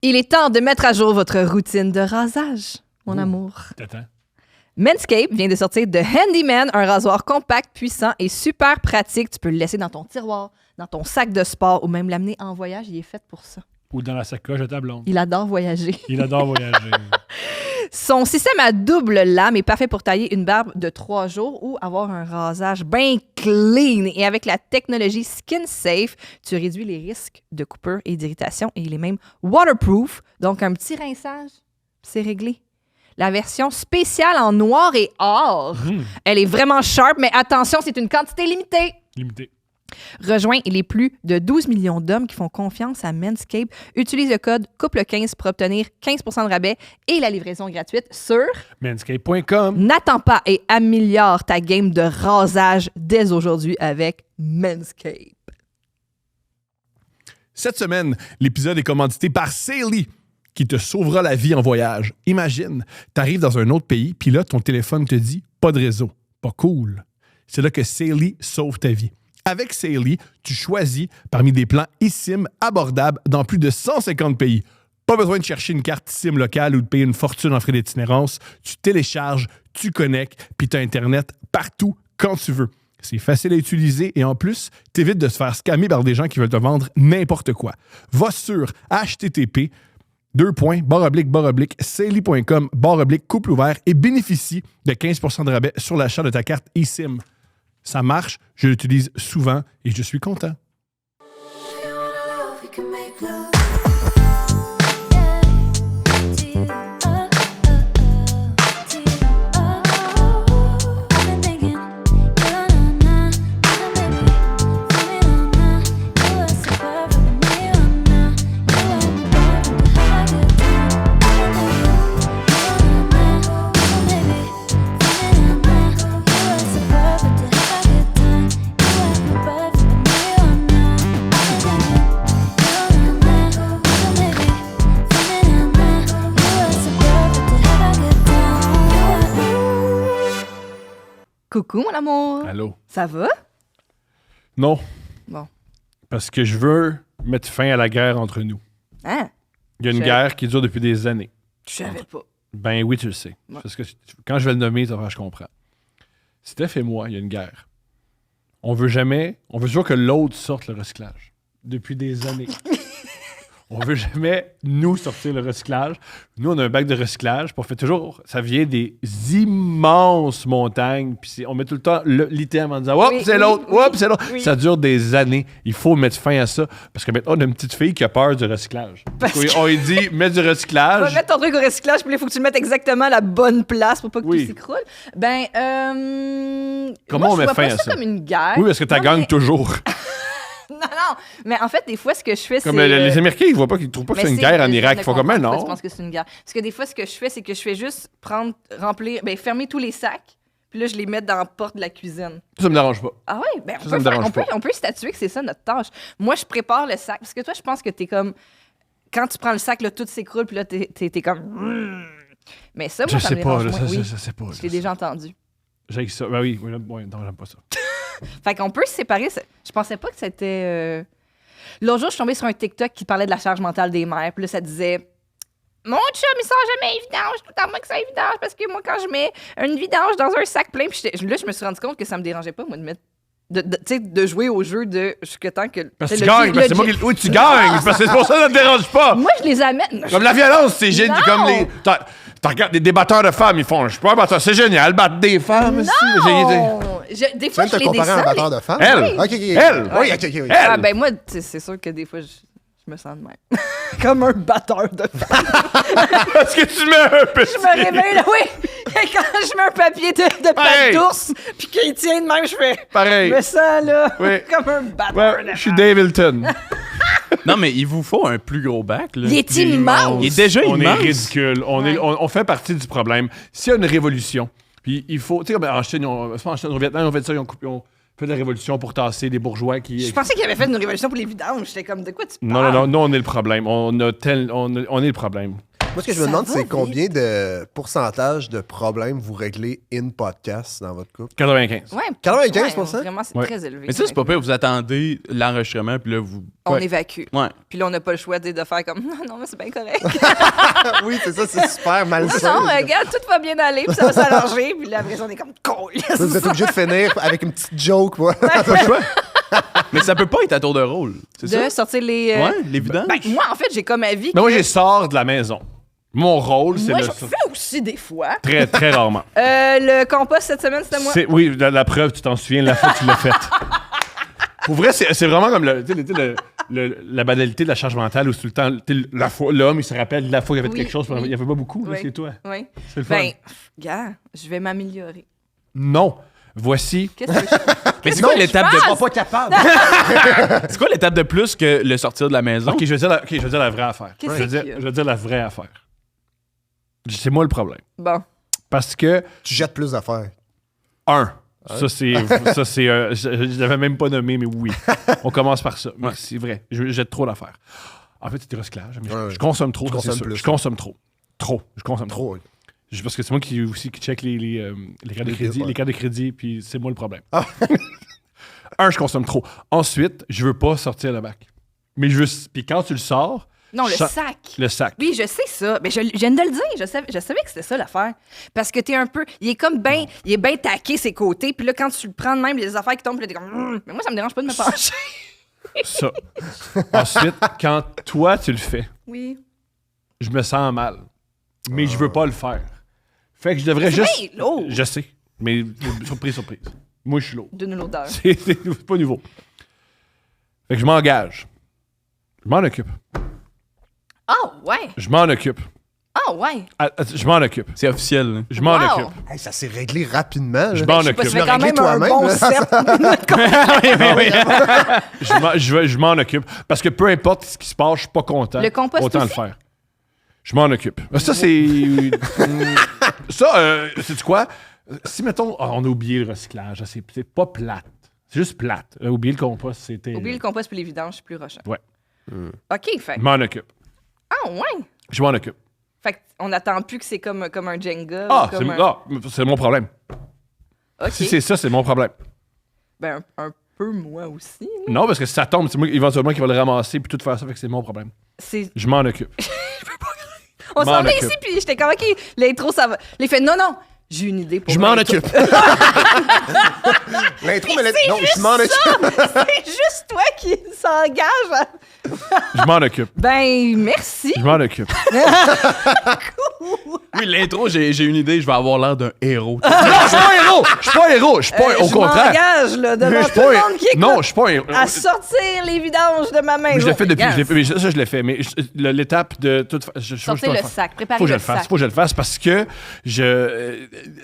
Il est temps de mettre à jour votre routine de rasage, mon amour. T'attends. Manscaped vient de sortir de Handyman, un rasoir compact, puissant et super pratique. Tu peux le laisser dans ton tiroir, dans ton sac de sport ou même l'amener en voyage. Il est fait pour ça. Ou dans la sacoche de ta blonde. Il adore voyager. Il adore voyager. Son système à double lame est parfait pour tailler une barbe de 3 jours ou avoir un rasage bien clean. Et avec la technologie Skin Safe, tu réduis les risques de coupure et d'irritation. Et il est même waterproof. Donc, un petit rinçage, c'est réglé. La version spéciale en noir et or, elle est vraiment sharp, mais attention, c'est une quantité limitée. Limité. Rejoins les plus de 12 millions d'hommes qui font confiance à Manscaped. Utilise le code COUPLE15 pour obtenir 15% de rabais et la livraison gratuite sur Manscaped.com. N'attends pas et améliore ta game de rasage dès aujourd'hui avec Manscaped. Cette semaine, l'épisode est commandité par Saily, qui te sauvera la vie en voyage. Imagine, t'arrives dans un autre pays, puis là, ton téléphone te dit « pas de réseau ». Pas cool. C'est là que Saily sauve ta vie. Avec Saily, tu choisis parmi des plans eSIM abordables dans plus de 150 pays. Pas besoin de chercher une carte SIM locale ou de payer une fortune en frais d'itinérance. Tu télécharges, tu connectes, puis tu as Internet partout, quand tu veux. C'est facile à utiliser et en plus, t'évites de se faire scammer par des gens qui veulent te vendre n'importe quoi. Va sur http://saily.com/couple ouvert et bénéficie de 15% de rabais sur l'achat de ta carte eSIM. Ça marche, je l'utilise souvent et je suis content. Coucou, mon amour. Allô? Ça va? Non. Bon. Parce que je veux mettre fin à la guerre entre nous. Hein? Il y a une Je- guerre qui dure depuis des années. Je savais pas. Ben oui, tu le sais. Ouais. Parce que quand je vais le nommer, je comprends. Steph et moi, il y a une guerre. On veut toujours que l'autre sorte le recyclage. Depuis des années. On veut jamais, nous, sortir le recyclage. Nous, on a un bac de recyclage. Puis on fait toujours... Ça vient des immenses montagnes. Puis on met tout le temps l'item en disant « Hop, Oui, c'est oui, l'autre! oui, Hop, c'est l'autre! oui. Ça dure des années. Il faut mettre fin à ça. Parce que maintenant, on a une petite fille qui a peur du recyclage. Parce On lui dit « Mets du On va recyclage. mettre ton truc au recyclage, puis là, il faut que tu le mettes exactement à la bonne place pour pas que Oui. tout s'écroule. Ben, Comment moi, on met je vois fin pas à ça? comme une guerre. » Oui, parce que tu Non, gagnes mais- toujours. Non. Mais en fait, des fois, ce que je fais, Comme c'est... les Américains, ils trouvent pas que mais c'est une guerre en je Irak. ne Ils font comme comprends pas non. pourquoi tu penses que c'est une guerre. Parce que des fois, ce que je fais, c'est que je fais juste fermer tous les sacs, puis là, je les mets dans la porte de la cuisine. Ça me dérange pas. Ah ouais? Ben, Ça me dérange pas. on peut statuer que c'est ça notre tâche. Moi, je prépare le sac. Parce que toi, je pense que t'es comme... Quand tu prends le sac, là, tout s'écroule, puis là, t'es comme... Mais ça, moi, Je ça sais me pas, dérange là, moins. Oui, je sais pas. je l'ai déjà entendu. J'ai ça. Ben oui, non, j'aime pas ça. Fait qu'on peut se séparer. Je pensais pas que c'était... L'autre jour, je suis tombée sur un TikTok qui parlait de la charge mentale des mères. Puis là, ça disait... Mon chum, il sort jamais les vidanges. Tout le temps, moi, que ça les vidanges. Parce que moi, quand je mets une vidange dans un sac plein... Puis là, je me suis rendu compte que ça me dérangeait pas, moi, de mettre... Tu sais, de jouer au jeu de... Jusqu'à temps que... Parce que le- tu gagnes. le- Parce que c'est moi qui. Oui, tu gagnes. Parce que c'est pour ça que ça te dérange pas. Moi, je les amène... Comme la violence, c'est génial. Non. Comme les. Tu regardes des batteurs de femmes, ils font. Je suis pas un batteur. C'est génial, battre des femmes. aussi. Non! Des Tu fois, viens de je te les comparer à un descends. batteur de femmes? Elle. Ok. Elle. Oui, ok. Ah, ben moi, c'est sûr que des fois, je me sens de même. Comme un batteur de femmes. Parce que tu mets un peu. Je me réveille, là, oui! Quand je mets un papier de Pareil. pâte d'ours, puis qu'il tient de même, je fais... Pareil. Je me sens, là, Oui. comme un batteur Ouais, de je suis femmes. Dave Hilton. Non, mais il vous faut un plus gros bac. Là. Il est immense! Il est déjà On est immense. ridicule. Ouais. On fait partie du problème. S'il y a une révolution, puis il faut. Tu sais, en Chine, au Vietnam, on fait ça, ils ont fait de la révolution pour tasser les bourgeois qui. Je pensais qu'il avait fait une révolution pour les vidanges. J'étais comme, de quoi tu parles? Non, on est le problème. On est le problème. Moi, ce que je me demande, c'est combien de pourcentage de problèmes vous réglez in podcast dans votre couple? 95. Ouais, 95%? Vraiment, c'est Ouais. très élevé. Mais ça, c'est pas pire. Vous attendez l'enregistrement, puis là, vous. On Ouais. évacue. Ouais. Puis là, on n'a pas le choix de faire comme non, mais c'est bien correct. Oui, c'est ça, c'est super malsain. non, regarde, tout va bien aller, puis ça va s'arranger. Puis là, après, on est comme cool. Vous êtes obligé de finir avec une petite joke, moi. Pas le choix. Mais ça peut pas être à tour de rôle. C'est ça? De sortir les. Ouais, l'évidence. Ben, moi, en fait, j'ai comme avis Mais que. moi, je sors de la maison. Mon rôle, c'est Moi, le. je fais aussi des fois. Très, très rarement. Le compost cette semaine, c'était moi. Oui, la preuve, tu t'en souviens, la fois que tu l'as faite. Pour vrai, c'est vraiment comme la banalité de la charge mentale où tout le temps, l'homme, il se rappelle la fois qu'il y avait Oui, quelque chose, oui. il n'y avait pas beaucoup, là, Oui. c'est toi. Oui. C'est le fun. Ben, gars, je vais m'améliorer. Non. Voici. Qu'est-ce que je Mais c'est quoi l'étape de. Pas capable. C'est quoi l'étape de plus que le sortir de la maison? Ok, je vais dire la vraie affaire. Qu'est-ce Je qu'il y a? vais dire la vraie affaire. C'est moi le problème. Bon. Parce que, Tu jettes plus d'affaires. ça c'est, je l'avais même pas nommé, mais oui. On commence par ça. Ouais, c'est vrai. Je jette trop d'affaires. En fait, c'est du recyclage. Mais Ouais. je consomme trop. Tu ça, c'est consommes sûr. plus. Je consomme trop. Trop. Je consomme trop. Trop, oui. Parce que c'est moi qui check les cartes de crédit, ouais. les cartes de crédit, puis c'est moi le problème. Je consomme trop. Ensuite, je veux pas sortir le bac. Mais je veux. Puis quand tu le sors, Non, le Ça- sac. le sac. Oui, je sais ça. Mais je viens de le dire. Je savais que c'était ça l'affaire. Parce que t'es un peu. Il est comme bien. Il est bien taqué ses côtés. Puis là, quand tu le prends de même, il y a des affaires qui tombent. Puis là, t'es comme. Mais moi, ça me dérange pas de me pencher. Ça. Ensuite, quand toi, tu le fais, Oui. je me sens mal. Mais je veux pas le faire. Fait que je devrais C'est juste. bien lourd. Je sais. Mais surprise, surprise. Moi, je suis lourd. De l'odeur. C'est pas nouveau. Fait que je m'engage. Je m'en occupe. Ah, ouais. Je m'en occupe. Ah, ouais. Je m'en occupe. C'est officiel. là. Je m'en Wow. occupe. Hey, ça s'est réglé rapidement. Je là. m'en Je sais pas, occupe. tu fais quand réglé même un toi-même, bon là. 7 Je m'en occupe. Parce que peu importe ce qui se passe, je suis pas content. Le compost Autant aussi? le faire. Je m'en occupe. Ça, c'est. Ça, sais-tu quoi? Si, mettons, on a oublié le recyclage, c'est pas plate. C'est juste plate. Oublier le compost, c'était. Oublier le compost puis les vidanges, c'est plus rushant. Ouais. OK, fait. Je m'en occupe. Ah, ouais. Je m'en occupe. Fait qu'on n'attend plus que c'est comme un Jenga. Ah, ou comme un... c'est mon problème. OK. Si c'est ça, c'est mon problème. Ben, un peu moi aussi. là. Non, parce que si ça tombe, c'est moi éventuellement qui va le ramasser puis tout faire ça, fait que c'est mon problème. C'est... Je m'en occupe. On m'en s'en vient occupe. ici, puis j'étais comme, OK, l'intro, ça va. Les fait, non, j'ai une idée pour Je m'en l'intro. occupe. L'intro, mais non, je m'en occupe. C'est juste toi qui s'engage. Je m'en occupe. Ben, merci. Je m'en occupe. Oui, l'intro, j'ai une idée. Je vais avoir l'air d'un héros. Je suis pas un héros! Je suis pas un héros! Je suis pas au Je contraire! m'engage, là, Je devant suis tout pas le un- monde qui écoute, Non, je suis pas un héros. à sortir les vidanges de ma maison. Mais je l'ai fait depuis. Regarde, Mais ça, je l'ai fait. Mais l'étape de tout. sortir le sac, préparer Faut que je le le fasse. sac. Faut que je le fasse parce que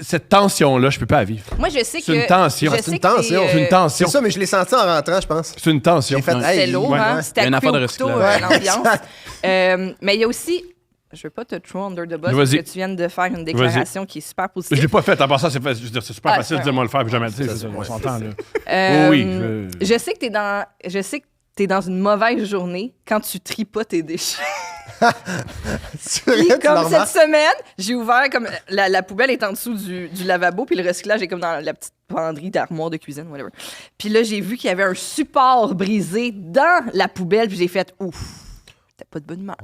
cette tension-là, je peux pas la vivre. Moi, je sais que... C'est une tension. je C'est sais une que tension. t'es, C'est une tension. C'est ça, mais je l'ai senti en rentrant, je pense. C'est une tension. J'ai fait, C'était hey, lourd, ouais, hein? ouais. C'était Il y a une coupé affaire au de couteau, recyclage. l'ambiance. Mais il y a aussi... Je veux pas te throw under the bus parce Vas-y. que tu viens de faire une déclaration qui est super Je positive. l'ai pas fait. En passant, c'est super Ah, facile de c'est dire moi le faire puis jamais le dire. c'est On ouais, s'entend, là. Euh, Oui, Je sais que t'es dans une mauvaise journée quand tu tries pas tes déchets. Puis, Tu comme l'as cette semaine, j'ai ouvert comme la poubelle est en dessous du lavabo, puis le recyclage est comme dans la petite penderie d'armoire de cuisine, whatever. Puis là, j'ai vu qu'il y avait un support brisé dans la poubelle, puis j'ai fait ouf. T'as pas de bonne humeur.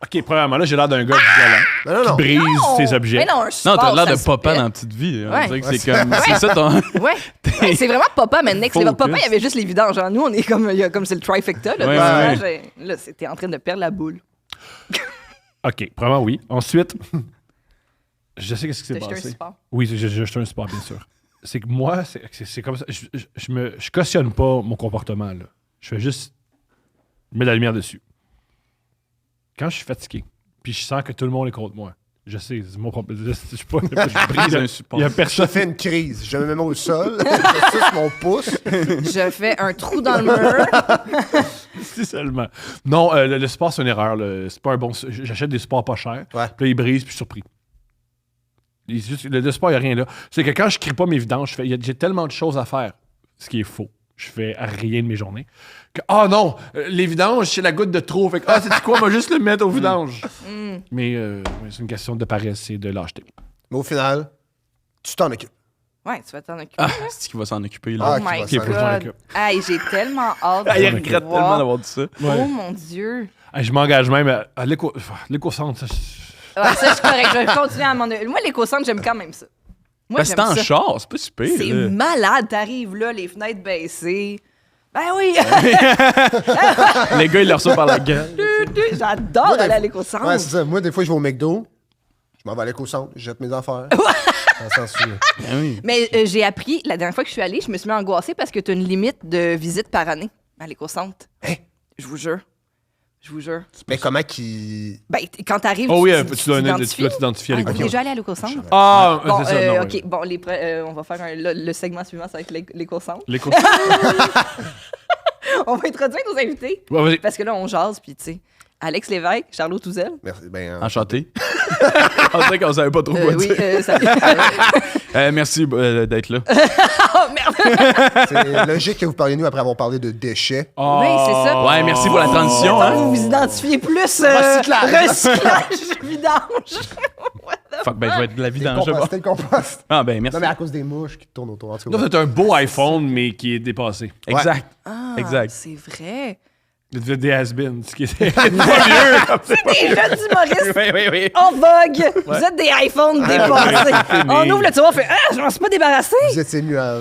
OK, premièrement, là, j'ai l'air d'un gars violent Non, non, qui brise Non! ses objets. Mais non, un Non, support, t'as l'air ça de se papa fait. dans la petite vie. On Ouais. dirait que c'est comme. C'est ça ton. Ouais. Ouais, c'est vraiment papa, mais Nick, c'est Focus. papa, il y avait juste les vidanges. Genre, nous, on est comme, comme c'est le trifecta. Là, Ouais, le ouais. recyclage, là, t'es en train de perdre la boule. OK, premièrement, oui. Ensuite, je sais qu'est-ce qui s'est T'as jeté un passé. support. Oui, j'ai jeté un support, bien sûr. C'est que moi, c'est comme ça. Je cautionne pas mon comportement, là. Je fais juste mettre la lumière dessus. Quand je suis fatigué, puis je sens que tout le monde est contre moi, je sais, c'est mon problème. Je suis pas. Je Brise un support. Il y a je personne. fais une crise. Je me mets au sol. Je suce mon pouce. Je fais un trou dans le mur. Si seulement. Non, le sport, c'est une erreur. C'est pas un bon. J'achète des sports pas chers. Ouais. Puis là, ils brisent, puis je suis surpris. Le sport, il n'y a rien là. C'est que quand je crie pas mes vidanges, j'ai tellement de choses à faire. Ce qui est faux. je fais rien de mes journées. Ah non, les vidanges, c'est la goutte de trop. Fait que, c'est quoi, on va juste le mettre au vidange. Mais c'est une question de paresse et de lâcheté. Mais au final, tu t'en occupes. Ouais, tu vas t'en occuper. Ah, c'est qui va s'en occuper, là. Ah, Oh qui my va Ok, faut que je m'en God. occupe. Hey, j'ai tellement hâte Ah, il de regrette voir. tellement d'avoir dit ça. Oh mon Dieu. Hey, je m'engage même à l'éco-centre. Ça, Ouais, ça, je suis correct. Je vais continuer à m'en... Moi, l'éco-centre, j'aime quand même ça. Moi, Parce que j'aime c'est en ça. char, c'est pas super. C'est malade. T'arrives là, les fenêtres baissées. Ben oui! Les gars, ils leur reçoivent par la gueule. J'adore Moi, des aller à fois- l'éco-centre. Ouais, c'est ça. Moi, des fois, je vais au McDo, je m'en vais à l'éco-centre, je jette mes affaires. Dans le sens où- Ah oui. Mais j'ai appris, la dernière fois que je suis allée, je me suis mis angoissée parce que tu as une limite de visite par année à l'éco-centre. Hein? Je vous jure. Je vous jure. Mais comment qu'il. Ben, quand t'arrives, Oh oui, tu tu dois t'identifies. t'identifier à Ah, t'es l'éco-centre. déjà allé à l'éco-centre? Ah, Bon, c'est ça. Non, OK. oui. Bon, on va faire le segment suivant, ça va être l'éco-centre. L'éco- On va introduire nos invités. Ouais, vas-y. Parce que là, on jase, puis tu sais, Alex Lévesque, Charlot Touzel. Merci. Ben, Enchanté. On dirait qu'on savait pas trop quoi Oui, dire. salut. Merci d'être là. Oh, merde! c'est logique que vous parliez nous après avoir parlé de déchets. Oui, c'est ça. Ouais, merci pour la transition. Attends, Hein. vous vous identifiez plus recyclage vidange. Fuck, ben, je vais être de la vidange. C'était le compost. Ah, ben, merci. Non, mais à cause des mouches qui tournent autour. En tout cas, Non, c'est un beau iPhone, mais qui est dépassé. Exact. Ah, Exact. c'est vrai. Vous êtes des has-beens, ce qui est C'est des jeunes humoristes Oui. en vogue. Vous êtes des iPhones dépassés. On ouvre le tiroir, on fait « Ah, je m'en suis pas débarrassé! vous étiez mieux à. »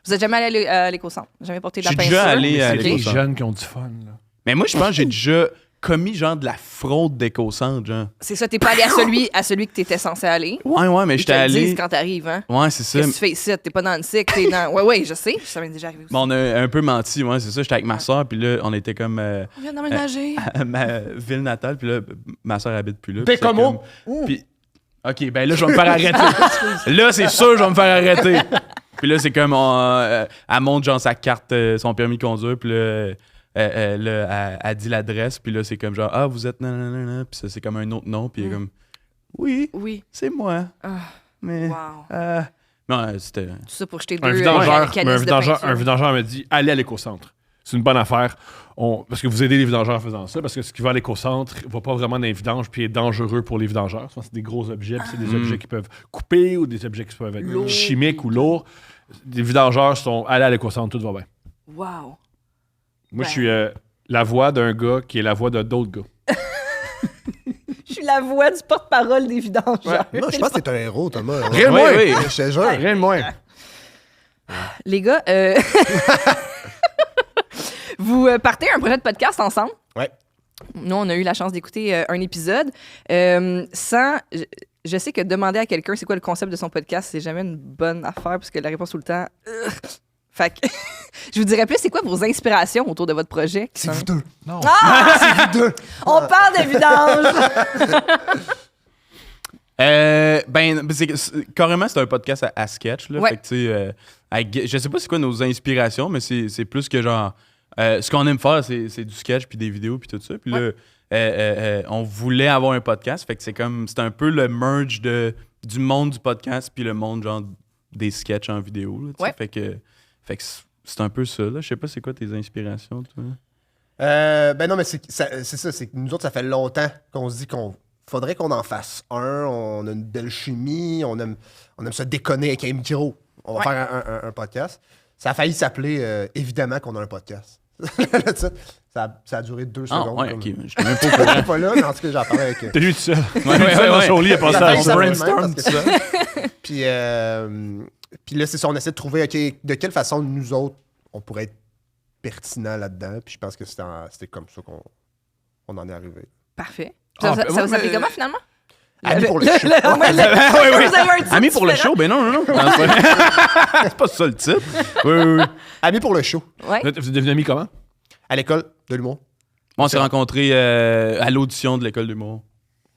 Vous êtes jamais allé à l'éco-centre? Jamais porté de la Je suis peinture? déjà allé à C'est les l'éco-centre. jeunes qui ont du fun, là. Mais moi, je pense que j'ai déjà commis genre de la fraude d'éco-centre, genre. C'est ça, t'es pas allé à celui que t'étais censé aller. Ouais, mais Ils te j'étais le disent allé. quand t'arrives, hein? Ouais, c'est ça. Qu'est-ce que tu fais ici? T'es pas dans le cycle, t'es dans... Ouais, je sais. Ça m'est déjà arrivé aussi. Bon, on a un peu menti, ouais, c'est ça. J'étais avec ma soeur, puis là, on était comme On vient d'emménager. à ma ville natale, puis là, ma soeur habite plus là. T'es puis c'est comme Puis, OK, ben là, je vais me faire arrêter. Là, c'est sûr, je vais me faire arrêter. Puis là, c'est comme, elle montre, genre, sa carte, son permis de conduire, puis là, elle dit l'adresse, puis là, c'est comme, genre, ah, vous êtes nanana, puis ça, c'est comme un autre nom, puis il est comme, oui, Oui. c'est moi. Ah, Mais, wow. non, c'était... Tout ça pour jeter Un deux vidangeur, canisses mais un de vidangeur, peinture. un vidangeur me dit allez à l'éco-centre. C'est une bonne affaire. Parce que vous aidez les vidangeurs en faisant ça, parce que ce qui va à l'éco-centre ne va pas vraiment dans les vidanges puis est dangereux pour les vidangeurs. Souvent, c'est des gros objets, puis c'est des objets qui peuvent couper ou des objets qui peuvent être Lourd. chimiques ou lourds. Les vidangeurs sont allez à l'éco-centre, tout va bien. Wow. Moi, je suis la voix d'un gars qui est la voix d'autres gars. Je suis la voix du porte-parole des vidangeurs. Moi, je pense que t'es un héros, Thomas. Rien de Oui, moins. oui. Je te jure. Rien de moins. Les gars, vous partez un projet de podcast ensemble. Ouais. Nous, on a eu la chance d'écouter un épisode. Je sais que demander à quelqu'un c'est quoi le concept de son podcast, c'est jamais une bonne affaire parce que la réponse tout le temps. Fait que je vous dirais plus, c'est quoi vos inspirations autour de votre projet? qui C'est sont- vous deux. Non. C'est vous deux. On parle de vidange! Carrément, c'est un podcast à sketch. Là, Ouais. fait que, tu sais, je sais pas c'est quoi nos inspirations, mais c'est plus que genre. Ce qu'on aime faire, c'est du sketch, puis des vidéos, puis tout ça. Puis là, on voulait avoir un podcast. Fait que c'est un peu le merge du monde du podcast, puis le monde genre des sketchs en vidéo. Là, tu sais. Ouais. Fait que c'est un peu ça. Là. Je sais pas c'est quoi tes inspirations, toi. Ben non, mais c'est ça, c'est que nous autres, ça fait longtemps qu'on se dit qu'on faudrait qu'on en fasse un. On a une belle chimie, on aime se déconner avec un micro. On va Ouais. faire un podcast. Ça a failli s'appeler évidemment qu'on a un podcast. ça a duré 2 Ah, secondes. ouais, comme- ok. J'étais même pas au courant. J'étais pas là, mais en tout cas, j'en parlais avec. T'es lui tout seul. Ouais, Dans son lit, il a pensé Ça a à failli ça. s'appeler de brainstorm, même, parce que- Puis là, c'est ça, on essaie de trouver, OK, de quelle façon nous autres, on pourrait être pertinents là-dedans. Puis je pense que c'était comme ça qu'on en est arrivé. Parfait. Ah, Ça ben, vous moi, appelez mais- comment finalement? Amis pour le show. Au moins, vous avez un titre Amis pour le différent. show? Ben non. Non, c'est pas ça le titre. Oui. Amis pour le show. Ouais. Vous êtes devenus amis comment? À l'école de l'humour. On s'est rencontrés à l'audition de l'école d'humour.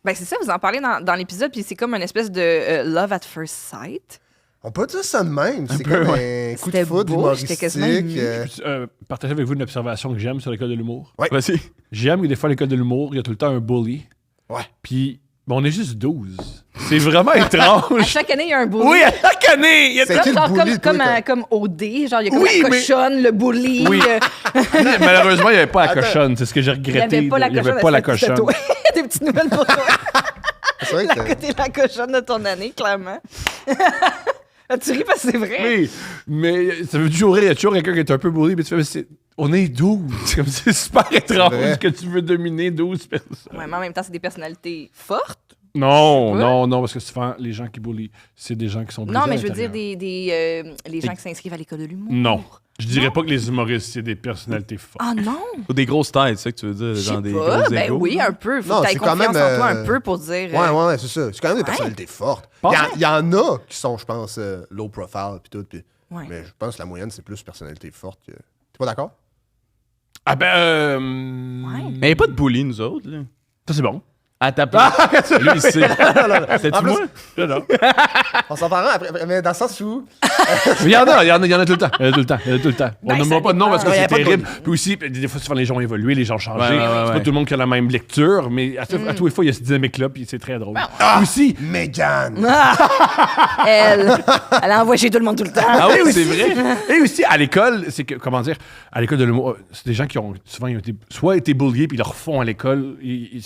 Ben c'est ça, vous en parlez dans l'épisode, puis c'est comme une espèce de love at first sight. On peut dire ça de même. C'est peu, comme un coup de C'était foudre beau, humoristique. j'étais quasiment ému. Peux-tu, partager avec vous une observation que j'aime sur l'école de l'humour. Ouais. Vas-y. J'aime que des fois, à l'école de l'humour, il y a tout le temps un bully. Ouais. Puis, on est juste 12. C'est vraiment À étrange. chaque année, il y a un bully. Oui, à chaque année! Il y a C'est qui le Genre bully, toi, toi? comme OD, genre il y a comme Oui, la mais- cochonne, le bully. Oui. Malheureusement, il n'y avait pas la Attends. cochonne. C'est ce que j'ai il n'y regretté. avait pas la Il y cochonne. avait pas la c'était cochonne. toi. Des petites nouvelles pour toi. C'est vrai La que... côté la cochonne de ton année, clairement. Tu ris parce que c'est vrai. Oui, mais ça veut toujours rire. Il y a toujours quelqu'un qui est un peu bully, mais tu fais, mais on est 12. C'est comme c'est super étrange vrai. que tu veux dominer 12 personnes. Ouais, mais en même temps, c'est des personnalités fortes. Non, Je sais pas. non, parce que souvent, les gens qui bully, c'est des gens qui sont brisés Non, à mais je veux dire l'intérieur. les gens qui s'inscrivent à l'école de l'humour. Non. Je dirais pas que les humoristes, c'est des personnalités fortes. Ah non? Ou des grosses têtes, c'est ça que tu veux dire? Je sais Genre des pas. gros Ben égos. oui, un peu. Faut Non, que tu aies c'est quand confiance même, en toi un peu pour dire... Ouais, c'est ça. C'est quand même des personnalités fortes. Il y en a qui sont, je pense, low profile pis tout. Ouais. Mais je pense que la moyenne, c'est plus personnalité forte que... T'es pas d'accord? Ah ben... Ouais. Mais il n'y a pas de bully, nous autres. Là. Ça, c'est bon. À ta place. Lui, c'est. C'est En plus- moi? Non, non. On s'en parlera après, mais dans le sens où... Il y en a tout le temps. Il y en a tout le temps. On Ben, nommera ça pas de nom parce que dépend. c'est Ouais, y a pas de terrible. bully. Puis aussi, des fois, souvent, les gens ont évolué, les gens ont changé. Ouais, ouais, ouais, C'est pas ouais. tout le monde qui a la même lecture, mais à tous les fois, il y a cette dynamique-là, puis c'est très drôle. Aussi, Megan! Elle envoie chez tout le monde tout le temps. Ah oui, c'est vrai. et aussi, à l'école, c'est que, comment dire, à l'école de l'humour, c'est des gens qui ont souvent soit été bulliés, puis ils le refont à l'école.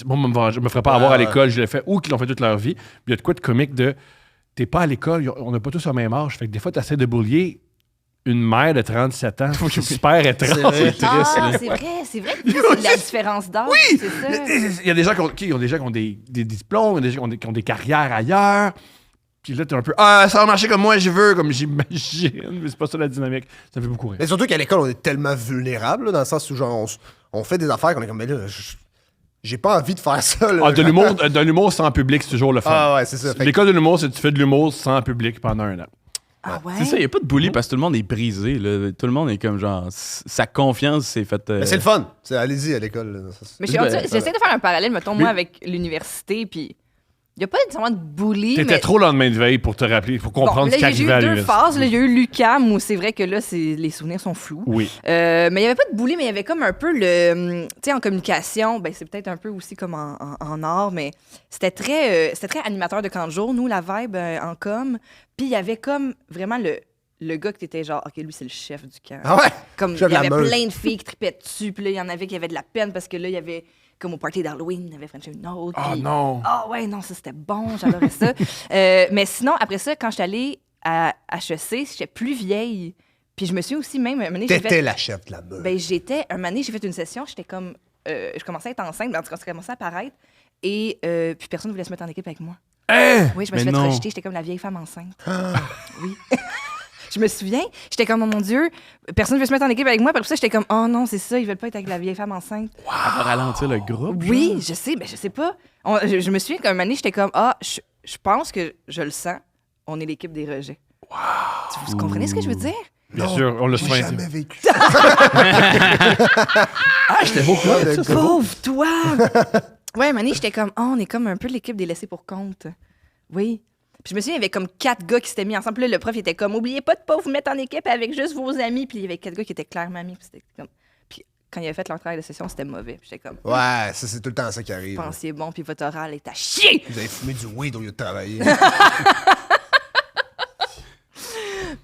Moi, je me ferais pas avoir à l'école, je l'ai fait, ou qu'ils l'ont fait toute leur vie. Puis il y a de quoi de comique de, t'es pas à l'école, on n'a pas tous le même âge. Fait que des fois, t'essaies de bullier une mère de 37 ans. C'est super étrange. vrai. C'est Ah, triste, là. c'est vrai que c'est de la différence d'âge. Oui! C'est ça. Il y a des gens qui ont des diplômes, il y a des gens qui ont des carrières ailleurs. Puis là, t'es un peu, ça va marcher comme moi, je veux, comme j'imagine. Mais c'est pas ça la dynamique. Ça me fait beaucoup rire. Mais surtout qu'à l'école, on est tellement vulnérable, là, dans le sens où genre, on fait des affaires qu'on est comme, mais là, j'ai pas envie de faire ça. Là. Ah, de l'humour sans public, c'est toujours le fun. Ah ouais, c'est ça. Fait que- L'école de l'humour, c'est que tu fais de l'humour sans public pendant un an. Ah ouais? C'est ça, il n'y a pas de bully parce que tout le monde est brisé. Là. Tout le monde est comme genre. Sa confiance s'est faite. Mais c'est le fun. Allez-y à l'école. là. Mais Ben, j'essaie de faire un parallèle, mettons, moi, avec l'université, puis il n'y a pas nécessairement de bully, T'étais mais... trop lendemain de veille pour te rappeler, pour comprendre Bon, là, ce qui j'ai arrivait à eu deux l'université. phases. Là, il y a eu l'UQAM, où c'est vrai que là, les souvenirs sont flous. Oui. Mais il n'y avait pas de bully, mais il y avait comme un peu le... Tu sais, en communication, ben, c'est peut-être un peu aussi comme en art, mais c'était très animateur de camp de jour, nous, la vibe en com. Puis il y avait comme vraiment le gars qui était genre, OK, lui, c'est le chef du camp. Ah ouais? Comme il Chef y de la avait meute. plein de filles qui tripaient dessus, puis là, il y en avait qui avaient de la peine parce que là, il y avait, comme au party d'Halloween, il y avait French une autre. Ah puis- non. Ah ouais, non, ça c'était bon, j'adorais ça. Mais sinon, après ça, quand j'étais allée à HEC, j'étais plus vieille. Puis je me suis aussi même, un moment donné, j'ai T'étais fait... la chef de la meute. Ben, un moment donné, j'ai fait une session, j'étais comme... je commençais à être enceinte, mais en tout cas, ça commençait à apparaître. Et puis personne ne voulait se mettre en équipe avec moi. Hein? Oui, je me Mais suis fait non. rejeter, j'étais comme la vieille femme enceinte. Oui. Je me souviens, j'étais comme, oh mon Dieu, personne ne veut se mettre en équipe avec moi. Puis après ça, j'étais comme, oh non, c'est ça, ils veulent pas être avec la vieille femme enceinte. Ça va ralentir le groupe. Oui, je sais, mais je sais pas. Je me souviens qu'un moment donné, j'étais comme, je pense que je le sens, on est l'équipe des rejets. Vous comprenez ce que je veux dire? Bien sûr, on l'a J'ai souvent été. jamais vécu. Ah, j'étais beaucoup. Pauvre toi! Ouais, un moment donné, j'étais comme, on est comme un peu l'équipe des laissés pour compte. Oui. Puis je me souviens, il y avait comme 4 gars qui s'étaient mis ensemble. Puis là, le prof, il était comme, oubliez pas de pas vous mettre en équipe avec juste vos amis. Puis il y avait 4 gars qui étaient clairement amis. Puis c'était comme... Puis quand ils avaient fait leur travail de session, c'était mauvais. Puis j'étais comme, Ouais, ça, c'est tout le temps ça qui vous arrive. pensiez bon, puis votre oral est à chier! Vous avez fumé du weed au lieu de travailler.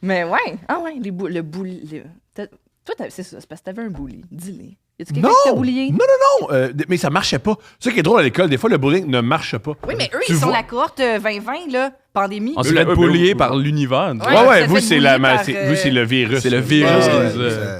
Mais ouais, le bully. Toi, c'est ça, c'est parce que t'avais un bully. Dis-le. Y a-tu quelqu'un qui t'a bullié? Non. Mais ça marchait pas. C'est ça qui est drôle à l'école. Des fois, le bullying ne marche pas. Oui, mais eux, Tu ils sont vois- la cohorte 2020, là, pandémie. On s'est Eux, fait là, bullier eux, par l'univers. Ouais. Ouais, ça vous, fait c'est bully par, vous, c'est le virus. C'est le Ouais, virus. ouais, euh,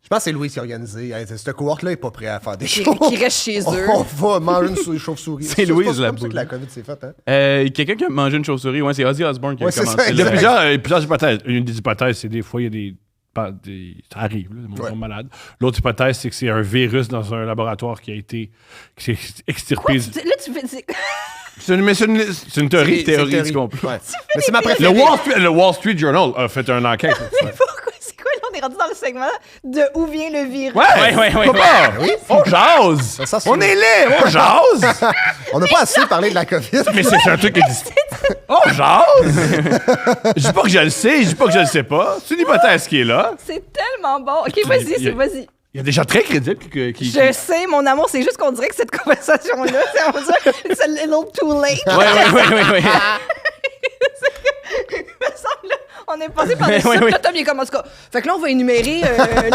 je pense que c'est Louis qui a organisé. Hey, cette cohorte-là est pas prêt à faire des Qui choses. restent chez eux. On va manger une chauve-souris. C'est Louise, pas la comme ça que boule. la COVID s'est faite, hein? Quelqu'un qui a mangé une chauve-souris, ouais, c'est Ozzy Osbourne qui a Ouais, c'est commencé. ça, Il y a exact. plusieurs hypothèses. Une des hypothèses, c'est des fois, il y a ça arrive, là, des gens sont malades. L'autre hypothèse, c'est que c'est un virus dans un laboratoire qui s'est extirpé. Là, tu fais. C'est une théorie. théorie du complot. Ouais. Mais c'est ma Le préférée. Wall Street Journal a fait une enquête. Pourquoi? C'est quoi, là? On est rendu dans le segment de où vient le virus. Ouais. Papa, on jase. Ça, c'est- On est laid, on jase. On n'a pas assez parlé de la COVID. Mais c'est un truc qui existe. On jase. Je dis pas que je le sais, je dis pas que je le sais pas. C'est une hypothèse qui est là. C'est tellement bon. OK, vas-y, il y a- vas-y. Il y a des gens très crédibles qui Je sais, mon amour, c'est juste qu'on dirait que cette conversation-là, on dirait que c'est a little too late. Ouais. Il me semble, là, on est passé par des Ouais, ouais. Là, Tom, il est comme, en tout cas. Fait que là, on va énumérer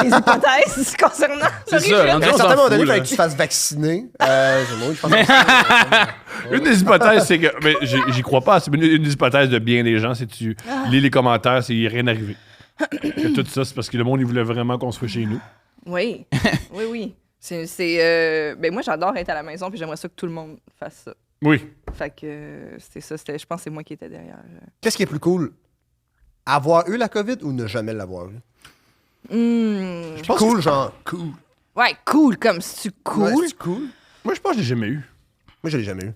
les hypothèses concernant C'est le ça, régime. rendu À un on certain s'en moment donné, fout, il fallait là. que tu te fasses vacciner. Je pense que Une des hypothèses, c'est que. Mais j'y crois pas. C'est une des hypothèses de bien des gens, c'est que tu lis les commentaires, c'est qu'il n'y a rien arrivé. Que tout ça, c'est parce que le monde, il voulait vraiment qu'on soit chez nous. Oui, oui. Ben moi, j'adore être à la maison, puis j'aimerais ça que tout le monde fasse ça. Oui. Fait que c'était ça. Je pense que c'est moi qui étais derrière. Qu'est-ce qui est plus cool? Avoir eu la COVID ou ne jamais l'avoir eu? Je pense Cool, genre cool. Ouais, cool, comme si tu cool. Ouais, c'est cool. Moi, je pense que je l'ai jamais eu. Moi, je l'ai jamais eu.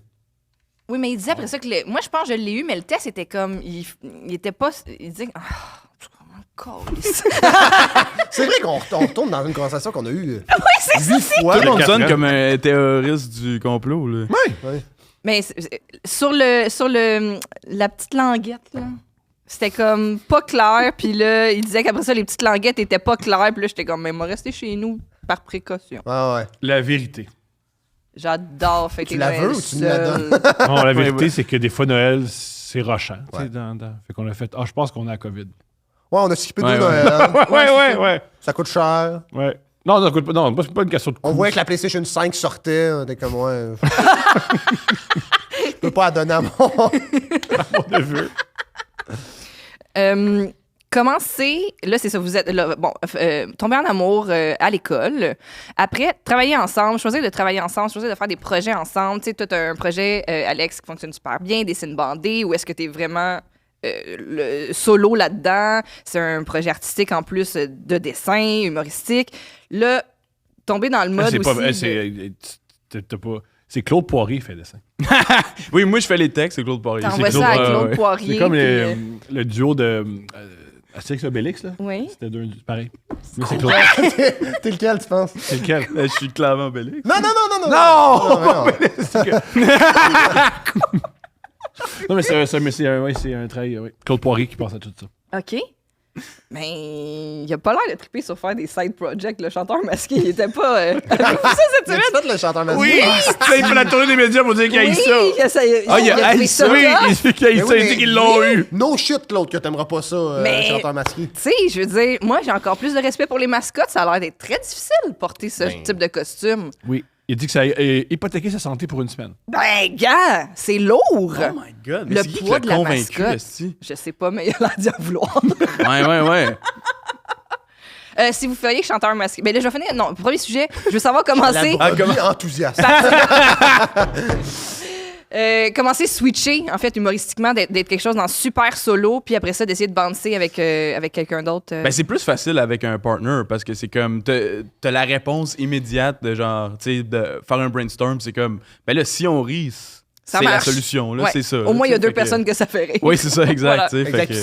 Oui, mais il disait après ça que moi, je pense que je l'ai eu, mais le test était comme. Il était pas. Il disait. C'est vrai qu'on retourne dans une conversation qu'on a eue Oui, c'est ça. 8 fois. Tout le monde quatre sonne ans. comme un terroriste du complot, là. Ouais. Mais sur la petite languette, là, c'était comme pas clair. Puis là, il disait qu'après ça, les petites languettes étaient pas claires. Puis là, j'étais comme, mais moi, rester chez nous par précaution. Ouais. La vérité. J'adore fêter Tu la Noël veux ou tu me la seule. Non, la vérité, ouais. c'est que des fois, Noël, c'est rochant. tu sais, Ouais. Fait qu'on a fait. Ah, je pense qu'on a la COVID. Ouais, on a skippé Ouais, deux ouais. Noël. Ouais. Ça coûte cher. Ouais. Non, non, écoute, non, c'est pas une question de coût. On voyait que la PlayStation 5 sortait. On était comme, ouais. Je peux pas la donner à mon. neveu. Commencer, là, c'est ça, vous êtes là, bon, tomber en amour à l'école. Après, travailler ensemble, choisir de travailler ensemble, choisir de faire des projets ensemble. Tu sais, toi, t'as un projet, Alex, qui fonctionne super bien, dessine bandé, ou est-ce que t'es vraiment le solo là-dedans? C'est un projet artistique en plus de dessin, humoristique. Là, tomber dans le mode C'est pas. aussi. T'as pas. C'est Claude Poirier qui fait le dessin. Oui, moi, je fais les textes, c'est Claude Poirier. T'envoies c'est ça à Claude- Claude ouais. Poirier. C'est comme puis, le duo de Astérix Obélix, là. Oui. C'était deux, pareil. Mais c'est Claude. T'es lequel, tu penses? C'est lequel? Je suis clairement Bélix. Non! Non, mais c'est un trait. Oui. Claude Poirier qui pense à tout ça. OK. Mais il a pas l'air de triper sur faire des side projects. Le chanteur masqué, il était pas. Avez-vous ça cette Mais semaine? tu fait le chanteur masqué? Là, il fait la tournée des médias pour dire qu'il a eu ça. Oui, ça, il Ah, il a trouvé haï ça. Oui, tough. il dit qu'il a eu Mais ça, oui, il dit mais- qu'ils l'ont eu. No shit, Claude, que t'aimeras pas ça, Mais- chanteur masqué. Tu sais, je veux dire, moi, j'ai encore plus de respect pour les mascottes. Ça a l'air d'être très difficile de porter ce type de costume. Oui. Il dit que ça a hypothéqué sa santé pour une semaine. Ben, gars, c'est lourd. Oh my god, mais Le c'est qui poids qui de l'a la convaincu, mascotte. esti? Je sais pas, mais il a l'air d'y en vouloir. Ouais. Si vous feriez chanteur masqué. Ben là, je vais finir. Non, premier sujet, je veux savoir commencer. La brebis enthousiaste. Commencer switcher, en fait, humoristiquement, d'être quelque chose dans super solo, puis après ça, d'essayer de bouncer avec quelqu'un d'autre. Ben, c'est plus facile avec un partner parce que c'est comme, t'as la réponse immédiate de genre, tu sais, de faire un brainstorm, c'est comme, ben là, si on rit, Ça c'est la marche. solution, là, Ouais. c'est ça. Au moins, il y a deux Fait que- personnes que ça fait rire. Oui, c'est ça, exact. Voilà. tu sais, Exact. fait Puis que-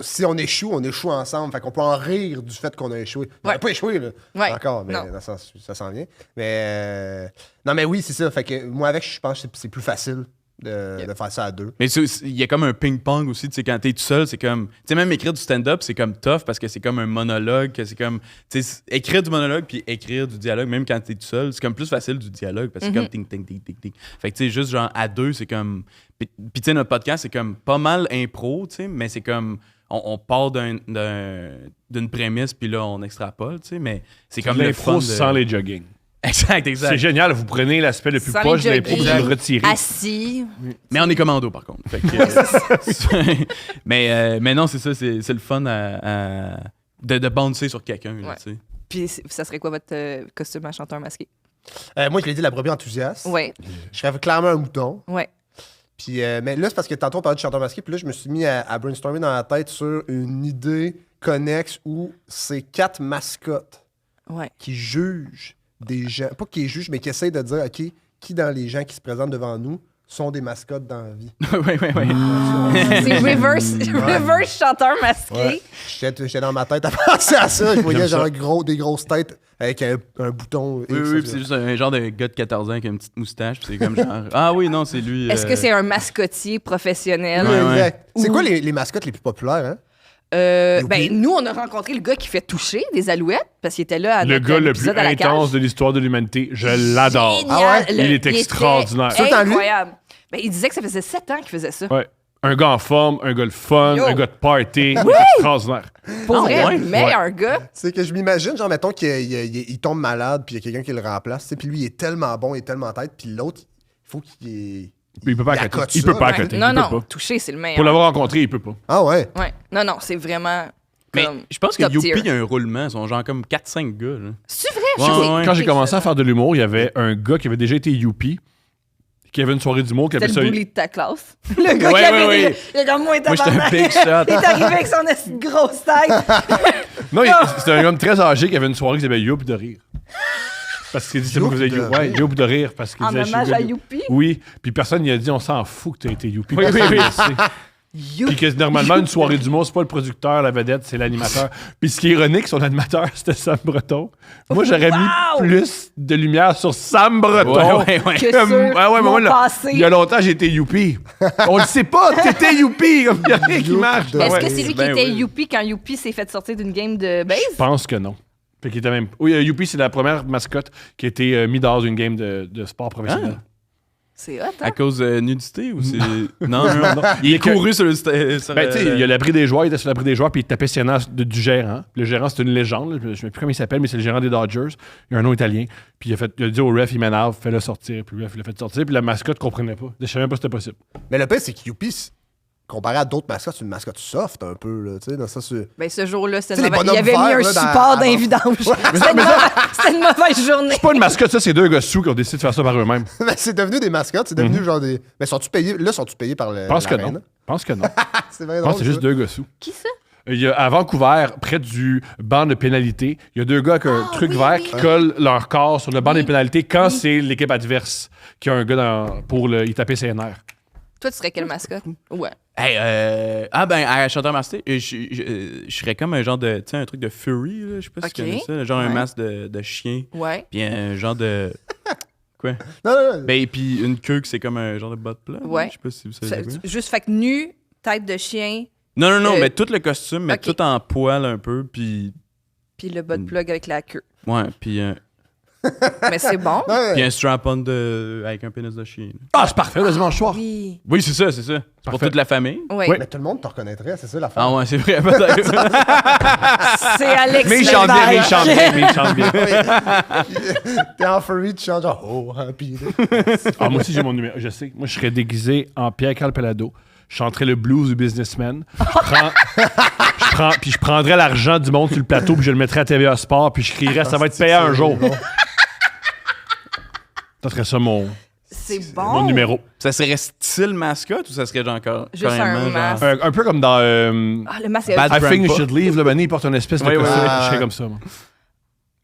si on échoue ensemble. Fait qu'on peut en rire du fait qu'on a échoué. On Ouais. n'a pas échoué, là. Ouais. Encore, mais Non. dans le sens, ça s'en vient. Mais non, mais oui, c'est ça. Fait que moi, avec, je pense que c'est plus facile de faire ça à deux. Mais il y a comme un ping-pong aussi, tu sais, quand t'es tout seul, c'est comme, tu sais, même écrire du stand-up, c'est comme tough parce que c'est comme un monologue, que c'est comme, tu sais, écrire du monologue puis écrire du dialogue, même quand t'es tout seul, c'est comme plus facile du dialogue parce que c'est comme ting, ting, ting, ting, ting. Fait que, tu sais, juste genre à deux, c'est comme, puis tu sais, notre podcast, c'est comme pas mal impro, tu sais, mais c'est comme, on part d'une prémisse puis là, on extrapole, tu sais, mais c'est comme le fun L'info de... sans les jogging. Exact. C'est génial. Vous prenez l'aspect le plus Sans proche de les l'impro, vous jogging. le retirez. Assis. Mais on est commando, par contre. Fait que, mais non, c'est ça, c'est le fun de bouncer sur quelqu'un, là, Ouais. tu sais. Puis, ça serait quoi votre costume à chanteur masqué? Moi, je l'ai dit, la brebis enthousiaste. Ouais, Je serais clairement un mouton. ouais. Puis, mais là, c'est parce que tantôt, on parlait de chanteur masqué. Puis là, je me suis mis à brainstormer dans la tête sur une idée connexe où c'est 4 mascottes Ouais. qui jugent des gens. Pas qui jugent, mais qui essayent de dire, OK, qui dans les gens qui se présentent devant nous sont des mascottes dans la vie. ouais. C'est reverse chanteur masqué. Ouais. J'étais dans ma tête à penser à ça. Je voyais genre des grosses têtes avec un bouton. Oui, X, puis c'est juste un genre de gars de 14 ans avec une petite moustache, puis c'est comme genre, ah oui, non, c'est lui. Est-ce que c'est un mascotier professionnel? Oui, Ouais, exact. C'est Ou- quoi les mascottes les plus populaires, hein? Nous, on a rencontré le gars qui fait toucher des alouettes parce qu'il était là à Le notre gars le plus épisode à la cage. intense de l'histoire de l'humanité. Je l'adore. Génial. Ah ouais? Il est extraordinaire. Était C'est en lui? incroyable. Il disait que ça faisait 7 ans qu'il faisait ça. Ouais. Un gars en forme, un gars le fun, Yo. un gars de party. Extraordinaire. Pour vrai, ouais? le meilleur gars. C'est que je m'imagine, genre, mettons qu'il tombe malade, puis il y a quelqu'un qui le remplace, tu sais, puis lui, il est tellement bon, il est tellement tête, puis l'autre, il faut qu'il ait... Il peut pas Il accoter. accote Il peut ça. pas Ouais. accoter. Non, Il peut non, pas. toucher, c'est le meilleur. Pour l'avoir rencontré, il peut pas. Ah ouais? Ouais. Non, c'est vraiment Mais comme je pense que top Youpi, tier. il y a un roulement. Ils sont genre comme 4-5 gars. Là. C'est vrai? Ouais, Je sais. ouais. Quand j'ai commencé à faire de l'humour, il y avait un gars qui avait déjà été youpi, qui avait une soirée d'humour, qui C'était avait le ça. bully de ta classe. Le gars Ouais, qui avait ouais, déjà... ouais. Il est comme moi, Moi, j'étais un tabarnak. big shot. Il est arrivé avec son esti de grosse tête. Non, c'était un homme très âgé qui avait une soirée qui s'appelait Youp de rire. Parce qu'il dit c'est moi qui faisais Youp de Youp. Ouais, rire. Youp de rire. Parce qu'il En disait, hommage je suis à good. Youpi. Oui, puis personne n'y a dit on s'en fout que tu as été Youpi. Oui, oui, oui. Puis que normalement, une soirée d'humour, c'est pas le producteur, la vedette, c'est l'animateur. Puis ce qui est ironique, son animateur, c'était Sam Breton. Moi, j'aurais mis Wow! plus de lumière sur Sam Breton. Ouais. Que Comme- sur ah ouais, mais mon moi, là, passé. il y a longtemps, j'ai été Youpi. On le sait pas, t'étais Youpi. Comme il y a rien qui Youp marche. de- Est-ce Ouais. que c'est lui qui Ben était oui. Youpi quand Youpi s'est fait sortir d'une game de base? Je pense que non. Fait qu'il était même... Oui, Youpi, c'est la première mascotte qui a été mise dans une game de sport professionnel. C'est hot, hein? À cause de nudité ou c'est. Non. Il est que- couru sur le. Sur Ben, tu sais, il y a l'abri des joueurs, il était sur l'abri des joueurs, puis il tapait sur du gérant. Le gérant, c'est une légende. Là. Je ne sais plus comment il s'appelle, mais c'est le gérant des Dodgers. Il a un nom italien. Puis il a dit au ref, il m'énerve, fais-le sortir. Puis le ref, il l'a fait sortir. Puis la mascotte ne comprenait pas. Je savais même pas que c'était possible. Mais le pire, c'est que Youpi, comparé à d'autres mascottes, c'est une mascotte soft un peu, là, tu sais, dans ça, c'est... Ben, ce jour-là, c'était Tu sais, une les mauvaise... il bonhommes avait mis un verts, là, dans- support avant. d'un vidange. C'était une mauvaise journée. C'est pas une mascotte, ça, c'est deux gars sous qui ont décidé de faire ça par eux-mêmes. Mais c'est devenu des mascottes, c'est devenu genre des... Mais sont-tu payés... Là, sont-tu payés par le... Je pense que la non. reine? Je pense que non. C'est vrai, Je pense que c'est juste deux gars sous. Qui ça? Il y a, à Vancouver, près du banc de pénalité, il y a deux gars qui ont un truc vert qui collent leur corps sur le banc des pénalités quand c'est l'équipe adverse qui a un gars pour y taper ses nerfs. Toi, tu serais quelle mascotte? Ouais. Hey, à Chanteur Master, je serais comme un genre de. Tu sais, un truc de Fury, là, je sais pas si tu Ok. connais ça. Genre un Ouais. masque de chien. Ouais. Puis un genre de. Quoi? Non. Ben, puis une queue que c'est comme un genre de bas de plat. Ouais. Je sais pas si vous savez. Juste fait que nu, tête de chien, Non, Euh, mais tout le costume, mais ok. tout en poil un peu, puis. puis le bas de plug avec la queue. Ouais, puis Mais c'est bon. puis un strap-on avec un pénis de chien. là. Ah, c'est parfait, le dimanche soir. Oui. Oui, c'est ça, c'est ça. C'est pour Parfait. toute la famille. Oui. Ouais. Mais tout le monde te reconnaîtrait, c'est ça l'affaire. Ah ouais, c'est vrai, peut-être. C'est Alex Mais il chante bien, mais il chante bien, mais il chante bien. T'es en furry, tu chantes genre, oh, happy. Ah, moi aussi, j'ai mon numéro. Je sais. Moi, je serais déguisé en Pierre-Carl Pelado. Je chanterais le blues du businessman. Puis je prendrais l'argent du monde sur le plateau, puis je le mettrais à TVA Sport, puis je crierais ça va être payant un jour. Ça serait ça mon C'est bon. numéro. Ça serait style mascotte ou ça serait genre encore Juste carrément un genre- masque. Un peu comme dans Ah, le masque. Bad I think you Grandpa. should leave. Là, Benny, il porte une espèce de Ouais, ouais. costume. Ah, Je serais ouais. comme ça.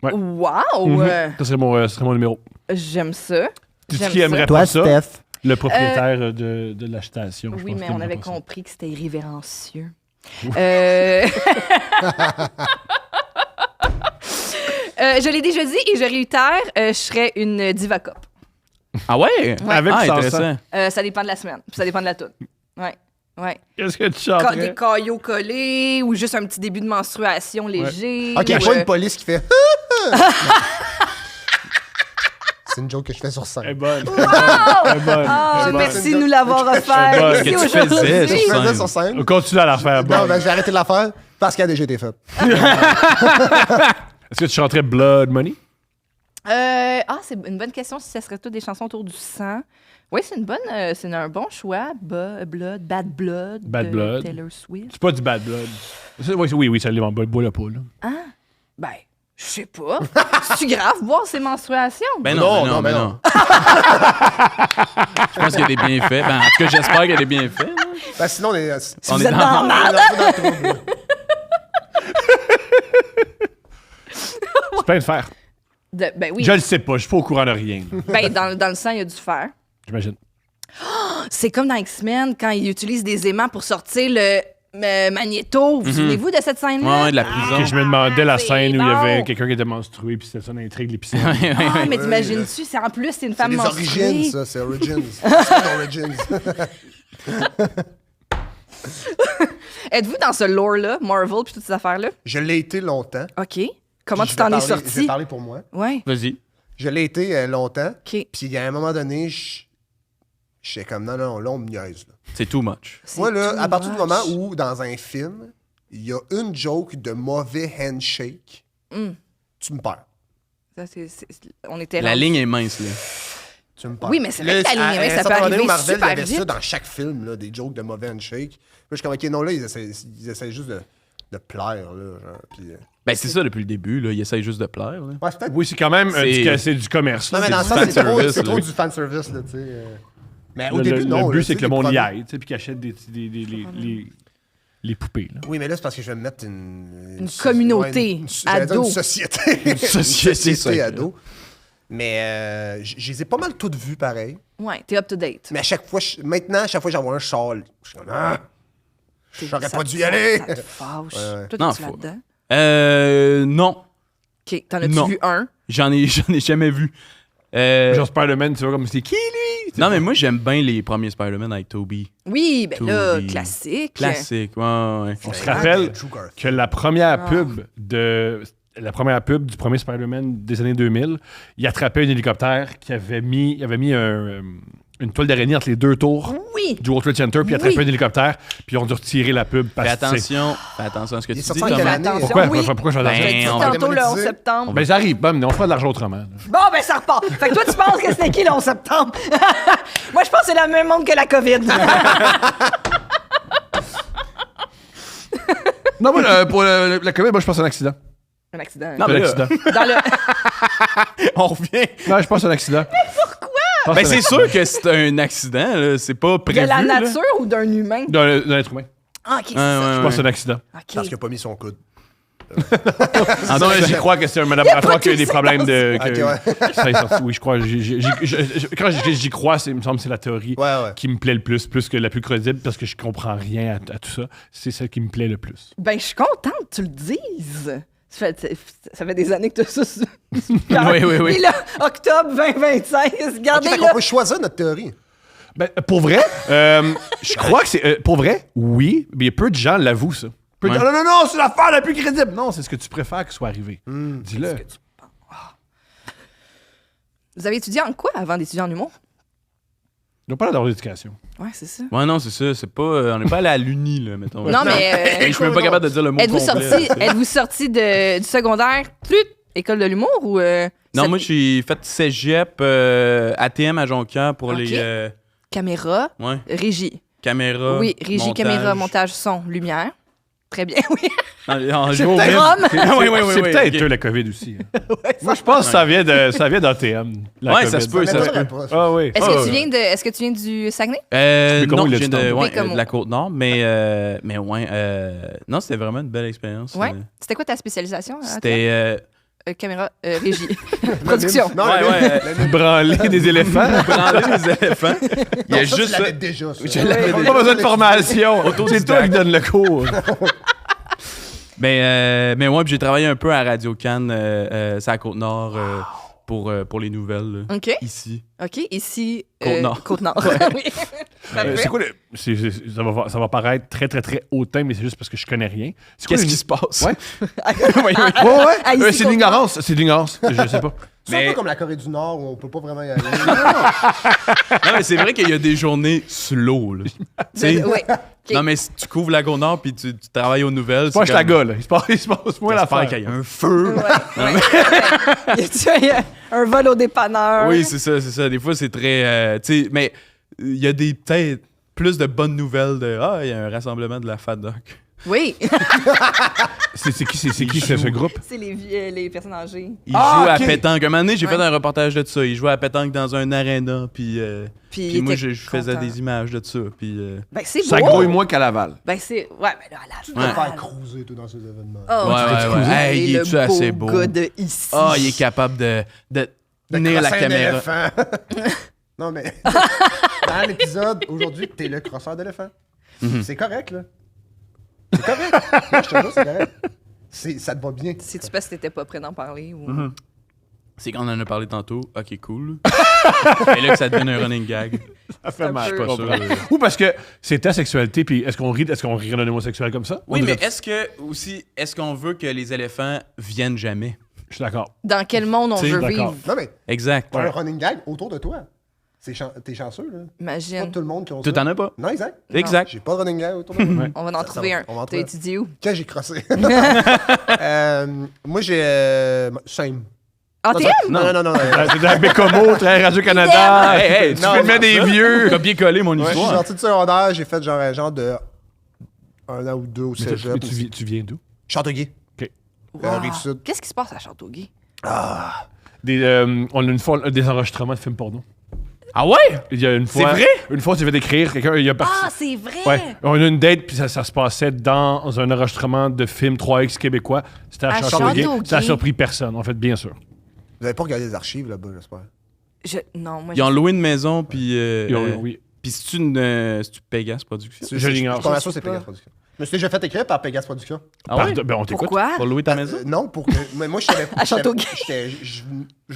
Moi. Wow! Ça serait mon numéro. J'aime ça. Tu sais J'aime qui ça. aimerait pas ça? Steph. Le propriétaire de la station. je Oui, pense mais qu'il on aimerait avait pas ça. compris que c'était irrévérencieux. Je l'ai déjà dit et je réitère, je serais une diva cop. Ah ouais? Avec ah, ou sans intéressant. Ça dépend de la semaine, puis ça dépend de la toune. Ouais. Qu'est-ce que tu Des chanterais? caillots collés ou juste un petit début de menstruation léger. Ok, ou, pas une police qui fait. C'est une joke que je fais sur Elle est scène. bonne. Wow! Elle est bonne. Ah, Elle est bonne. merci de nous l'avoir offert bonne. ici Que tu aujourd'hui. faisais, Je sur faisais scène. sur scène. On continue à la faire. Non, bonne. ben j'ai arrêté de la faire parce qu'elle a déjà été faite. Est-ce que tu chanterais Blood Money? C'est une bonne question si ça serait toutes des chansons autour du sang. Oui, c'est un bon choix. Bad Blood. Bad de Blood. Taylor Swift. C'est pas du Bad Blood. Oui, ça l'est. Bois le pas, là. Ben, je sais pas. C'est grave voir ses menstruations. Ben Non, non, non, ben ben non. Je pense qu'il y a des bienfaits. Ben, en tout cas, j'espère qu'il y a des bienfaits. là. Ben sinon, on est. On vous est êtes dans- dans la merde. on est dans le trouble, là. C'est plein de fer. Ben oui. Je le sais pas. Je suis pas au courant de rien. Ben, dans le sang, il y a du fer. J'imagine. C'est comme dans X-Men quand ils utilisent des aimants pour sortir le Magnéto. Vous souvenez-vous de cette scène-là? Ouais, de la prison. Que je me demandais la c'est scène où il y avait bon. quelqu'un qui était menstrué, puis c'était ça l'intrigue de l'épisode. Ah, mais t'imagines-tu, en plus, c'est une C'est femme les menstruée. origines, ça. C'est Origins. C'est Origins. Êtes-vous dans ce lore-là, Marvel puis toutes ces affaires-là? Je l'ai été longtemps. OK. Comment Puis tu je vais t'en es parler- Je vais sorti? parler pour moi. Ouais. Vas-y. Je l'ai été longtemps. OK. Puis il y a un moment donné, j'étais comme non, là, on me niaise. Là. C'est too much. C'est Moi, là, too à partir du much. moment où, dans un film, il y a une joke de mauvais handshake, tu me perds. Ça, on était La rendu- ligne est mince, là. Tu me perds. Oui, mais c'est vrai que la ligne est mince, à un ça peut certain moment donné, arriver Marvel, il y super avait ça vite. dans chaque film, là, des jokes de mauvais handshake. Là, je suis comme, OK, non, là, ils essaient juste de plaire, là. Genre, puis, Ben, c'est ça depuis le début, là. Il essaye juste de plaire, là. ouais, c'est peut-être... Oui, c'est quand même C'est- c'est du commerce. Non, mais là. dans C'est le du sens, fan service, c'est trop là. du fanservice, là, tu sais. Mais au Le- début, le, non. le but, là, c'est tu que le sais, monde les y premiers- aille, tu sais, puis qu'il achète les poupées. Là. Oui, mais là, c'est parce que je vais me mettre une communauté j'allais dire ado. Une société. Une société ado. Mais je les ai pas mal toutes vues pareil. Ouais, t'es up to date. Mais à chaque fois, maintenant, à chaque fois que j'envoie un châle, je suis comme, j'aurais Ça pas te- dû y aller. Ça te fâche. Ouais. Toi, Non, t'es-tu faut- là-dedans? Non. OK. T'en as-tu Non. vu un? J'en ai jamais vu. Genre Spider-Man, tu vois, comme c'est qui lui? Non, mais moi, j'aime bien les premiers Spider-Man avec Tobey. Oui, ben là, Tobey. classique. Classique, ouais. On se rappelle Drew Garfield. que la première pub du premier Spider-Man des années 2000, il attrapait un hélicoptère qui avait mis une toile d'araignée entre les deux tours Oui. du World Trade Center, puis il attrapait Oui. un hélicoptère, puis ils ont dû retirer la pub parce Fais que attention à ce que Il est tu sorti dis, en Thomas. quelle année? Attention, Pourquoi, oui. pourquoi je vais Ben, Je l'ai dit on tantôt le 11 démonétiser. septembre. Ben, ça arrive, mais on fera de l'argent autrement. là. Bon, ben ça repart. Fait que toi, tu penses que c'était qui le 11 septembre? Moi, je pense que c'est le même monde que la COVID. Non, moi, pour la COVID, moi, je pense à un accident. Un accident. Non, Un mais là, accident. Dans le... on revient. Non, je pense à un accident. Pourquoi? Ben, c'est sûr que c'est un accident, là. C'est pas De prévu. la là. nature ou d'un humain? D'un être humain. Ah, OK, c'est Ouais, ça. ouais, Je pense à un accident. OK. Parce qu'il a pas mis son coude. Non, j'y crois que c'est un laboratoire qui a eu des problèmes de. Ok, ouais. que ça est sorti. Oui, je crois. Quand j'y crois, il me semble que c'est la théorie Ouais. qui me plaît le plus que la plus crédible, parce que je comprends rien à tout ça. C'est celle qui me plaît le plus. Ben, je suis contente que tu le dises. Ça fait des années que tu as ça sur Oui. Et là, octobre 2025, regardez Ok, fait là. qu'on peut choisir notre théorie. Ben, pour vrai, je crois que c'est. Pour vrai, oui, mais peu de gens l'avouent, ça. Peu de Ouais. gens, non, c'est l'affaire la plus crédible. Non, c'est ce que tu préfères qu'il soit arrivé. Dis-le. Vous avez étudié en quoi avant d'étudier en humour? Ils n'ont pas l'air d'éducation. Ouais, c'est ça. Ouais, non, c'est ça. C'est pas, on n'est pas allé à l'uni, là, mettons. Non, mais Je suis même pas capable de dire le mot complet. êtes-vous sorti du secondaire, école de l'humour ou... Non, moi, j'ai fait cégep ATM à Jonquière pour Ok. les Caméra, ouais, régie. caméras. Oui, régie, montage. caméra, montage, son, lumière. Très bien, oui. En C'est jour peut-être Rome. Oui, oui, oui. C'est oui, peut-être ok. la COVID aussi. Hein. Moi, je pense que ça vient d'ATM. la Ouais, COVID. ça se peut, ça se peut. Ah oui. Est-ce Ah, que tu viens de... Est-ce que tu viens du Saguenay? Bécomo, Non, il je a viens dit de, tantôt. ouais, Bécomo. de la Côte-Nord, mais ouais. Non, c'était vraiment une belle expérience. Ouais. C'était quoi ta spécialisation? C'était... Caméra, régie, production. Non, Ouais, le- Branler des éléphants. branler les éléphants. Il y a non, ça, juste tu ça. l'avais déjà, ça. Je l'avais Pas besoin de formation. C'est toi qui donne le cours. Mais ouais, puis j'ai travaillé un peu à Radio Cannes, c'est à Côte-Nord, pour les nouvelles, là, OK. ici. OK, ici... Côte-Nord. Côte-Nord. Oui. Parfait. C'est quoi ça va paraître très, très, très hautain, mais c'est juste parce que je connais rien. C'est quoi Qu'est-ce le- qui se passe? Ouais. Oui, oui. Ouais. Ah, ici, C'est de l'ignorance. C'est de l'ignorance. Je sais pas. C'est un Mais- peu comme la Corée du Nord où on peut pas vraiment y aller. Non, mais c'est vrai qu'il y a des journées slow, là. Tu sais? Ouais. OK. Non, mais si tu couvres la Côte-Nord puis tu travailles aux nouvelles, C'est pas la gars, là. Il se passe moins J'espère l'affaire. qu'il y a un feu. Ouais. Y a un vol au dépanneur? Oui, c'est ça. Des fois, c'est très... tu sais, mais il y a peut-être plus de bonnes nouvelles de... Ah, il y a un rassemblement de la FADOC. Oui. C'est qui ce groupe? C'est les personnes âgées. Ils jouent à ok. pétanque. Un moment donné, j'ai Ouais. fait un reportage de ça. Ils jouaient à pétanque dans un aréna, puis Puis moi, il était je faisais content. des images de ça, puis... Ben, c'est beau. Ça grouille moins qu'à Laval. Ben, c'est... Ouais, mais là, Tu là... peux faire cruiser tout dans ces événements. Oh, Ouais. Hey, il le est-tu assez beau beau? gars de ici. Ah, il est capable de De tenir la crosser un caméra. éléphant. Non, mais dans l'épisode, aujourd'hui, t'es le crosseur d'éléphant. Mhm. C'est correct, là. C'est correct. Moi, je te jure, c'est correct. Ça te va bien. C'est-tu parce que t'étais pas prêt d'en parler? Ou... C'est qu'on en a parlé tantôt. Ok, cool. Et là que ça devient un running gag. Ça fait mal. peu- je comprends. Ou parce que c'est ta sexualité, puis est-ce qu'on rit d'un homosexuel comme ça? Oui, mais est-ce qu'on veut que les éléphants viennent jamais? Je suis d'accord. Dans quel monde on T'sais, veut d'accord. vivre? Non, mais Exact. t'as un running gag autour de toi. T'es chanceux, là. Pas Imagine. tout le monde qui a Tu ça. t'en as pas? Non, exact. Exact. J'ai pas de running gag autour de moi. On va en trouver un. on va en T'as trouver un. étudié où? Quand j'ai crossé. Moi, j'ai. Shame. ATM? Non. C'est de la Bécomo, très Radio-Canada. Hey, tu filmais des vieux. Copier-coller mon Je suis histoire. sorti de secondaire, j'ai fait un genre de 1 an ou 2 au Mais cégep. tu viens d'où? Châteauguay. Wow. Rive-Sud. Qu'est-ce qui se passe à Châteauguay? On a une fois des enregistrements de films porno. Ah ouais? Il y a une fois. C'est vrai? Une fois, tu devais décrire quelqu'un. Il y a Ah, c'est vrai! Ouais, on a eu une date, puis ça se passait dans un enregistrement de film 3X québécois. C'était à À Châteauguay. Châteauguay. Ça a surpris personne, en fait, bien sûr. Vous avez pas regardé les archives là-bas, j'espère. Non, moi, Ils ont loué une maison, puis. Oui. Puis c'est-tu Pegasus Production? Je l'ignore. Je suis pas sûr Je sais c'est Pegasus Production. Je me suis déjà fait écrire par Pegasus Production. Ah ouais? Ben, on t'écoute. Pourquoi? Pour louer ta maison? Non, pour que. Mais moi, je savais À Châteauguay. Je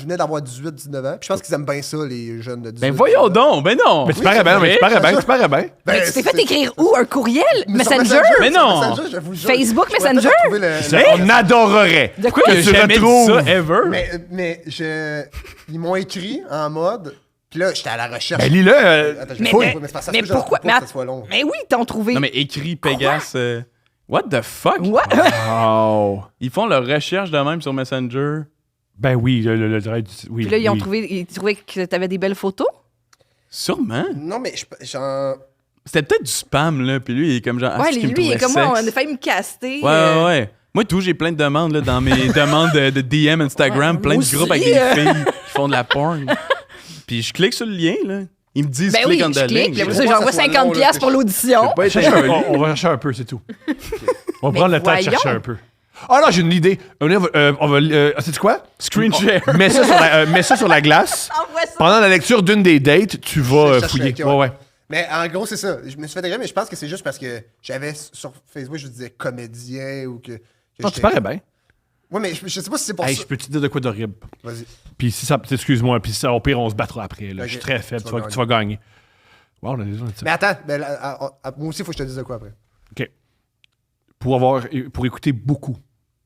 venais d'avoir 18-19 ans. Puis je pense qu'ils aiment bien ça, les jeunes de 18 Ben voyons donc, ben non! Mais tu parais bien, mais tu parais bien, tu parais bien. Mais tu t'es fait écrire où? Un courriel? Messenger? Mais non! Messenger, je vous le jure. Facebook Je pourrais Messenger? peut-être retrouver le- On adorerait De quoi? que J'ai tu jamais dit retrouves. ça, ever. Mais ils m'ont écrit en mode. Puis là, j'étais à la recherche. Ben, lis-le. Attends, je Mais- vais mais- trouver, c'est parce que ça se mais peut que j'en pourquoi? trouve pas, Mais que ça soit long. Mais oui, ils t'ont trouvé. Non, mais écrit Pegasus. What the fuck? What? Oh. Ils font leur recherche de même sur Messenger. Ben oui, le oui. Puis là, ils oui. trouvaient que t'avais des belles photos. Sûrement. Non, mais genre. C'était peut-être du spam, là. Puis lui, il est comme genre. Ouais, est-ce qu'il me lui, il est trouvait comme moi, on sexe? a failli me caster. Ouais. Moi, tout, j'ai plein de demandes là, dans mes demandes de DM Instagram, Ouais, plein moi de groupes aussi, avec des filles qui font de la porn. Puis je clique sur le lien, là. Ils me disent Ben click oui, on je the clique. link. Puis après Je ça, vois j'envoie que ça soit 50$ long, là, pour l'audition. Pas être On va chercher un peu, c'est tout. On va Mais prendre le temps de voyons. chercher un peu. Ah là, j'ai une idée. Sais-tu quoi? Screen share. Mets ça sur la glace. Envoie ça. Pendant la lecture d'une des dates, tu vas Je cherche fouiller. avec, Ouais, ouais. Mais en gros, c'est ça. Je me suis fait écrire, mais je pense que c'est juste parce que j'avais sur Facebook, je disais comédien ou que. Non, tu parais bien. Ouais, mais je sais pas si c'est pour Hey, ça. je peux te dire de quoi d'horrible. Vas-y. Puis si ça, excuse-moi, puis ça, au pire, on se battra après. Là. Ok. Je suis très faible, Tu tu vas vas gagner. Wow, on a déjà dit ça. Mais attends, moi aussi, il faut que je te dise de quoi après. OK. Pour écouter beaucoup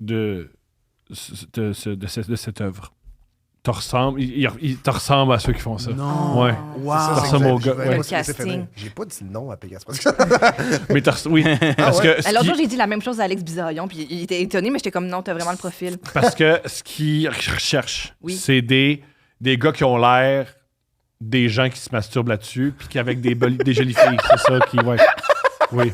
de cette œuvre, te ressemble, il te ressemble à ceux qui font ça. Non. Ouais. Wow. Ça, c'est ressemble au exact. gars, Je vais ouais. pas se laisser Le casting. finir. J'ai pas dit non à Pegasus Production. Mais oui, parce ouais? que ce L'autre qui- jour, j'ai dit la même chose à Alex Bizarillon, puis il était étonné, mais j'étais comme non, t'as vraiment le profil. parce que ce qu'ils recherchent, Oui. c'est des gars qui ont l'air des gens qui se masturbent là-dessus, puis qui avec des jolies filles. C'est ça qui. Ouais. Oui.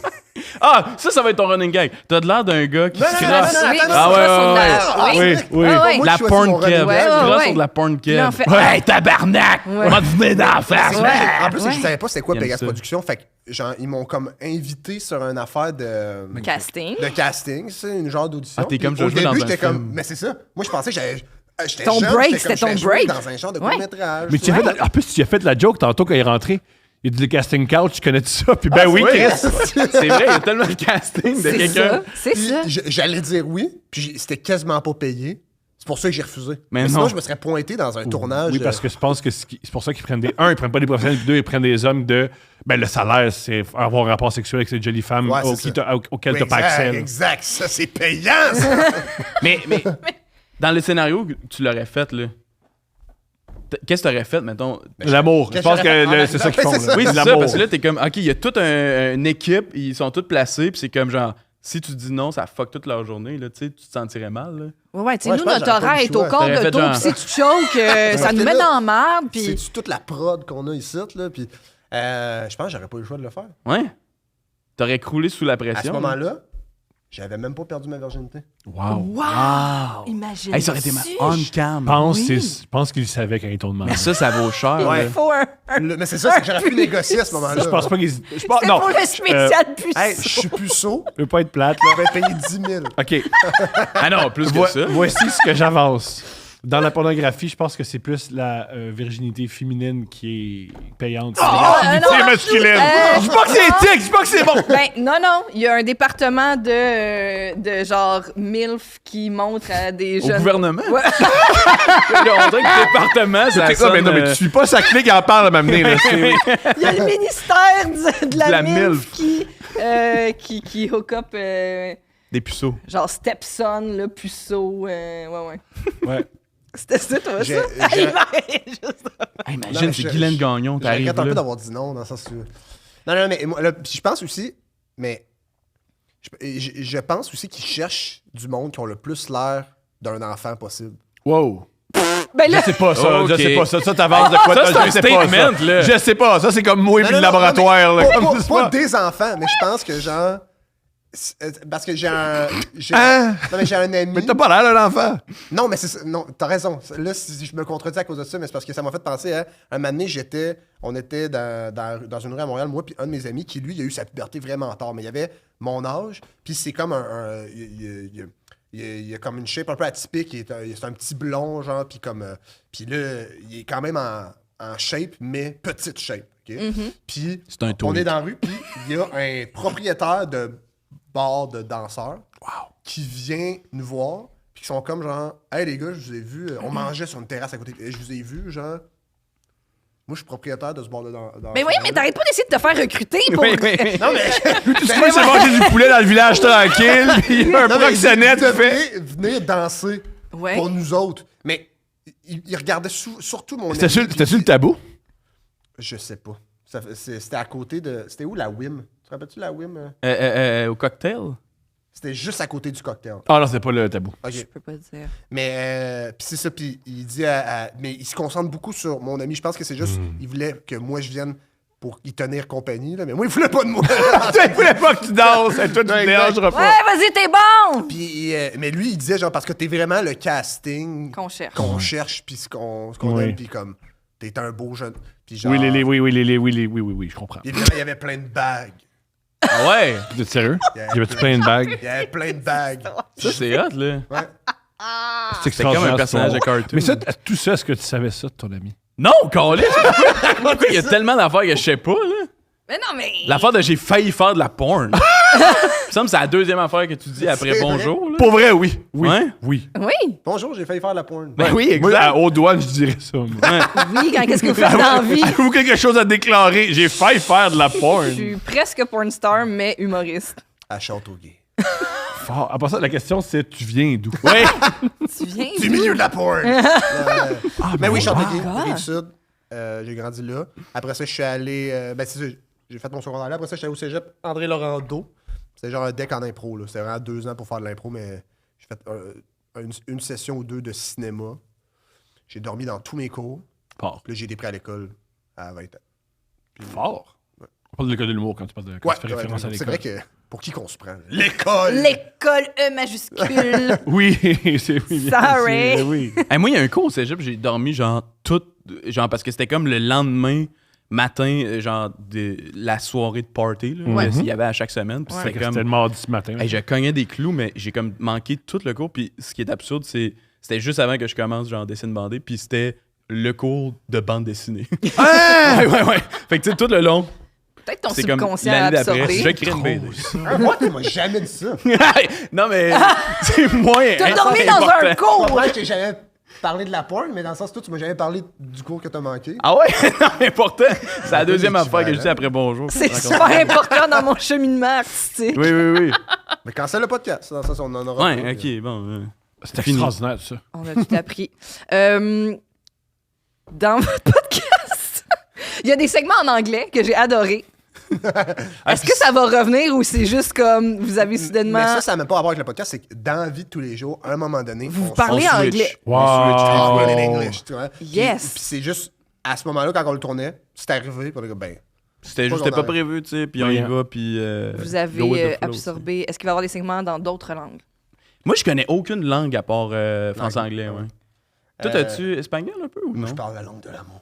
Ah, ça va être ton running gag. T'as de l'air d'un gars qui Non, se non, crasse. non, non, Oui, attends, Ah ça, ouais, sur ouais, la- Oui, oui. Ouais, ouais. Moi, La je choisis porn mon running keb. gag. Ouais, Tu ouais, crasses ouais. sur de la porn keb. Là, on fait- Hey, tabarnak! Ouais. On va te venir dans la face, En man! plus, Ouais. je savais pas c'était quoi J'aime Pegasus ça. Production. Fait que, genre, ils m'ont comme invité sur une affaire de. Casting. De casting, c'est une genre d'audition. Ah, t'es Puis comme je au jouais dans début, un j'étais comme. film. Mais c'est ça. Moi, je pensais que j'étais Ton jeune, break, j'étais c'était comme, ton j'allais jouer break. dans un genre de Ouais. court-métrage. Mais tu as fait, en plus, tu as fait de la joke tantôt quand il est rentré. Il a dit le casting couch, tu connais ça? Puis ben oui, Chris. C'est vrai, il y a tellement de casting de C'est quelqu'un. ça. C'est Puis ça. j'allais dire oui, puis c'était quasiment pas payé. C'est pour ça que j'ai refusé. Mais Mais sinon, non. je me serais pointé dans un tournage. Oui, parce que je pense que c'est pour ça qu'ils prennent des. Un, ils prennent pas des professionnels, puis deux, ils prennent des hommes de. Ben, le salaire, c'est avoir un rapport sexuel avec ces jolies femmes Ouais, c'est ça. auxquelles tu n'as pas accès. là. Exact, ça c'est payant, ça. Mais dans le scénario que tu l'aurais fait, là, qu'est-ce que tu aurais fait, mettons? L'amour. Je pense que c'est ça qu'ils font. C'est là. Oui, c'est ça, L'amour. parce que là, t'es comme, OK, il y a toute une équipe, ils sont tous placés, puis c'est comme genre, si tu dis non, ça fuck toute leur journée, là, tu sais, tu te sentirais mal, là. Ouais, tu sais, Ouais, nous, je pense que notre j'aurais pas horaire eu est le au choix. corps T'aurais de fait dos, genre- puis si tu choques, ça Parce nous que met là, dans la merde, puis... C'est toute la prod qu'on a ici, là, puis je pense que j'aurais pas eu le choix de le faire. Ouais? T'aurais croulé sous la À pression. ce là. moment-là, j'avais même pas perdu ma virginité. Wow. Wow! Imagine. Hey, ça aurait été on-cam. Je pense qu'ils savaient quand ils t'ont demandé. Mais ça vaut cher. Il là. faut un... Mais c'est ça, c'est que j'aurais pu négocier à ce moment-là. Je pense pas qu'ils. Je pense, C'est non. pour le spécial Hey, je puceau. suis plus saut, Je veux pas être plate, je vais payer 10 000. là. OK. Ah non, plus que ça. Voici ce que j'avance. Dans la pornographie, je pense que c'est plus la virginité féminine qui est payante. C'est masculin. Je dis pas que c'est éthique, je dis pas que c'est bon. Ben, non. Il y a un département de genre MILF qui montre à des Au jeunes. gouvernement? Ouais. Là, on dirait que le département, ça Mais sonne, non, mais tu suis pas sa clé qui en parle à m'amener. Là. Il y a le ministère de la la MILF qui hook up des puceaux. genre stepson, là, puceau. Ouais. Ouais. C'était ça, toi, J'ai- ça? j'ai- Juste- Hey, imagine, Non, c'est je- Guylaine Gagnon, Je t'arrives regrette un peu là. d'avoir dit non dans le sens où... Non, mais moi, là, puis je pense aussi... Mais... Je pense aussi qu'ils cherchent du monde qui ont le plus l'air d'un enfant possible. Wow. Ben Je là, sais pas ça, Ok. je sais pas ça. Ça, t'avances de quoi? Ça, c'est un je sais pas statement, ça. là. Je sais pas. Ça, c'est comme moi et Non, puis le non, non, laboratoire. là. Pas, Comme pas- c'est pas pas- des enfants, mais je pense que genre... Parce que j'ai un... Hein? Non, mais j'ai un ami... Mais t'as pas l'air d'un enfant. Non, mais c'est ça. Non, t'as raison. Là, si je me contredis à cause de ça, mais c'est parce que ça m'a fait penser à un moment donné, on était dans une rue à Montréal, moi puis un de mes amis qui, lui, il a eu sa puberté vraiment tard, mais il avait mon âge, puis c'est comme il a comme une shape un peu atypique, c'est un petit blond, genre, puis comme... puis là, il est quand même en shape, mais petite shape, OK? Puis C'est un on tweet. est dans la rue, puis il y a un propriétaire de bar de danseurs qui vient nous voir, puis qui sont comme genre, hey les gars, je vous ai vu, on mangeait sur une terrasse à côté, je vous ai vu, genre, moi je suis propriétaire de ce bar de danseurs. mais oui, mais t'arrêtes pas d'essayer de te faire recruter pour. Oui, oui. Non, mais. Tu sais, c'est manger du poulet dans le village tranquille, puis il y a un Non, mais proxénète il qui fait. devait venir danser Ouais. pour nous autres. Mais il regardait surtout mon C'était ami, sur puis- le tabou? Je sais pas. C'était à côté de. C'était où la Wim? Tu te rappelles-tu la Wim? Au cocktail? C'était juste à côté du cocktail. Ah non, c'est pas le tabou. Ok. Je peux pas dire. Mais puis c'est ça, puis il dit mais il se concentre beaucoup sur mon ami. Je pense que c'est juste, il voulait que moi je vienne pour y tenir compagnie, là, mais moi il voulait pas de moi. Tu voulais pas que tu danses, et toi tu te Ouais, dérangeras pas. Ouais, vas-y, t'es bon! Puis, mais lui il disait genre parce que t'es vraiment le casting Qu'on cherche. qu'on cherche puis ce qu'on Oui. aime, puis comme t'es un beau jeune. Puis genre, Oui, je comprends. puis évidemment, il y avait plein de bagues. Ah ouais? Vous êtes sérieux? Il y avait J'avais-tu plein de bagues? Il y avait plein de bagues. Ça, c'est hot, là. Ouais. C'est C'est comme un personnage de cartoon. Mais ça, tout ça, est-ce que tu savais ça de ton ami? Non, Carlis! Pourquoi il y a tellement d'affaires que je sais pas, là? Mais non, mais. L'affaire de j'ai failli faire de la porn. Il me semble que c'est la deuxième affaire que tu dis après C'est bonjour, là. Pour vrai, oui. Oui. Ouais? Oui. Oui, Bonjour, j'ai failli faire la porn. Ben oui, Moi, exact. à haute douane, je dirais ça. moi. oui, quand qu'est-ce que vous faites dans la vie? Avez-vous quelque chose à déclarer? J'ai failli faire de la Je porn. suis presque porn star, mais humoriste. À Châteauguay. Fort. À part ça, la question, c'est tu viens d'où? Ouais. Tu viens? Du milieu de la porn. Mais oui, Châteauguay, God. Rive-Sud. J'ai grandi là. Après ça, je suis allé. Ben, c'est ça, j'ai fait mon secondaire là. Après ça, je suis allé au cégep André Laurando. C'était genre un deck en impro. Là. C'était vraiment 2 ans pour faire de l'impro, mais j'ai fait une session ou deux de cinéma. J'ai dormi dans tous mes cours. Fort. Puis là, j'ai été pris à l'école à 20 ans. Fort. On parle de l'école de l'humour quand tu parles de quand tu fais référence à c'est l'école. vrai que pour qui qu'on se prend? L'école! L'école E majuscule. Oui, c'est oui. bien Sorry. sûr, oui. Hey, moi, il y a un cours au cégep, j'ai dormi genre parce que c'était comme le lendemain matin, genre de la soirée de party, là, Ouais. qu'il y avait à chaque semaine. Puis Ouais. c'était C'était comme. le mardi ce matin. Hey, je cognais des clous, mais j'ai comme manqué tout le cours. Puis ce qui est absurde, c'était juste avant que je commence, genre, dessin bandé. Puis c'était le cours de bande dessinée. ouais. Fait que tu sais, tout le long, Peut-être ton c'est comme subconscient a l'année d'après, absorbé. je crée une BD. Moi, tu m'as jamais dit ça. Non, mais c'est moins. T'as dormi dans un Je cours! comprends que je t'ai jamais parlé de la porn, mais dans le sens que tu m'as jamais parlé du cours que t'as manqué. Ah ouais? Non, mais pourtant, c'est la deuxième des affaire que je dis équivalents. après bonjour. C'est super important dans mon cheminement artistique. Oui. Mais cancelle le podcast, dans le sens on en aura Ouais, pas. ok, bon. C'était fini. extraordinaire, tout ça. On a tout appris. Dans votre podcast, il y a des segments en anglais que j'ai adorés. Est-ce que ça va revenir ou c'est juste comme vous avez soudainement. Mais ça n'a même pas à voir avec le podcast, c'est que dans la vie de tous les jours, à un moment donné, Vous on parlez on switch. anglais. on switch Wow. on in English, tu vois. Yes. Puis c'est juste, à ce moment-là, quand on le tournait, c'est arrivé, puis on est comme, ben, C'était Pas juste pas genre prévu, tu sais, puis on Oui, y hein. va, puis. Vous go with avez the flow, absorbé. Est-ce qu'il va y avoir des segments dans d'autres langues? Moi, je connais aucune langue à part français-anglais, ouais. Toi, Euh, t'as-tu espagnol un peu ou moi, non? je parle la langue de l'amour.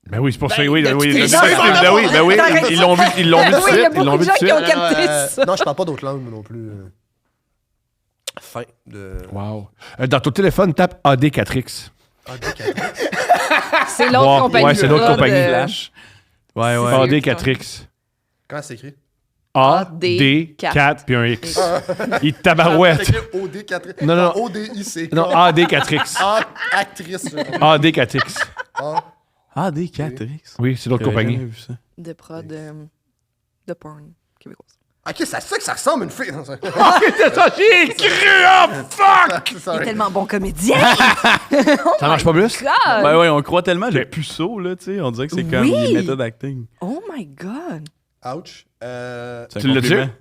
Ben oui, c'est pour ça. Oui, oui. t'es Ben genre, oui, ben oui. t'arrêtes Ils l'ont vu, Oui, il y de a suite. Ils beaucoup l'ont de vu de gens qui suite. ont capté ça. Non, je parle pas d'autres langues, moi non plus. fin de... Wow. Dans ton téléphone, tape AD4X. Ah, d'accord. C'est l'autre compagnie. Ouais, c'est l'autre Rod, compagnie. Flash. Ouais, ouais. AD4X. Comment c'est écrit? AD4 puis un X. Il tabarouette. C'est écrit OD4. Non, non. ODIC. Non, AD4X. Ah, actrice. AD4X. Ah, des 4X. Oui, c'est l'autre compagnie. Vu ça. de prod de porn québécoise. ok, c'est ça que ça ressemble une fille. Dans ça. C'est ça, j'ai cru! Oh, fuck! Il est Sorry. tellement bon comédien! Ça marche pas plus? God! Ouais, ouais, on croit tellement le puceau, là, tu sais. On dirait que c'est comme Oui. les méthodes acting. Oh my God! Ouch. C'est un Tu l'as compliment. dit?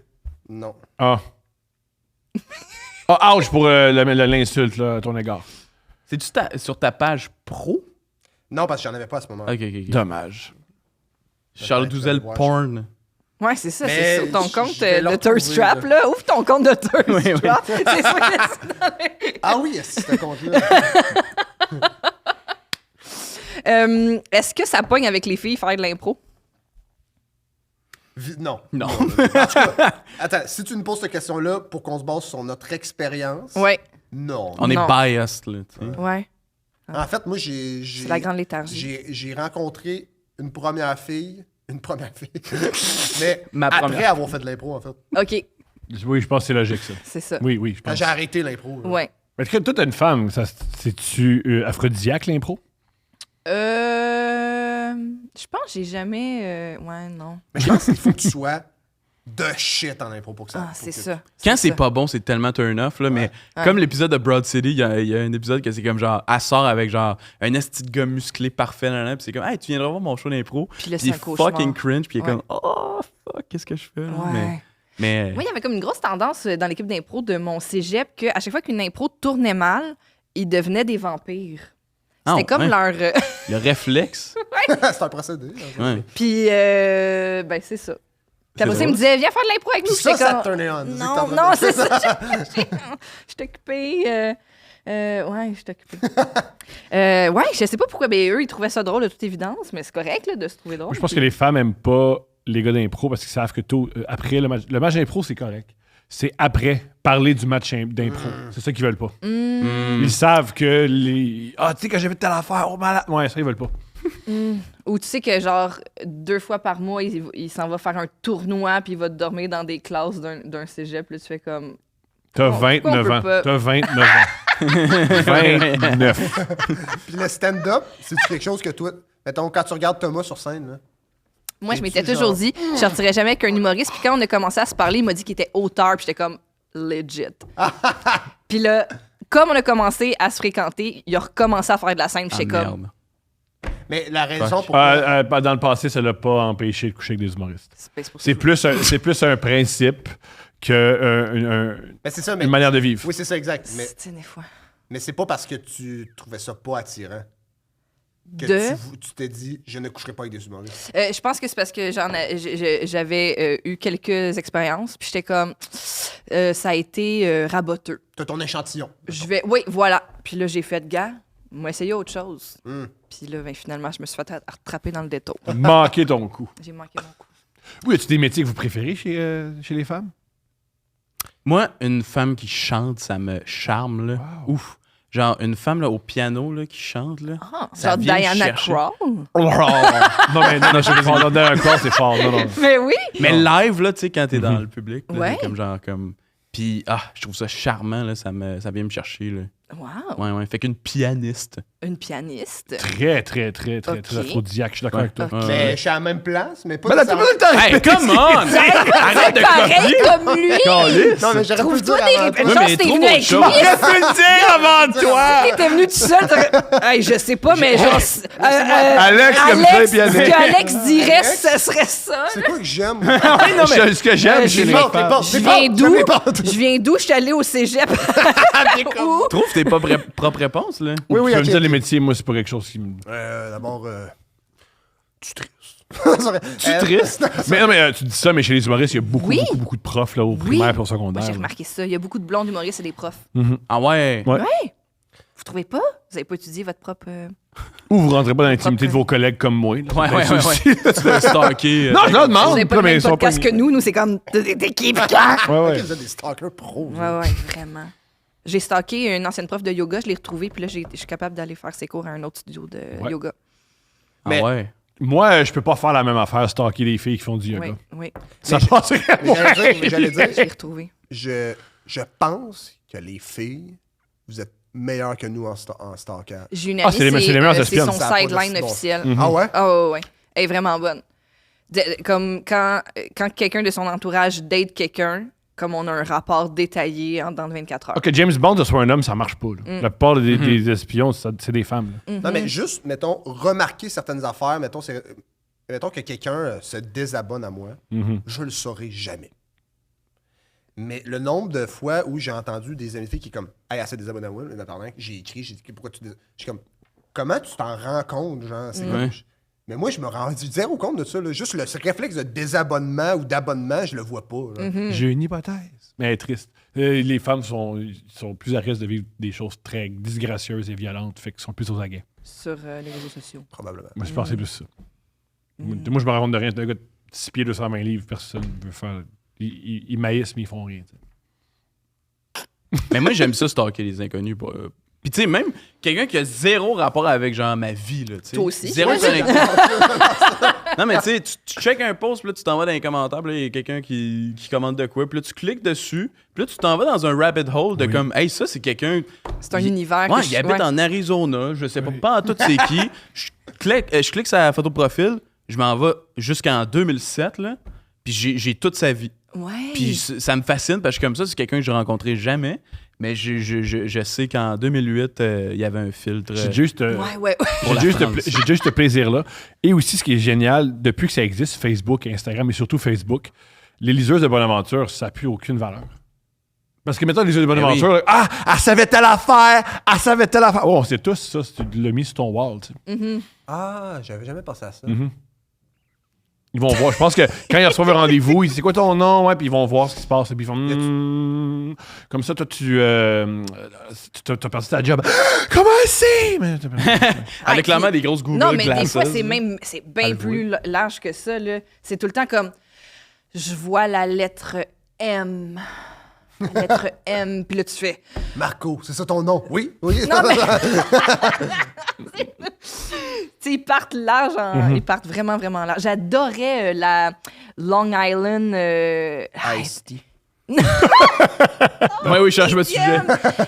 Non. Ah. Ah, ouch pour l'insulte, là, à ton égard. C'est-tu sur ta page pro? Non, parce que j'en avais pas à ce moment-là. Ok, ok, ok. Dommage. Charles Peut-être, Douzel ouais, Porn. Ouais, c'est ça, Mais c'est sur ton compte je vais le de Thirst retrouver, Trap, là. là. Ouvre ton compte de Thirst Oui, oui. Trap. C'est ça que c'est dans les- Ah oui, est-ce que ce compte-là? Est-ce que ça pogne avec les filles faire de l'impro? Non. Non. En tout cas, attends, si tu nous poses cette question-là pour qu'on se base sur notre expérience, Ouais, non. On est Non. biased, là, tu sais. ouais. En fait, moi, j'ai C'est la grande léthargie. j'ai rencontré une première fille, mais Ma après première. avoir fait de l'impro, en fait. OK, Oui, je pense que c'est logique, ça. c'est ça. Oui, oui, je Quand pense. j'ai arrêté l'impro. là. Ouais. Mais toi, t'es une femme. C'est-tu aphrodisiaque, l'impro? Je pense que j'ai jamais... Ouais, non. Mais je pense qu'il faut que tu sois de shit en impro pour que ça. Ah, pour c'est que- ça. Quand c'est ça. pas bon, c'est tellement turn off, là, mais Ouais. comme l'épisode de Broad City, il y a un épisode que c'est comme genre, elle sort avec genre un esti de gars musclé parfait, là, puis c'est comme, hey, tu viendras voir mon show d'impro. Puis là, Puis c'est il un est cauchemar. fucking cringe, puis il est Ouais. comme, oh, fuck, qu'est-ce que je fais, là? Ouais. Mais Moi, il y avait comme une grosse tendance dans l'équipe d'impro de mon cégep qu'à chaque fois qu'une impro tournait mal, ils devenaient des vampires. Ah, C'était comme ouais. leur... le réflexe. c'est un procédé. en fait. Ouais. Puis, ben, c'est ça. Puis après ça, il me drôle. disait, viens faire de l'impro avec nous. Puis ça, J'étais ça comme, te turnait on. C'est ça que t'es en Non, train de non, dire. c'est ça. Je suis occupée. Ouais, je suis occupée. Ouais, je sais pas pourquoi, ben, eux, ils trouvaient ça drôle de toute évidence, mais c'est correct là, de se trouver drôle. Moi, je pense que les femmes aiment pas les gars d'impro parce qu'ils savent que tôt, après le match d'impro, c'est correct. C'est après parler du match d'impro. C'est ça qu'ils veulent pas. Hmm. Ils savent que les. Ah, tu sais, quand j'ai fait telle affaire, oh malade. Ouais, ça, ils veulent pas. Ou tu sais que, genre, 2 fois par mois, il s'en va faire un tournoi, puis il va dormir dans des classes d'un cégep. Là, tu fais comme. T'as Pourquoi on 29 peut ans. pas? T'as 29 ans. 29. Puis le stand-up, c'est-tu quelque chose que toi. Mettons, quand tu regardes Thomas sur scène, là, Moi, je Et m'étais tu, toujours genre- dit, je sortirais jamais avec un humoriste. Puis quand on a commencé à se parler, il m'a dit qu'il était auteur. Puis j'étais comme, legit. Puis là, comme on a commencé à se fréquenter, il a recommencé à faire de la scène. Puis Ah, j'étais comme, merde. mais la raison Fuck. pour. Dans le passé, ça l'a pas empêché de coucher avec des humoristes. c'est pour ça. C'est plus un principe que Mais c'est ça, mais. une manière de vivre. Oui, c'est ça, exact. Mais, C'est des fois. mais c'est pas parce que tu trouvais ça pas attirant que tu t'es dit, je ne coucherai pas avec des humoristes. Je pense que c'est parce que j'avais eu quelques expériences. Puis j'étais comme, ça a été raboteux. T'as ton échantillon. Oui, voilà. Puis là, j'ai fait, gars, moi, essayer autre chose. Hmm. Puis là, ben, finalement, je me suis fait rattraper dans le détour. Manquer ton coup. J'ai manqué mon coup. Oui, as-tu des métiers que vous préférez chez les femmes? Moi, une femme qui chante, ça me charme, là. Wow. Ouf. Genre, une femme là, au piano là, qui chante, là. Ah, Ça genre vient me Diana chercher. Krall. Non, mais non, je fort. Non, un corps, c'est fort. Non, non. Mais oui. Mais live, là, tu sais, quand t'es dans le public, là, Ouais. c'est comme genre, comme... Puis, je trouve ça charmant, là, ça vient me chercher, là. Wow. Ouais, ouais. Fait qu'une pianiste. Une pianiste. Très, très, très, très, Ok. très aphrodisiaque. Je suis d'accord Ouais. avec toi. Ok. Mais je suis à la même place, mais pas. Mais là, t'as nécessairement- pas le temps. Hey, come on! Arrête de Pareil copier! comme lui. Non, mais j'aurais pu le Trouve-toi dire des avant toi. réponses. Ouais, mais Genre, t'es trouve venu autre avec chose. lui. J'aurais pu le dire avant toi! T'étais venu tout seul. Hey, je sais pas, mais genre. Alex, comme ça, Alex, pianiste. ce qu'Alex dirait, Alex? ce serait ça. C'est quoi que j'aime? Ce que j'aime chez je les viens- femmes. Je viens d'où? J'aime les pâtes. Je viens d'où? Je suis allée au cégep. Où? Trouve tes propres réponses, là. Oui, oui, Tu vas ok. me dire les métiers, moi, c'est pas quelque chose qui me. D'abord, tu tristes. Tu triste? Mais non, mais tu dis ça, mais chez les humoristes, il y a beaucoup, Oui. beaucoup de profs là, au primaire et au Moi, secondaire. j'ai là. remarqué ça. Il y a beaucoup de blondes humoristes et des profs. Ah ouais? Ouais. Vous trouvez pas? Vous avez pas étudié votre propre. Ou vous rentrez pas dans l'intimité de vos collègues comme moi. là. Ouais, Ben, ouais, ça ouais, aussi. Tu vas stalker. Non, je leur Vous demande. avez pas là, le mais même ils sont podcast pas- que nous. Nous, c'est comme. T'es qui? Ouais, Ouais, ouais. Vous êtes des stalkers pros. ouais, vraiment. J'ai stalké une ancienne prof de yoga, je l'ai retrouvée, puis là, je suis capable d'aller faire ses cours à un autre studio de yoga. Mais- Ah ouais. Moi, je peux pas faire la même affaire, stalker les filles qui font du yoga. Oui. Ça passerait Mais j'allais dire, Je l'ai retrouvée. je pense que les filles, vous êtes meilleures que nous en stalkage. J'ai une Ah, amie, c'est les meilleures c'est espionnes. son Ça a pas de sideline bon. officiel. Ah ouais? Ah ouais. Elle est vraiment bonne. Comme quand quelqu'un de son entourage date quelqu'un, comme on a un rapport détaillé dans 24 heures. Ok, James Bond, ce soit un homme, ça marche pas. Là. La plupart des espions, c'est des femmes. Là. Non, mais juste, mettons, remarquer certaines affaires. Mettons que quelqu'un se désabonne à moi, je le saurai jamais. Mais le nombre de fois où j'ai entendu des amis de filles qui sont comme « Hey, elle s'est désabonnée à moi. » J'ai écrit, j'ai dit « Pourquoi tu Je suis comme « Comment tu t'en rends compte? » Genre, c'est comme... Mais moi, je me rends zéro compte de ça. Là. Juste ce réflexe de désabonnement ou d'abonnement, je le vois pas. Là. J'ai une hypothèse. Mais elle est triste. Les femmes sont plus à risque de vivre des choses très disgracieuses et violentes, fait qu'elles sont plus aux aguets. Sur les réseaux sociaux. Probablement. Moi, je pensais plus ça. Moi, je me rends compte de rien. C'est un gars de 6 pieds, 220 livres. Personne ne veut faire... Ils maïssent, mais ils font rien. T'sais. Mais moi, j'aime ça, stalker les inconnus. Puis, tu sais, même quelqu'un qui a zéro rapport avec, genre, ma vie, là, tu sais. Toi aussi. Zéro Ouais. connecté. Non, mais tu sais, tu checkes un post, puis là, tu t'en vas dans les commentaires, puis là, il y a quelqu'un qui commente de quoi, puis là, tu cliques dessus, puis là, tu t'en vas dans un rabbit hole de comme, hey, ça, c'est quelqu'un. C'est un univers Ouais, que il habite en Arizona, je sais pas en tout c'est qui. Je clique sur la photo de profil, je m'en vais jusqu'en 2007, là, puis j'ai toute sa vie. Ouais. Puis ça me fascine parce que comme ça, c'est quelqu'un que je rencontrerai jamais. Mais je sais qu'en 2008, il y avait un filtre. J'ai juste... Ouais. J'ai juste ce plaisir-là. Et aussi, ce qui est génial, depuis que ça existe, Facebook, Instagram, et surtout Facebook, les liseuses de Bonaventure, ça n'a plus aucune valeur. Parce que maintenant, les liseuses de Bonaventure, oui. là, elle savait telle affaire! Elle savait telle affaire! Oh, c'est tous ça, tu l'as mis sur ton wall, tu sais. Ah, j'avais jamais pensé à ça. Ils vont voir. Je pense que quand ils reçoivent un rendez-vous, ils disent c'est quoi ton nom? Ouais, puis ils vont voir ce qui se passe. Puis ils font comme ça, toi, t'as perdu ta job. Comment c'est? Avec clairement des grosses Google Non, mais Glasses. des fois, c'est bien plus large que ça. Là. C'est tout le temps comme je vois la lettre M. La lettre M, puis là, tu fais. Marco, c'est ça ton nom? Oui. Non, mais. Tu sais, ils partent large, ils partent vraiment, vraiment large. J'adorais la Long Island. Ice-T. Oui, change de sujet.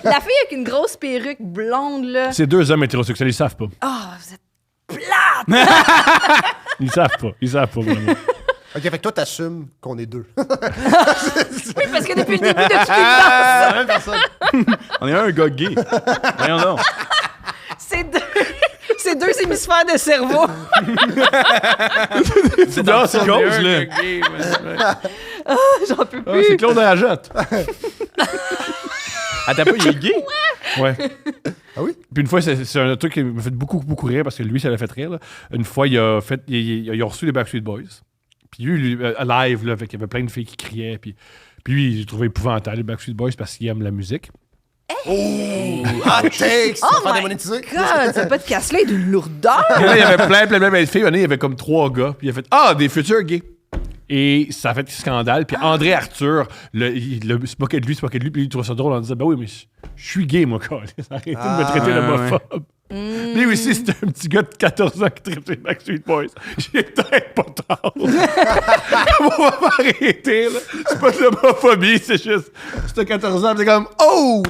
La fille avec une grosse perruque blonde, là. C'est deux hommes hétérosexuels, ils savent pas. Ah, vous êtes plate! Ils savent pas, vraiment. OK, fait que toi, t'assumes qu'on est deux. Oui, parce que depuis le début de toutes les Même personne. On est un gars gay. Voyons donc. c'est deux hémisphères de cerveau. C'est dans cette cause, là. J'en peux Ah, plus. c'est Claude Rajotte. Attends pas, il est gay? Ouais. Ah oui? Puis une fois, c'est un truc qui m'a fait beaucoup rire parce que lui, ça l'a fait rire. Là. Une fois, il a reçu les Backstreet Boys. Puis lui live, là, il y avait plein de filles qui criaient. Puis lui, il trouvait épouvantable les Backstreet Boys parce qu'il aime la musique. Oh! Hot takes! Oh On va faire my démonétiser. God, ce podcast-là est d'une lourdeur. Et là, il y avait plein de filles. Il y avait comme 3 gars. Puis il a fait des futurs gays. Et ça a fait scandale. Puis André Arthur, il se moquait de lui. Puis il trouvait ça drôle en disant oui, mais je suis gay, moi, quoi. Arrêtez de me traiter d'homophobe. Lui aussi, c'était un petit gars de 14 ans qui traitait les Backstreet Boys. J'ai peut-être pas tort. On va m'arrêter, là. C'est pas de l'homophobie, c'est juste. Si t'as 14 ans, c'est comme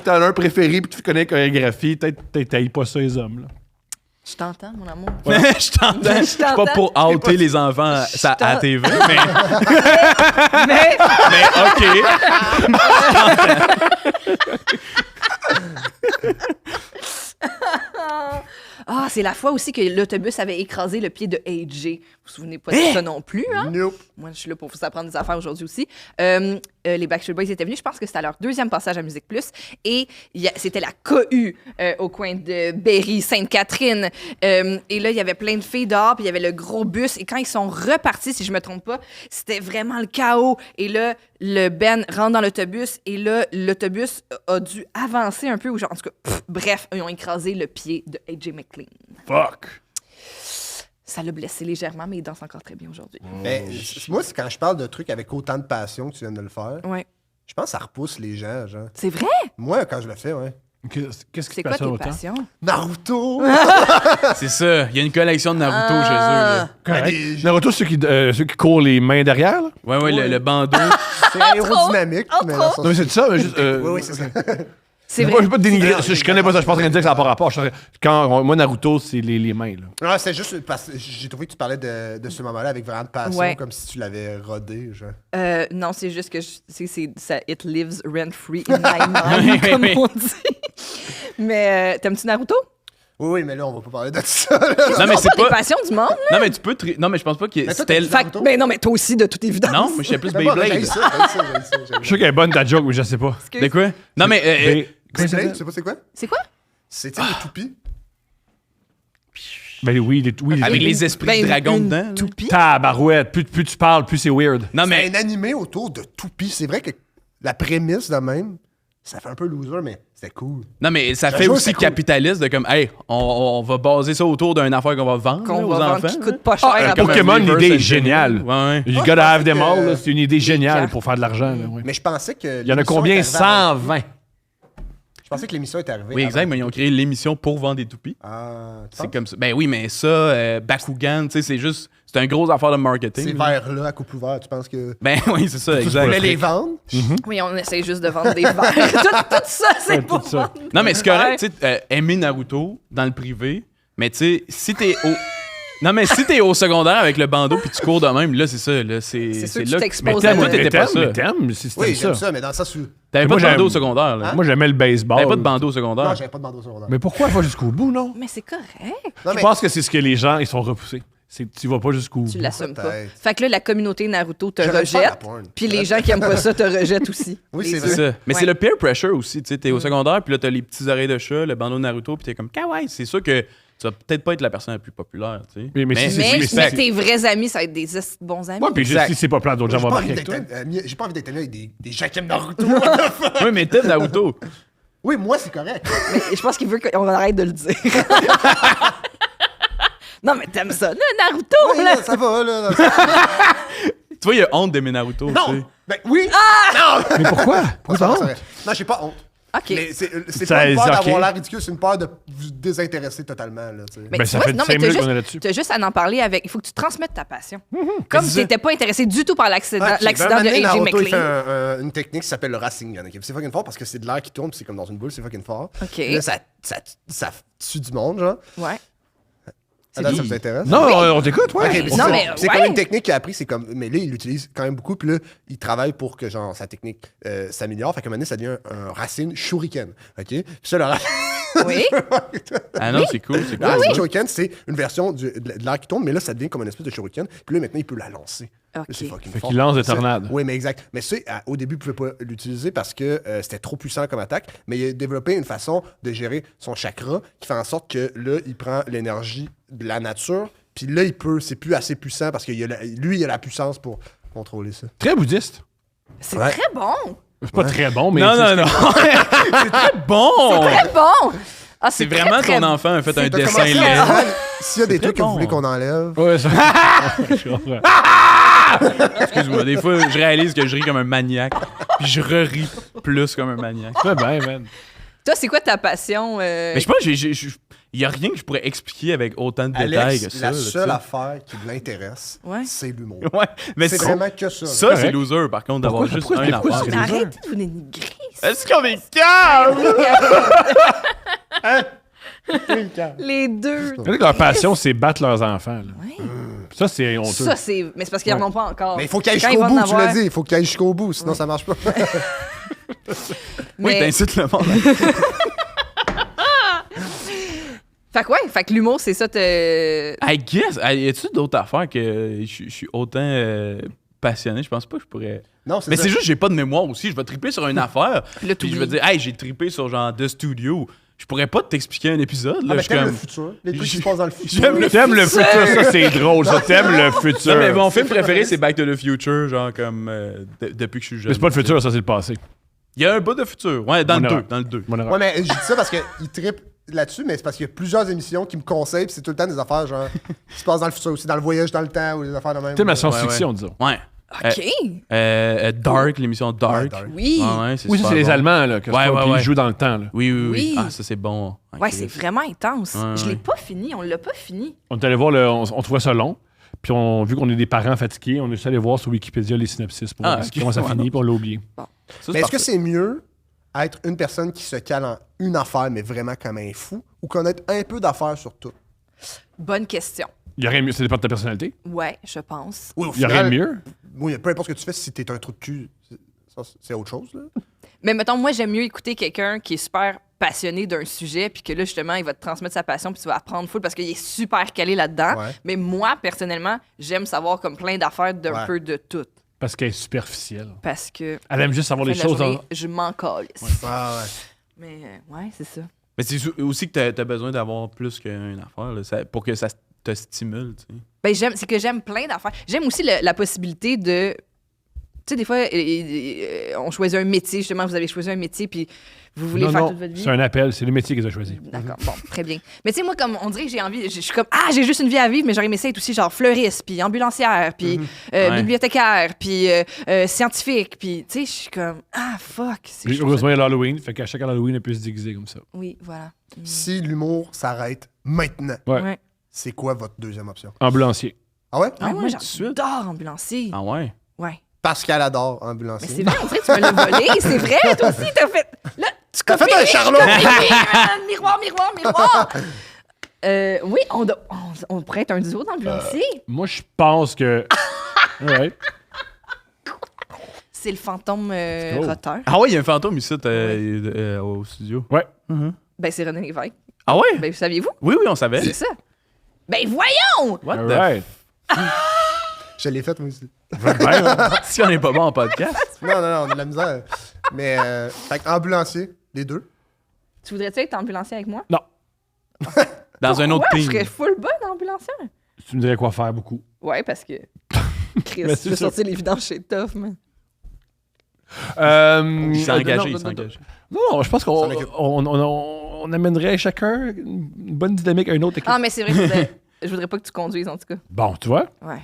t'en as un préféré, puis tu connais la chorégraphie. Peut-être t'haïs pas ça, les hommes, là. Je t'entends, mon amour. Je t'entends. C'est pas pour outer les enfants à la TV, Mais mais OK. c'est la fois aussi que l'autobus avait écrasé le pied de AJ. Vous vous souvenez pas de ça non plus, hein? Nope. Moi, je suis là pour vous apprendre des affaires aujourd'hui aussi. Les Backstreet Boys étaient venus, je pense que c'était à leur 2e passage à Musique Plus, et c'était la cohue au coin de Berry, Sainte-Catherine. Et là, il y avait plein de filles dehors, puis il y avait le gros bus, et quand ils sont repartis, si je me trompe pas, c'était vraiment le chaos. Et là, le Ben rentre dans l'autobus, et là, l'autobus a dû avancer un peu, ou genre, en tout cas, bref, ils ont écrasé le pied de AJ McLean. Fuck. Ça l'a blessé légèrement, mais il danse encore très bien aujourd'hui. Mais moi, c'est quand je parle de trucs avec autant de passion que tu viens de le faire, Ouais. Je pense que ça repousse les gens, genre. C'est vrai? Moi, quand je le fais, ouais. Qu'est-ce qui C'est te quoi passionne tes autant? passions? Naruto! C'est ça. Il y a une collection de Naruto chez eux. Là. Correct. des- Naruto, ceux qui courent les mains derrière, là? Ouais, le bandeau. C'est aérodynamique, mais dans le sens- Non, mais c'est ça, mais juste... Oui, c'est ça. C'est Moi, vrai. je veux pas te dénigrer. Je connais pas ça. Je pense rien dire que ça n'a pas rapport. Moi, Naruto, c'est les mains, là. Non, c'est juste parce que j'ai trouvé que tu parlais de ce moment-là avec vraiment de passion, Ouais. comme si tu l'avais rodé, genre. Non, c'est juste que ça it lives rent free in my mind, comme on dit. Mais t'aimes-tu Naruto? Oui, mais là, on va pas parler de ça. là. Non, mais c'est Pas des pas. passions du monde, là. Non, mais tu peux. Non, mais je pense pas que Mais toi, c'était. t'as dit Fait que- Naruto? ben non, mais toi aussi, de toute évidence. Non, moi, j'étais plus Mais bon, j'ai Beyblade. ça. Je suis sûr qu'elle est bonne ta joke, mais je sais pas. De quoi? Non, mais. Comment ça Beyblade, s'appelle? tu sais pas c'est quoi? C'est quoi? C'est les toupies. Ben oui, oui. Avec les esprits de dragon une dedans. là. toupie. Tabarouette. Plus tu parles, plus c'est weird. Non, C'est mais. un animé autour de toupies. C'est vrai que la prémisse de même, ça fait un peu loser, mais c'était cool. Non, mais ça La fait chose, aussi c'est cool. capitaliste de comme, hey, on va baser ça autour d'une affaire qu'on va vendre Qu'on là, aux va vendre, enfants. qui là. coûte pas cher Ah, à Comme un Pokémon, reverse l'idée est engineering. géniale. Ouais. You Ah, gotta je have pensais them all, que- là. C'est une idée géniale cartes. pour faire de l'argent, là. Ouais. Mais je pensais que. Il y en a combien? 120. Je pensais que l'émission était arrivée. Oui, exact, avant. mais ils ont créé l'émission pour vendre des toupies. Ah, tu C'est penses? comme ça. Ben oui, mais ça, Bakugan, tu sais, c'est juste. C'est un gros affaire de marketing. Ces là. verres-là à coupe ouverte, tu penses que. Ben oui, c'est ça, Tu exact. voulais les vendre? Oui, on essaie juste de vendre des verres. tout ça, c'est Ouais, pour tout ça. vendre. Non, mais c'est correct, tu sais, aimer Naruto dans le privé, mais tu sais, si t'es au. Non, mais si t'es au secondaire avec le bandeau puis tu cours de même, là, c'est ça, là, C'est sûr que tu là t'exposes Mais à toi, la- t'étais pas ça. T'aimes, si Oui, t'aimes j'aime ça. ça, mais dans le sens où. T'avais Moi, pas de bandeau j'aime- au secondaire, là. Moi, j'aimais le baseball. T'avais pas de bandeau au secondaire. Non, j'avais pas de bandeau secondaire. Mais pourquoi pas jusqu'au bout, non? Mais c'est correct. Non, Je mais. pense que c'est ce que les gens, ils sont repoussés. C'est que tu vas pas jusqu'au bout. Tu l'assumes pas. Peut-être. Fait que là, la communauté Naruto te J'aurais dû faire la rejette. porn. Puis les gens qui aiment pas ça te rejettent aussi. Oui, Les c'est deux. C'est ça. Mais Ouais. c'est le peer pressure aussi. Tu sais, t'es au secondaire, puis là, t'as les petits oreilles de chat, le bandeau de Naruto, puis t'es comme, kawaii. C'est sûr que tu vas peut-être pas être la personne la plus populaire, tu sais. Mais si c'est- Mais, c'est- mais tes vrais amis, ça va être des bons amis. Ouais, puis Exact. si c'est pas plein d'autres gens J'ai vont pas marquer envie avec toi. d'être ami- j'ai pas envie d'être ami avec des gens qui aiment Naruto. Oui, mais t'aimes Naruto. Oui, moi, c'est correct. Mais je pense qu'il veut qu'on arrête de le dire. Non, mais t'aimes ça, là, Naruto, Oui, là. là, ça va, là. Tu vois, il y a honte d'aimer Naruto, tu sais. Non! Ben oui! Mais pourquoi? Pourquoi C'est t'as vrai. honte? Non, j'ai pas honte. OK. Mais c'est Ça- pas une peur ok. d'avoir l'air ridicule, c'est une peur de vous désintéresser totalement, là, tu sais. Mais Ben, tu ça vois, fait non, 5 mais minutes qu'on est là-dessus. t'as juste à en parler avec. Il faut que tu transmettes ta passion. Comme c'est si ça. t'étais pas intéressé du tout par l'accident Ouais, l'accident ben, un de moment donné, AJ Naruto, il fait McLean. une technique qui s'appelle le Rasengan. Ok? C'est fucking fort parce que c'est de l'air qui tourne, puis c'est comme dans une boule, c'est fucking fort. OK. Puis là, ça tue du monde, genre. Ouais. Ah, là, ça vous intéresse? Non, on t'écoute, ouais. Ok, mais Non, c'est ça. mais C'est ouais. comme une technique qu'il a appris, c'est comme. Mais là, il l'utilise quand même beaucoup, puis là, il travaille pour que genre sa technique s'améliore. Fait qu'à un moment donné, ça devient un racine shuriken. OK? Puis ça, le racine. Oui. Ah non, c'est cool, c'est Le cool. racine shuriken, c'est une version de l'air qui tombe, mais là, ça devient comme une espèce de shuriken. Puis là, maintenant, il peut la lancer. Là, OK. c'est fucking Fait fort. qu'il lance des Ça- tornades. Oui, mais exact. Mais ça, au début, il ne pouvait pas l'utiliser parce que c'était trop puissant comme attaque. Mais il a développé une façon de gérer son chakra qui fait en sorte que là, il prend l'énergie de la nature. Puis là, c'est plus assez puissant parce que lui, il a la puissance pour contrôler ça. Très bouddhiste. C'est Ouais. très bon. C'est pas très bon, mais. Non, tu sais, non, non. C'est très bon. Très bon. Ah, C'est très, vraiment très ton enfant a fait un T'as dessin commencé laid. à- S'il y a des très trucs que vous bon. voulez qu'on enlève. Ouais, ça. Je comprends. Excuse-moi, des fois, je réalise que je ris comme un maniaque, puis je re-ris plus comme un maniaque. Très bien, man. Toi, c'est quoi ta passion? Mais je pense qu'il y a rien que je pourrais expliquer avec autant de détails Alex, que ça. la là, seule tu sais. affaire qui l'intéresse, Ouais. c'est l'humour. Ouais, mais C'est c'est vraiment que ça. ça, là. c'est loser, par contre, d'avoir juste Pourquoi une c'est- affaire. Mais arrêtez de vous dénigrer. Est-ce qu'on est calme? Les deux. Tu sais que leur passion, c'est battre leurs enfants. Là. Ouais. Ça, c'est honteux. Ça, c'est. Mais c'est parce qu'ils n'en ont pas encore. Mais il faut qu'il aille Quand jusqu'au ils vont bout, en tu l'as avoir- dit. Il faut qu'il aille jusqu'au bout, sinon ça marche pas. Oui, Mais- t'incites le monde. Fait que ouais, fait que l'humour, c'est ça. I guess. Y a-tu d'autres affaires que je suis autant passionné? Je pense pas que je pourrais. Non, Mais ça. c'est juste que j'ai pas de mémoire aussi. Je vais triper sur une affaire. Puis là, Puis je t'oublies. vais dire, hey, j'ai trippé sur genre The Studio. Je pourrais pas t'expliquer un épisode. Ah, Là. mais Je suis t'aimes comme. le futur. Les trucs qui se passent dans le futur. J'aime le T'aimes le futur, ça, c'est drôle. Ça, t'aimes le futur. Non, mais mon film préféré, c'est Back to the Future, genre comme depuis que je suis jeune. Mais c'est pas le futur, ça, c'est le passé. Il y a un bout de futur. Ouais, dans Mon le 2. erreur. Dans le 2. Mon erreur. Ouais, mais je dis ça parce qu'il trippe là-dessus, mais c'est parce qu'il y a plusieurs émissions qui me conseillent, puis c'est tout le temps des affaires genre qui se passent dans le futur aussi, dans le voyage dans le temps ou des affaires de même. T'aimes la science-fiction, disons. Ouais. OK. Dark, l'émission Dark. Ouais, Dark. Oui. Ah ouais, c'est Oui, ça, super c'est les bon. Allemands, là. Que Ouais, c'est pas- ouais, puis ouais. ils jouent dans le temps, là. Oui. Oui. Ah, ça, c'est bon. Ouais, c'est vraiment intense. Ouais, Je l'ai ouais. pas fini. On l'a pas fini. On est allé voir, on trouvait ça long. Puis vu qu'on est des parents fatigués, on est juste allé voir sur Wikipédia les synopsis pour voir ok. comment ça Ouais, finit, non. puis on l'a oublié. Ça, Mais est-ce que parfait. c'est mieux être une personne qui se cale en une affaire, mais vraiment comme un fou, ou connaître un peu d'affaires sur tout? Bonne question. Il y aurait mieux, ça dépend de ta personnalité. Ouais, je pense. Oui, au Il y aurait final, mieux. Oui, peu importe ce que tu fais, si t'es un trou de cul, c'est autre chose. Là. Mais mettons, moi, j'aime mieux écouter quelqu'un qui est super passionné d'un sujet, puis que là, justement, il va te transmettre sa passion, puis tu vas apprendre full parce qu'il est super calé là-dedans. Ouais. Mais moi, personnellement, j'aime savoir comme plein d'affaires d'un Ouais. peu de tout. Parce qu'elle est superficielle. Parce que. Elle aime juste savoir les fin de la choses. journée, je m'en calisse. Ah ouais. Mais ouais, c'est ça. Mais c'est aussi que t'as besoin d'avoir plus qu'une affaire là, pour que ça te stimule, tu sais. Ben, c'est que j'aime plein d'affaires. J'aime aussi la possibilité de. Tu sais, des fois, on choisit un métier, justement, vous avez choisi un métier, puis vous voulez Non, faire non, toute votre vie. c'est un appel, c'est le métier qu'ils ont choisi. D'accord, bon, très bien. Mais tu sais, moi, comme on dirait que j'ai envie, je suis comme, j'ai juste une vie à vivre, mais j'aurais aimé ça être aussi genre fleuriste, puis ambulancière, puis Ouais. bibliothécaire, puis scientifique, puis tu sais, je suis comme, fuck. Puis, heureusement, il y a l'Halloween, fait qu'à chaque Halloween, elle peut se déguiser comme ça. Oui, voilà. Si l'humour s'arrête maintenant, Ouais. c'est quoi votre deuxième option? Ambulancier. Ah ouais? Ah, moi, ouais, tout de suite. j'adore ambulancier. Ah ouais? Ouais. Pascal adore Mais ambulancier. c'est vrai, on dirait que tu me l'as volé, c'est vrai, toi aussi, t'as fait. Là, tu T'as fait copies, un Charlot! Miroir, miroir, miroir! Oui, on pourrait être un duo d'ambulanciers. Moi, je pense que. Ouais. C'est le fantôme cool. roteur. Ah ouais, il y a un fantôme ici au studio. Ouais. Ben, c'est René Lévesque. Ah ouais? Ben, saviez-vous? Oui, on savait. C'est ça. Ben, voyons! What All the right. Je l'ai fait, moi aussi. Si on n'est pas bon en podcast. Non, on a de la misère. Mais, fait que ambulancier, les deux. Tu voudrais-tu être ambulancier avec moi? Dans un autre Ouais, je team. serais full bonne ambulancière. Tu me dirais quoi faire beaucoup. Ouais, parce que. Chris, Mais je c'est vais ça. sortir les vidanges chez Tough, man. Il s'est engagé, non, il s'est non, engagé. Non, je pense qu'on Ça m'occupe. on amènerait chacun une bonne dynamique à une autre équipe. Ah, mais c'est vrai, je voudrais pas que tu conduises, en tout cas. Bon, tu vois, Ouais.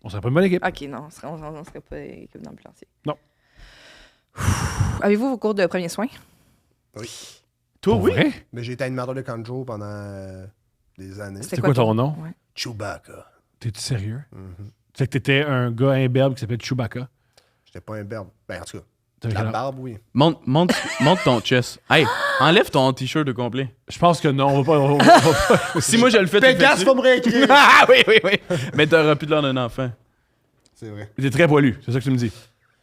on serait pas une bonne équipe. Ok, non, on serait pas équipe d'ambulancier. Non. Avez-vous vos cours de premiers soins? Oui. Toi, Pour oui. vrai? Mais j'ai été animateur de camp de jour pendant des années. C'est quoi ton nom? Ouais. Chewbacca. T'es-tu sérieux? Mhm. Tu sais que t'étais un gars imberbe qui s'appelait Chewbacca. J'étais pas un berbe. Ben, en tout cas, T'avais la quel âge? barbe, oui. Monte ton chest. Hey, enlève ton t-shirt de complet. Je pense que non, on va pas. on va pas- Si moi je le fais, Pégase va me réécrire. Ah oui. Mais t'auras plus de l'air d'un enfant. C'est vrai. T'es très poilu, c'est ça que tu me dis.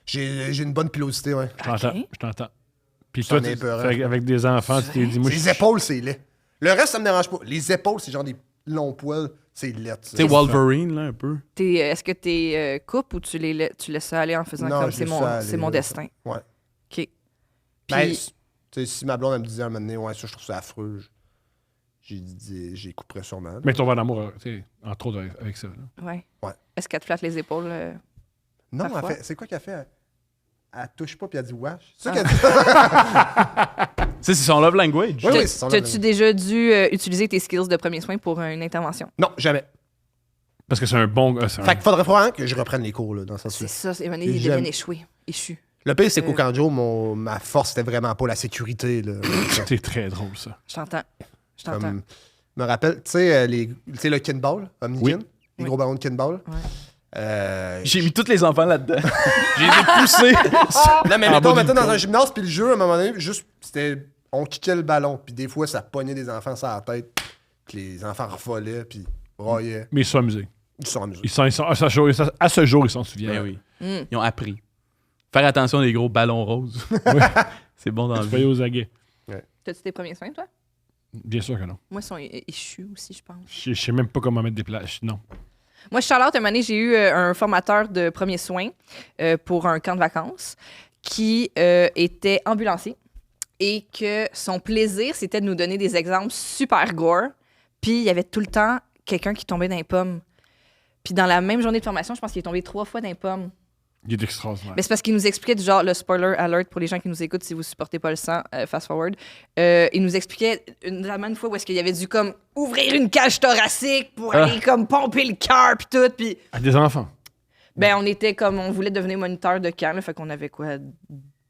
J'ai une bonne pilosité, ouais. Je t'entends, Ok. je t'entends. Puis J'en toi, ai peur, fait avec des enfants, tu t'es dit, moi, Les épaules, c'est laid. Le reste, ça me dérange pas. Les épaules, c'est genre des longs poils. C'est laid. ça. Tu sais, Wolverine, là, un peu. Est-ce que t'es couple ou tu laisses ça aller en faisant Non, comme je c'est laisse ça c'est aller, mon là. destin? Ouais. OK. Ben, Puis, tu sais, si ma blonde, elle me disait un moment donné, ouais, ça, je trouve ça affreux, j'ai couperais sûrement. là. Mais ton verre d'amour, tu sais, entre autres avec ça. là. ouais. Ouais. Est-ce qu'elle te flatte les épaules? Non, parfois. elle fait, c'est quoi qu'elle fait? Elle touche pas puis elle dit wesh. C'est ça Ah. qu'elle dit. Tu sais, c'est son love language. Oui, oui, c'est son T'as-tu langage. déjà dû utiliser tes skills de premiers soins pour une intervention? Non, jamais. Parce que c'est un bon gars. c'est un- Fait qu'il faudrait vraiment que je reprenne les cours, là, dans ce C'est sens-là. ça, c'est il devient J'aime. échu. Le pire, c'est qu'au Kanjo, ma force, c'était vraiment pas la sécurité, là. C'est très drôle, ça. Je t'entends. Comme, je me rappelle, tu sais, le kinball, Omnikin, les Oui. gros ballons de kinball. Ouais. J'ai mis tous les enfants là-dedans. J'ai les poussés. Non, mais En bas mettons d'une dans un gymnase, puis le jeu, à un moment donné, juste, c'était. On kickait le ballon, puis des fois, ça pognait des enfants sur la tête, puis les enfants revolaient, puis raillaient. Mais ils se sont amusés. Ils sont amusés. À ce jour, ils s'en souviennent. Ben oui. Mm. Ils ont appris. Faire attention des gros ballons roses. C'est bon dans le Soyez aux aguets. T'as-tu tes premiers soins, toi? Bien sûr que non. Moi, ils sont échus aussi, je pense. Je sais même pas comment mettre des plages. Non. Moi, Charlotte, un moment donné, j'ai eu un formateur de premiers soins pour un camp de vacances qui était ambulancier et que son plaisir, c'était de nous donner des exemples super gore. Puis, il y avait tout le temps quelqu'un qui tombait dans les pommes. Puis, dans la même journée de formation, je pense qu'il est tombé 3 fois dans les pommes. Il est extraordinaire. Mais c'est parce qu'il nous expliquait du genre, le spoiler alert pour les gens qui nous écoutent, si vous supportez pas le sang, fast forward. Il nous expliquait notamment une fois où est-ce qu'il y avait dû comme ouvrir une cage thoracique pour aller comme pomper le cœur puis tout. Puis À des enfants. Ben, on était comme, on voulait devenir moniteur de camp, là, fait qu'on avait quoi,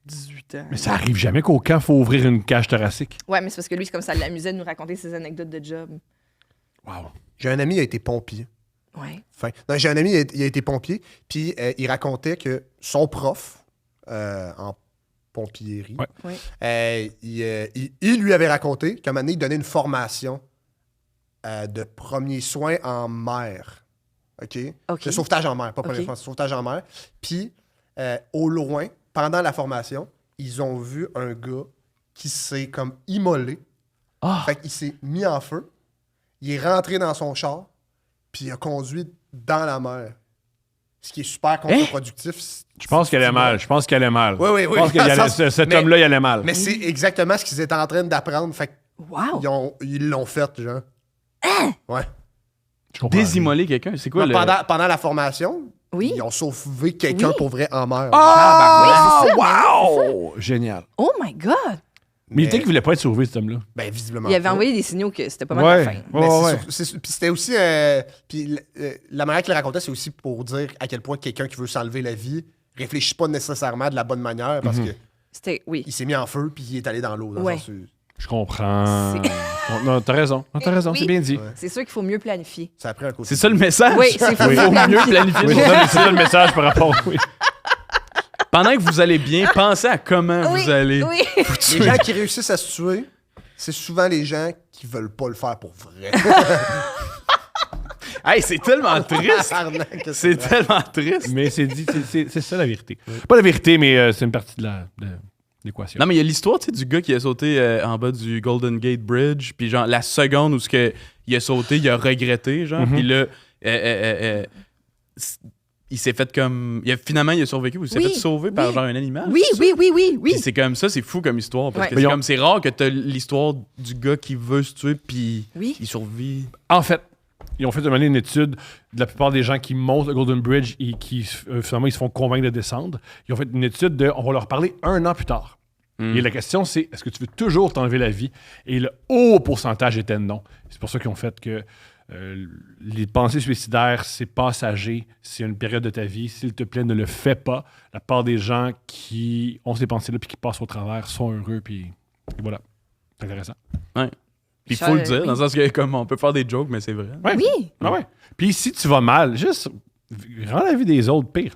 18 ans. Mais ça arrive jamais qu'au camp, il faut ouvrir une cage thoracique. Ouais, mais c'est parce que lui, c'est comme ça l'amusait de nous raconter ses anecdotes de job. Wow. J'ai un ami qui a été pompier. Ouais. Enfin, non, j'ai un ami, il a été pompier, puis il racontait que son prof en pompierie, Ouais. Ouais. il lui avait raconté qu'à un moment donné, il donnait une formation de premiers soins en mer. OK? OK. De sauvetage en mer, pas OK. premier soin, sauvetage en mer. Puis, au loin, pendant la formation, ils ont vu un gars qui s'est comme immolé. Ah. Fait qu'il s'est mis en feu. Il est rentré dans son char, puis il a conduit dans la mer. Ce qui est super contre-productif. Je pense qu'elle allait mal. Je pense qu'elle allait mal. Oui, oui, Je oui. pense que cet Mais- homme-là, il allait mal. Mais c'est exactement ce qu'ils étaient en train d'apprendre. Fait Wow! ils l'ont fait, genre. Ouais. Je comprends. Désimmoler quelqu'un, c'est quoi Non, pendant la formation, Oui. ils ont sauvé quelqu'un Oui. pour vrai en mer. Ah! Oui, c'est ça, Wow! Génial. Oh my God! Mais il était qu'il voulait pas être sauvé, cet homme-là. Ben, visiblement. Il avait pas. envoyé des signaux que c'était pas mal Ouais. la fin. Mais Ouais. puis c'était aussi. Puis la manière qu'il racontait, c'est aussi pour dire à quel point quelqu'un qui veut s'enlever la vie réfléchit pas nécessairement de la bonne manière parce que C'était, oui. il s'est mis en feu puis il est allé dans l'eau. Ouais. Je comprends. C'est- Non, t'as raison. Non, t'as raison, Oui. c'est bien dit. Ouais. C'est sûr qu'il faut mieux planifier. Ça a pris un coup. C'est ça le message? Oui, c'est faut Oui. mieux Faut mieux planifier. planifier. Oui, c'est ça le message par rapport. Oui. Pendant que vous allez bien, pensez à comment Oui, vous allez. oui. Les gens qui réussissent à se tuer, c'est souvent les gens qui veulent pas le faire pour vrai. Hey, c'est tellement triste. Arnaque, C'est tellement triste. Mais c'est dit, c'est ça la vérité. Pas la vérité, mais c'est une partie de l'équation. Non, mais il y a l'histoire, tu sais, du gars qui a sauté en bas du Golden Gate Bridge, puis genre, la seconde où il a sauté, il a regretté, genre, puis là, il s'est fait comme... Finalement, il a survécu, ou il s'est Oui, fait sauver par oui. genre un animal. Oui, c'est ça? oui, oui, oui, oui. Puis c'est comme ça, c'est fou comme histoire, parce Ouais. que Mais c'est on- comme, c'est rare que t'as l'histoire du gars qui veut se tuer, puis Oui. il survit. En fait, ils ont fait une étude de la plupart des gens qui montent le Golden Bridge et qui, finalement, ils se font convaincre de descendre. Ils ont fait une étude de... On va leur parler 1 an plus tard. Et la question, c'est, est-ce que tu veux toujours t'enlever la vie? Et le haut pourcentage était non. C'est pour ça qu'ils ont fait que les pensées suicidaires, c'est passager, c'est une période de ta vie. S'il te plaît, ne le fais pas. La part des gens qui ont ces pensées-là puis qui passent au travers sont heureux. Puis voilà. C'est intéressant. Puis il faut le dire, oui. dans le sens que comme on peut faire des jokes, mais c'est vrai. Ouais. Oui. Ah ouais. Puis si tu vas mal, juste rends la vie des autres pire.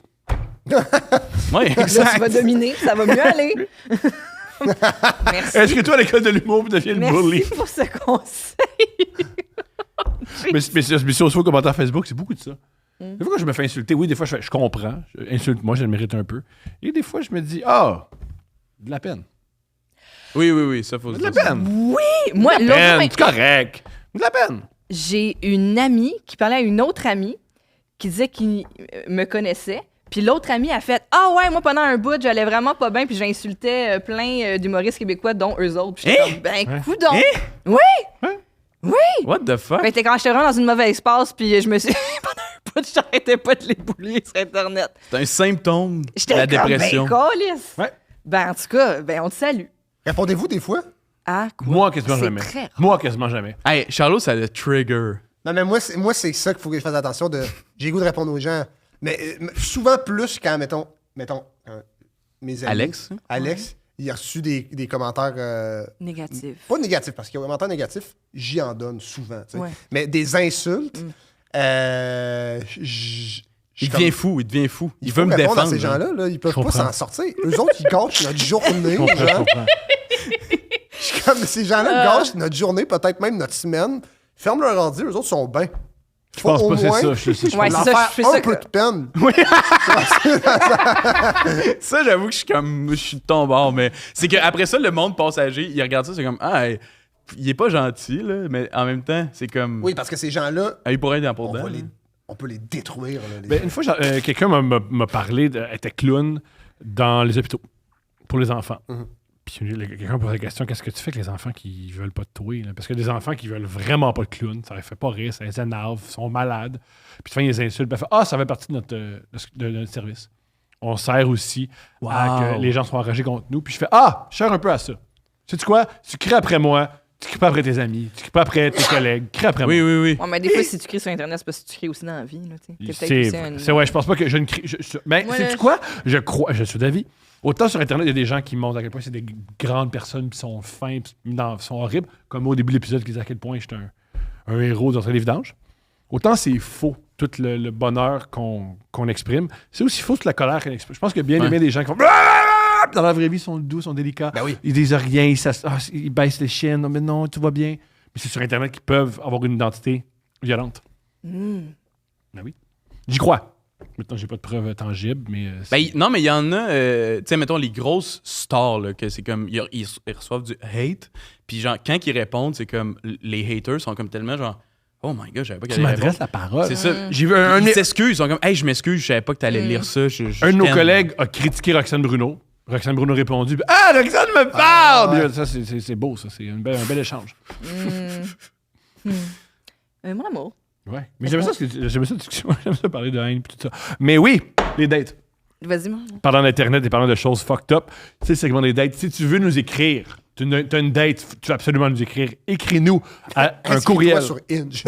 Ouais, Là, tu exact. vas dominer, ça va mieux aller. Merci. Est-ce que toi, à l'école de l'humour, tu deviens le bully? Merci pour ce conseil. Mais sur vos commentaires Facebook, c'est beaucoup de ça. Des fois, quand je me fais insulter, oui, des fois, je comprends. Insulte-moi, je le mérite un peu. Et des fois, je me dis, de la peine. Oui, ça faut se De la dire. peine. Oui, moi, De la l'autre peine, jour, c'est correct. De la peine. j'ai une amie qui parlait à une autre amie qui disait qu'il me connaissait. Puis l'autre amie a fait « Ah ouais, moi, pendant un bout, j'allais vraiment pas bien, puis j'insultais plein d'humoristes québécois, dont eux autres. » Puis j'étais comme « Ben, coudonc! What the fuck? Ben, j'étais vraiment dans une mauvaise passe, puis je me suis... pendant un bout, j'arrêtais pas de les boulier sur Internet. C'est un symptôme de J'étais la comme, dépression. ben, câlisse. Ouais. Ben, en tout cas, ben, on te salue. Répondez-vous des fois? Ah, quoi? Moi, quasiment C'est jamais. très rare. Moi, quasiment jamais. Hey, Charlot, ça le trigger. Non, mais moi, c'est ça qu'il faut que je fasse attention de. J'ai le goût de répondre aux gens. Mais souvent plus quand, mettons quand mes amis. Alex? Il a reçu des commentaires. Négatif. Pas négatifs, parce qu'il y a un commentaire négatif, j'y en donne souvent. tu sais. Ouais. Mais des insultes, Il devient fou, il devient fou. Il veut me répondre défendre. à ces genre. gens-là, là, ils peuvent Je pas comprends. s'en sortir. Eux autres, ils gâchent notre journée. Je comprends, je genre. comprends. Je suis comme, ces gens-là gâchent notre journée, peut-être même notre semaine. Ferme leur ordi, eux autres sont bien. Je pense pas que c'est ça. Je Ouais, pense- c'est ça, Leur je fais faire ça un peu que- de peine. Ça, j'avoue que je suis de ton bord, mais c'est qu'après ça, le monde passager, il regarde ça, c'est comme, il est pas gentil, là, mais en même temps, c'est comme, Oui, parce que ces gens-là, il pourrait être dans pour on peut les détruire. Là, les Ben, gens. une fois, quelqu'un m'a parlé, elle était clown dans les hôpitaux pour les enfants. Puis quelqu'un pose la question, qu'est-ce que tu fais avec les enfants qui veulent pas te tuer? Là? Parce que des enfants qui veulent vraiment pas de clown, ça les fait pas rire, ça les énerve, ils sont malades. Puis tu fais des insultes, puis elle fait, ça fait partie de notre service. On sert aussi à Wow. que les gens soient enragés contre nous. Puis je fais, je sers un peu à ça. Sais-tu quoi? Tu cries après moi, Tu cries pas après tes amis, tu cries pas après tes collègues, crie après moi. Oui, oui, oui. Ouais, mais des fois, si tu cries sur Internet, c'est parce que tu cries aussi dans la vie. Là, t'sais. T'es peut-être aussi C'est ouais, je pense pas que je ne crie. Mais Ouais, sais-tu quoi? Je suis d'avis. Autant sur Internet, il y a des gens qui montrent à quel point c'est des grandes personnes, qui sont fins, puis sont horribles, comme au début de l'épisode, qui disent à quel point j'étais un héros dans les vidanges. Autant c'est faux, tout le bonheur qu'on exprime. C'est aussi faux toute la colère qu'on exprime. Je pense qu'il y a bien des gens qui font. Dans la vraie vie, ils sont doux, ils sont délicats. Ben oui. Ils disent rien, ils baissent les chiennes. Non, mais non, tout va bien. Mais c'est sur Internet qu'ils peuvent avoir une identité violente. Ben oui. J'y crois. Maintenant, j'ai pas de preuves tangibles, mais. Non, mais il y en a, tu sais, mettons, les grosses stars, là, que c'est comme, ils reçoivent du hate, puis genre, quand ils répondent, c'est comme, les haters sont comme tellement genre, oh my god, je savais pas tu qu'elle allait répondre. m'adresses la parole. C'est ça. J'ai vu un Ils s'excusent, ils sont comme, hey, je m'excuse, je savais pas que t'allais lire ça. Un de nos collègues a critiqué Roxane Bruno. Roxane Bruno a répondu ah, Roxane me parle! ouais. Ça, c'est beau, ça. C'est un bel échange. Mon amour. Ouais. Mais j'aime ça discussion. J'aime ça parler de haine et tout ça. Mais oui, les dates. Vas-y, moi. Parlant d'Internet et parlant de choses fucked up, tu sais, le segment des dates, si tu veux nous écrire, tu as une date, tu veux absolument nous écrire, écris-nous à un courriel. sur Inge.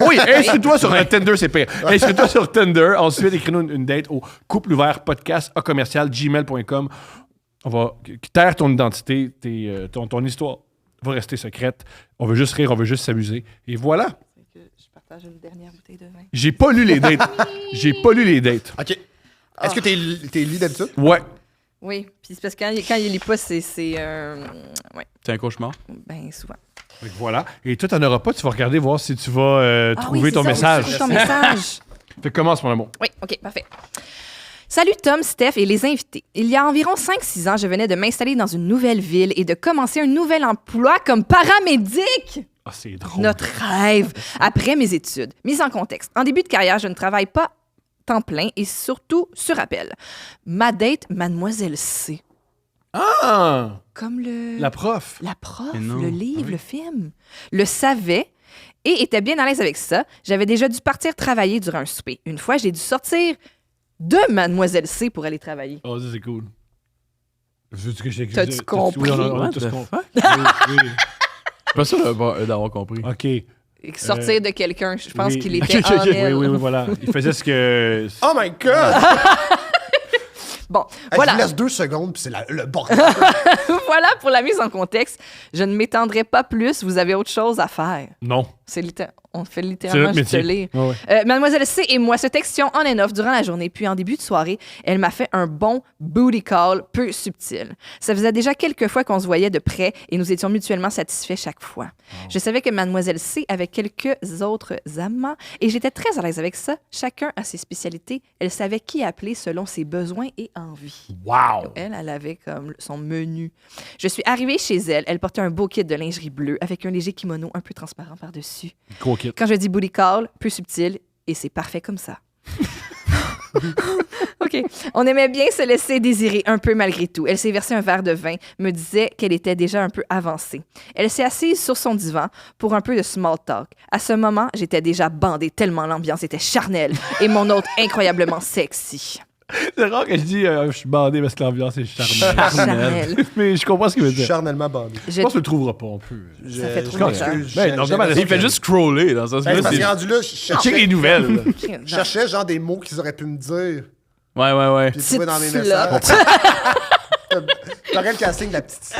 Oui, inscris-toi sur Tinder, c'est pire. Inscris-toi sur Tinder. Ensuite, écris-nous une date au coupleouvert.podcast@gmail.com. On va taire ton identité, ton histoire va rester secrète. On veut juste rire, on veut juste s'amuser. Et voilà. Je partage une dernière bouteille de vin. J'ai pas lu les dates. J'ai pas lu les dates. OK. Est-ce que t'es lit d'habitude? Ouais. Oui, puis c'est parce que quand il lit pas, c'est ouais, C'est un cauchemar. ben souvent. Fait que voilà. Et toi, t'en auras pas. Tu vas regarder, voir si tu vas trouver ton message. Ton message. Fait que commence, mon amour. Oui, OK, parfait. Salut Tom, Steph et les invités. Il y a environ 5-6 ans, je venais de m'installer dans une nouvelle ville et de commencer un nouvel emploi comme paramédic. Ah, c'est drôle. Notre rêve. Après mes études. Mise en contexte. En début de carrière, je ne travaille pas temps plein et surtout sur appel. Ma date, Mademoiselle C. Ah! Comme La prof. La prof, Mais non. le livre, Ah oui. le film. Le savait et était bien à l'aise avec ça. J'avais déjà dû partir travailler durant un souper. Une fois, j'ai dû sortir de Mademoiselle C pour aller travailler. Oh, ça, c'est cool. T'as-tu compris? Oui, on a What tous the compris. fuck? Oui, oui. Je suis pas sûr d'avoir compris. OK. Et sortir de quelqu'un, je pense Oui. qu'il était Ok, en ok, elle. Oui, voilà. Il faisait ce que... Oh my God! Bon, Je voilà. vous laisse 2 secondes, puis c'est le bordel. Voilà pour la mise en contexte. Je ne m'étendrai pas plus. Vous avez autre chose à faire. Non. On fait C'est littéralement notre juste te métier. lire. Ouais, ouais. Mademoiselle C et moi se textions on and off durant la journée, puis en début de soirée, elle m'a fait un bon booty call peu subtil. Ça faisait déjà quelques fois qu'on se voyait de près et nous étions mutuellement satisfaits chaque fois. Je savais que Mademoiselle C avait quelques autres amants et j'étais très à l'aise avec ça. Chacun a ses spécialités. Elle savait qui appeler selon ses besoins et envies. Wow! Elle avait comme son menu. Je suis arrivée chez elle. Elle portait un beau kit de lingerie bleue avec un léger kimono un peu transparent par-dessus. Gros kit. Quand je dis booty call, peu subtil, et c'est parfait comme ça. OK. On aimait bien se laisser désirer un peu malgré tout. Elle s'est versé un verre de vin, me disait qu'elle était déjà un peu avancée. Elle s'est assise sur son divan pour un peu de small talk. À ce moment, j'étais déjà bandée tellement l'ambiance était charnelle et mon hôte incroyablement sexy. C'est rare que je dis je suis bandé parce que l'ambiance est charnelle. Charnelle. Mais je comprends ce qu'il veut Je suis dire. charnellement bandé. Je pense que tu le trouveras pas, on peut. Ça fait trop correct. longtemps. Ben, non, comment Il fait juste scroller dans ça. Parce que rendu là, je Check les nouvelles. je cherchais genre des mots qu'ils auraient pu me dire. Ouais. Puis trouver dans mes Petite messages. T'aurais le casting de la petite.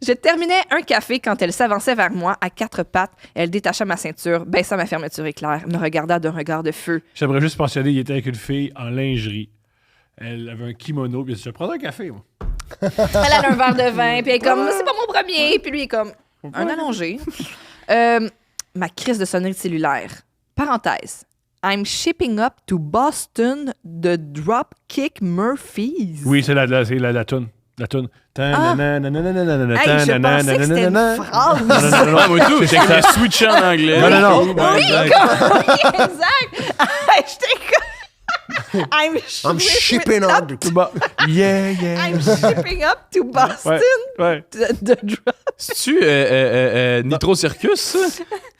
Je terminais un café quand elle s'avançait vers moi à 4 pattes. Elle détacha ma ceinture, baissa ma fermeture éclair, me regarda d'un regard de feu. J'aimerais juste mentionner, il était avec une fille en lingerie. Elle avait un kimono, puis elle dit, je vais prendre un café, moi. Elle a un verre de vin, puis elle est comme, c'est pas mon premier. Puis lui, il est comme, un allongé. Ma crise de sonnerie cellulaire. Parenthèse. I'm shipping up to Boston the Dropkick Murphys. Oui, c'est la toune. La toune. Hey, je pensais que c'était une phrase. Ah, moi tout, j'ai que switch en anglais. Non. Oui, exact. J'étais comme... I'm shipping on the... Yeah. I'm shipping up to Boston Ouais. the Drop. C'est-tu Nitro Circus, ça?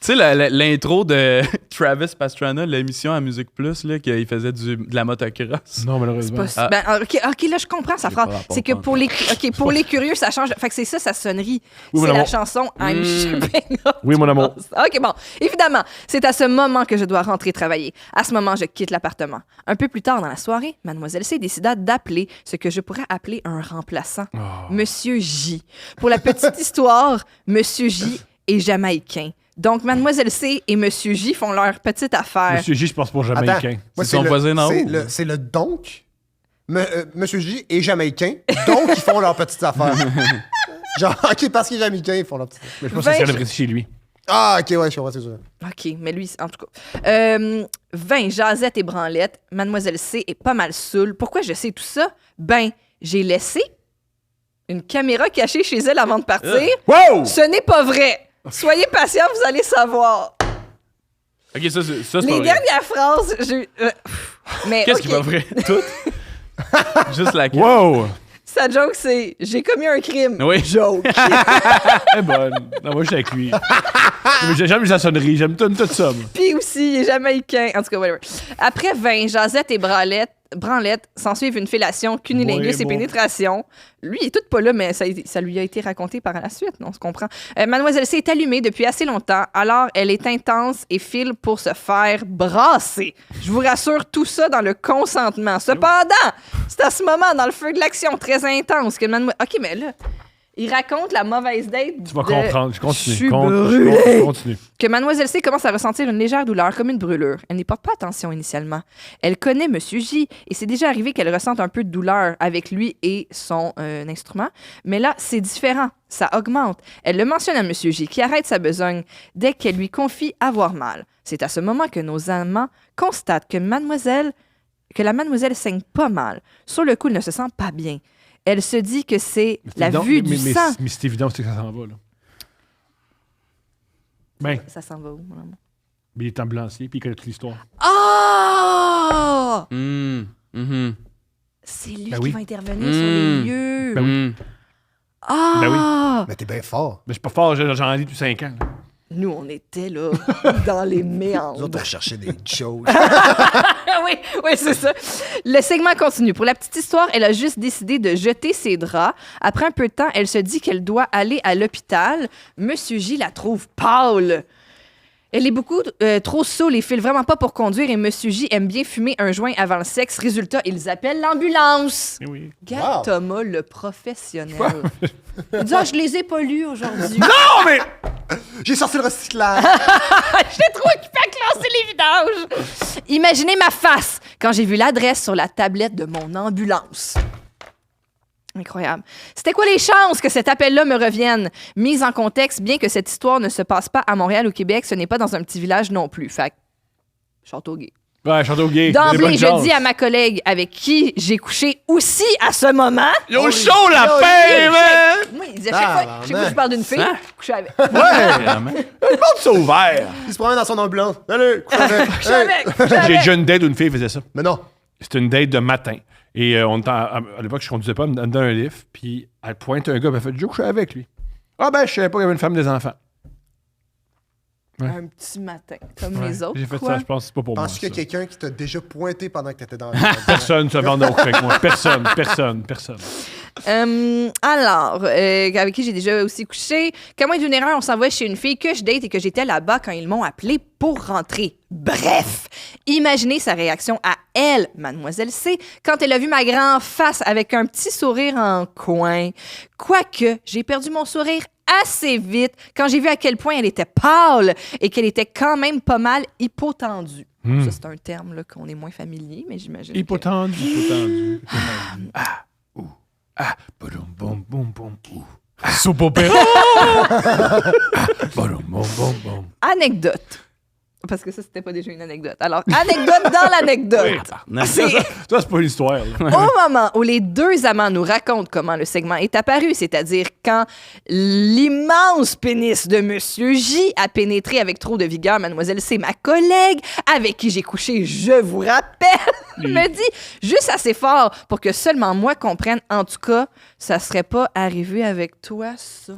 Tu sais, l'intro de Travis Pastrana, l'émission à Musique Plus, là, qu'il faisait de la motocross. Non, malheureusement. Pas- ben, OK, là, je comprends sa phrase. pas rapport, C'est que pas pour les curieux, ça change. Fait que c'est ça, sa sonnerie. Oui, c'est mon la amour. chanson I'm Shipping Up. Oui, mon amour. OK, bon. Évidemment, c'est à ce moment que je dois rentrer travailler. À ce moment, je quitte l'appartement. Un peu plus tard dans la soirée, Mademoiselle C décida d'appeler ce que je pourrais appeler un remplaçant. Monsieur J. Pour la petite histoire, Monsieur J est jamaïcain. Donc, Mademoiselle C et Monsieur J font leur petite affaire. Monsieur J, je pense pour Attends, Jamaïcain. moi, C'est son voisin en haut. C'est le donc. Monsieur J est jamaïcain, donc ils font leur petite affaire. Genre, OK, parce qu'il est jamaïcain, ils font leur petite affaire. Mais je pense que c'est 20 célébré chez lui. Ah, OK, ouais, je comprends, c'est ça. OK, mais lui, en tout cas. 20, jasette et branlette. Mademoiselle C est pas mal saoule. Pourquoi je sais tout ça? Ben, j'ai laissé une caméra cachée chez elle avant de partir. Wow! Ce n'est pas vrai. Soyez patient, vous allez savoir. Ok, ça, c'est pas Les vrai. dernières phrases, mais Qu'est-ce OK, qui est pas vrai? Tout? Juste la carte. Wow! sa joke, c'est « J'ai commis un crime. » Oui. Joke. Elle est bonne. Non, moi, je suis avec lui. J'aime sa sonnerie. J'aime tout ça. moi. Puis aussi, il est jamaïcain. En tout cas, whatever. Après 20, jasette et branlette, s'ensuivent une fellation, cunilingus Ouais, et bon. pénétration. Lui, il est tout pas là, mais ça lui a été raconté par la suite, on se comprend. Mademoiselle C est allumée depuis assez longtemps, alors elle est intense et file pour se faire brasser. Je vous rassure, tout ça dans le consentement. Cependant, c'est à ce moment, dans le feu de l'action très intense, que mademoiselle... OK, mais là... Il raconte la mauvaise date. Tu vas comprendre. Je continue. Je suis Je continue. Que Mademoiselle C commence à ressentir une légère douleur, comme une brûlure. Elle n'y porte pas attention initialement. Elle connaît Monsieur J et c'est déjà arrivé qu'elle ressente un peu de douleur avec lui et son instrument. Mais là, c'est différent. Ça augmente. Elle le mentionne à Monsieur J qui arrête sa besogne dès qu'elle lui confie avoir mal. C'est à ce moment que nos amants constatent que la mademoiselle saigne pas mal. Sur le coup, elle ne se sent pas bien. Elle se dit que c'est Mais c'est la évident- vue du sang. Mais c'est évident c'est que ça s'en va, là. Ben, Ça s'en va où, mon amour? il est ambulancier, puis il connaît toute l'histoire. Oh! C'est lui Ben qui oui. va intervenir sur les lieux. Ben oui. Ah! Ben Mais t'es bien fort. Mais je suis pas fort, j'en ai depuis 5 ans. là. Nous, on était là, dans les Nous méandres. autres, on cherchait des choses. Ah oui, oui, c'est ça. Le segment continue. Pour la petite histoire, elle a juste décidé de jeter ses draps. Après un peu de temps, elle se dit qu'elle doit aller à l'hôpital. Monsieur J la trouve pâle. Elle est beaucoup trop saoule et file vraiment pas pour conduire. Et Monsieur J aime bien fumer un joint avant le sexe. Résultat, ils appellent l'ambulance. Eh oui. Regarde Wow. Thomas, le professionnel. Il dit, je les ai pas lus aujourd'hui. Non, mais... J'ai sorti le recyclage. J'étais trop occupée à classer les vidanges. Imaginez ma face quand j'ai vu l'adresse sur la tablette de mon ambulance. Incroyable. C'était quoi les chances que cet appel-là me revienne? Mise en contexte, bien que cette histoire ne se passe pas à Montréal ou Québec, ce n'est pas dans un petit village non plus. Fait que, Châteauguay. Ouais, Château Gay. D'emblée, je dis à ma collègue avec qui j'ai couché aussi à ce moment. Yo, chaud la paix, man! Moi, il disait chaque fois que je parle d'une fille, coucher avec. Vraiment. C'est ouvert. Il se promène dans son ambulance. Allez, couche avec. Coucher avec. Coucher J'ai avec. déjà une date où une fille faisait ça. Mais non. C'était une date de matin. Et à l'époque, je conduisais pas, elle me donnait un lift. Puis elle pointe un gars, elle fait « Je couche avec lui. » Ah ben, je savais pas qu'il y avait une femme des enfants. Un petit matin, comme les autres. J'ai fait quoi. ça, je pense que c'est pas pour moi. Penses-tu qu'il y a ça. quelqu'un qui t'a déjà pointé pendant que t'étais dans le Personne se vend donc avec moi. Personne. Alors, avec qui j'ai déjà aussi couché. Qu'à moins d'une erreur, on s'envoie chez une fille que je date et que j'étais là-bas quand ils m'ont appelé pour rentrer. Bref, imaginez sa réaction à elle, Mademoiselle C, quand elle a vu ma grande face avec un petit sourire en coin. Quoique, j'ai perdu mon sourire assez vite quand j'ai vu à quel point elle était pâle et qu'elle était quand même pas mal hypotendue. Ça, c'est un terme là, qu'on est moins familier, mais j'imagine. que- Hypotendu. Boum, boum, boum, boum. Soupe opéra. Boum, boum, boum, boum. Anecdote. Parce que ça, c'était pas déjà une anecdote. Alors, anecdote dans l'anecdote. C'est Ça, c'est pas une histoire. Là. au moment où les deux amants nous racontent comment le segment est apparu, c'est-à-dire quand l'immense pénis de Monsieur J a pénétré avec trop de vigueur Mademoiselle C, ma collègue, avec qui j'ai couché, je vous rappelle, me dit juste assez fort pour que seulement moi comprenne. En tout cas, ça serait pas arrivé avec toi, ça.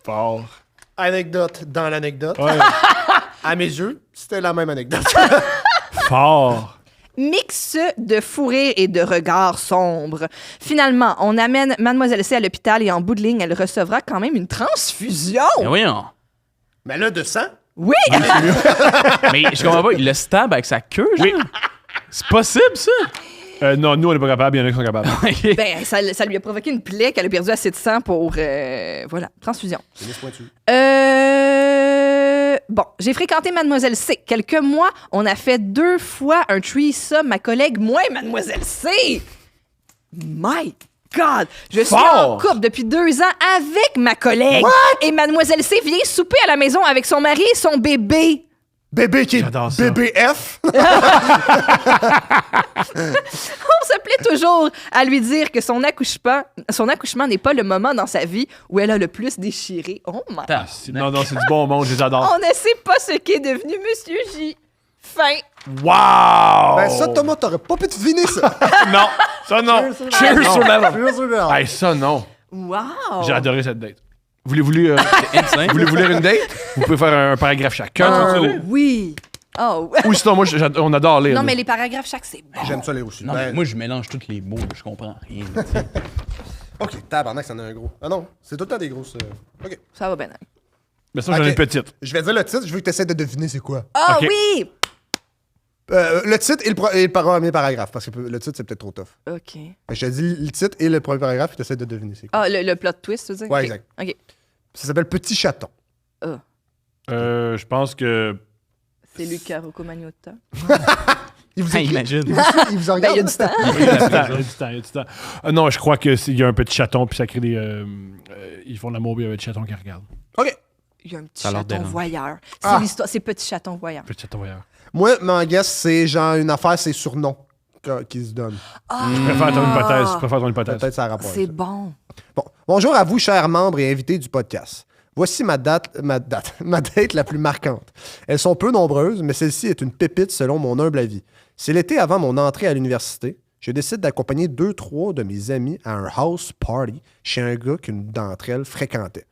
Fort. Anecdote dans l'anecdote. Ouais. À mes yeux, c'était la même anecdote. Fort. Mix de fou rire et de regards sombres. Finalement, on amène Mademoiselle C à l'hôpital et en bout de ligne, elle recevra quand même une transfusion. Mais voyons. Mais là, de sang? Oui! Mais je comprends pas, il le stab avec sa queue, genre? C'est possible, ça? Non, nous, on n'est pas capables. Il y en a qui sont capables. Ben, ça lui a provoqué une plaie qu'elle a perdu assez de sang pour... voilà, transfusion. Tennis pointu. Bon, j'ai fréquenté Mademoiselle C. Quelques mois, on a fait 2 fois un threesome, ma collègue, moi et Mademoiselle C. My God! Je suis en couple depuis 2 ans avec ma collègue. Et Mademoiselle C vient souper à la maison avec son mari et son bébé. Bébé qui est J'adore ça. BBF. On se plaît toujours à lui dire que son accouchement n'est pas le moment dans sa vie où elle a le plus déchiré. Oh my... Non, c'est du bon monde. Je les adore. On ne sait pas ce qu'est devenu Monsieur J. Fin. Wow! Ben ça, Thomas, t'aurais pas pu deviner ça. Non, ça non. Cheers sur la Cheers sur la- Hey, ça non. Wow! J'ai adoré cette date. Voulez-vous lire Insane. une date? Vous pouvez faire un paragraphe chacun. Oui. Oh. Ou sinon, moi, on adore lire. Non, là. mais les paragraphes, chaque, c'est bon. J'aime ça les aussi. Non, Ben, mais moi, je mélange tous les mots, je comprends rien. tu sais. OK, tabarnak, c'en a un gros. Ah non, c'est tout le temps des grosses... OK. Ça va bien. Mais ça, j'en ai Ok. une petite. Je vais dire le titre, je veux que tu essaies de deviner c'est quoi. Ah Ok. oui! Le titre et le premier paragraphe, parce que le titre, c'est peut-être trop tough. OK. Fait que je te dis le titre et le premier paragraphe, et tu essaies de deviner c'est quoi. Ah, le plot twist, tu veux dire? Ouais, Ok. exact. OK. Ça s'appelle Petit Chaton. Je pense que. C'est Luca Rocco-Magnotta. Il vous Ah, écrit? imagine. Il vous en Ben, il y a regarde? du temps. Il y a du temps. Non, je crois qu'il y a un petit chaton, puis ça crée des. Ils font de l'amour, puis il y a un petit chaton qui regarde. OK. Il y a un petit Ça leur chaton dérange. voyeur. C'est Ah. l'histoire, c'est petit chaton voyeur. Petit chaton voyeur. Moi, mon guess, c'est genre une affaire, c'est surnom qu'ils se donnent. Je préfère ton hypothèse. Peut-être ça a rapport. avec C'est ça. bon. Bon. Bonjour à vous, chers membres et invités du podcast. Voici ma date, ma date la plus marquante. Elles sont peu nombreuses, mais celle-ci est une pépite selon mon humble avis. C'est l'été avant mon entrée à l'université. Je décide d'accompagner 2-3 de mes amis à un house party chez un gars qu'une d'entre elles fréquentait.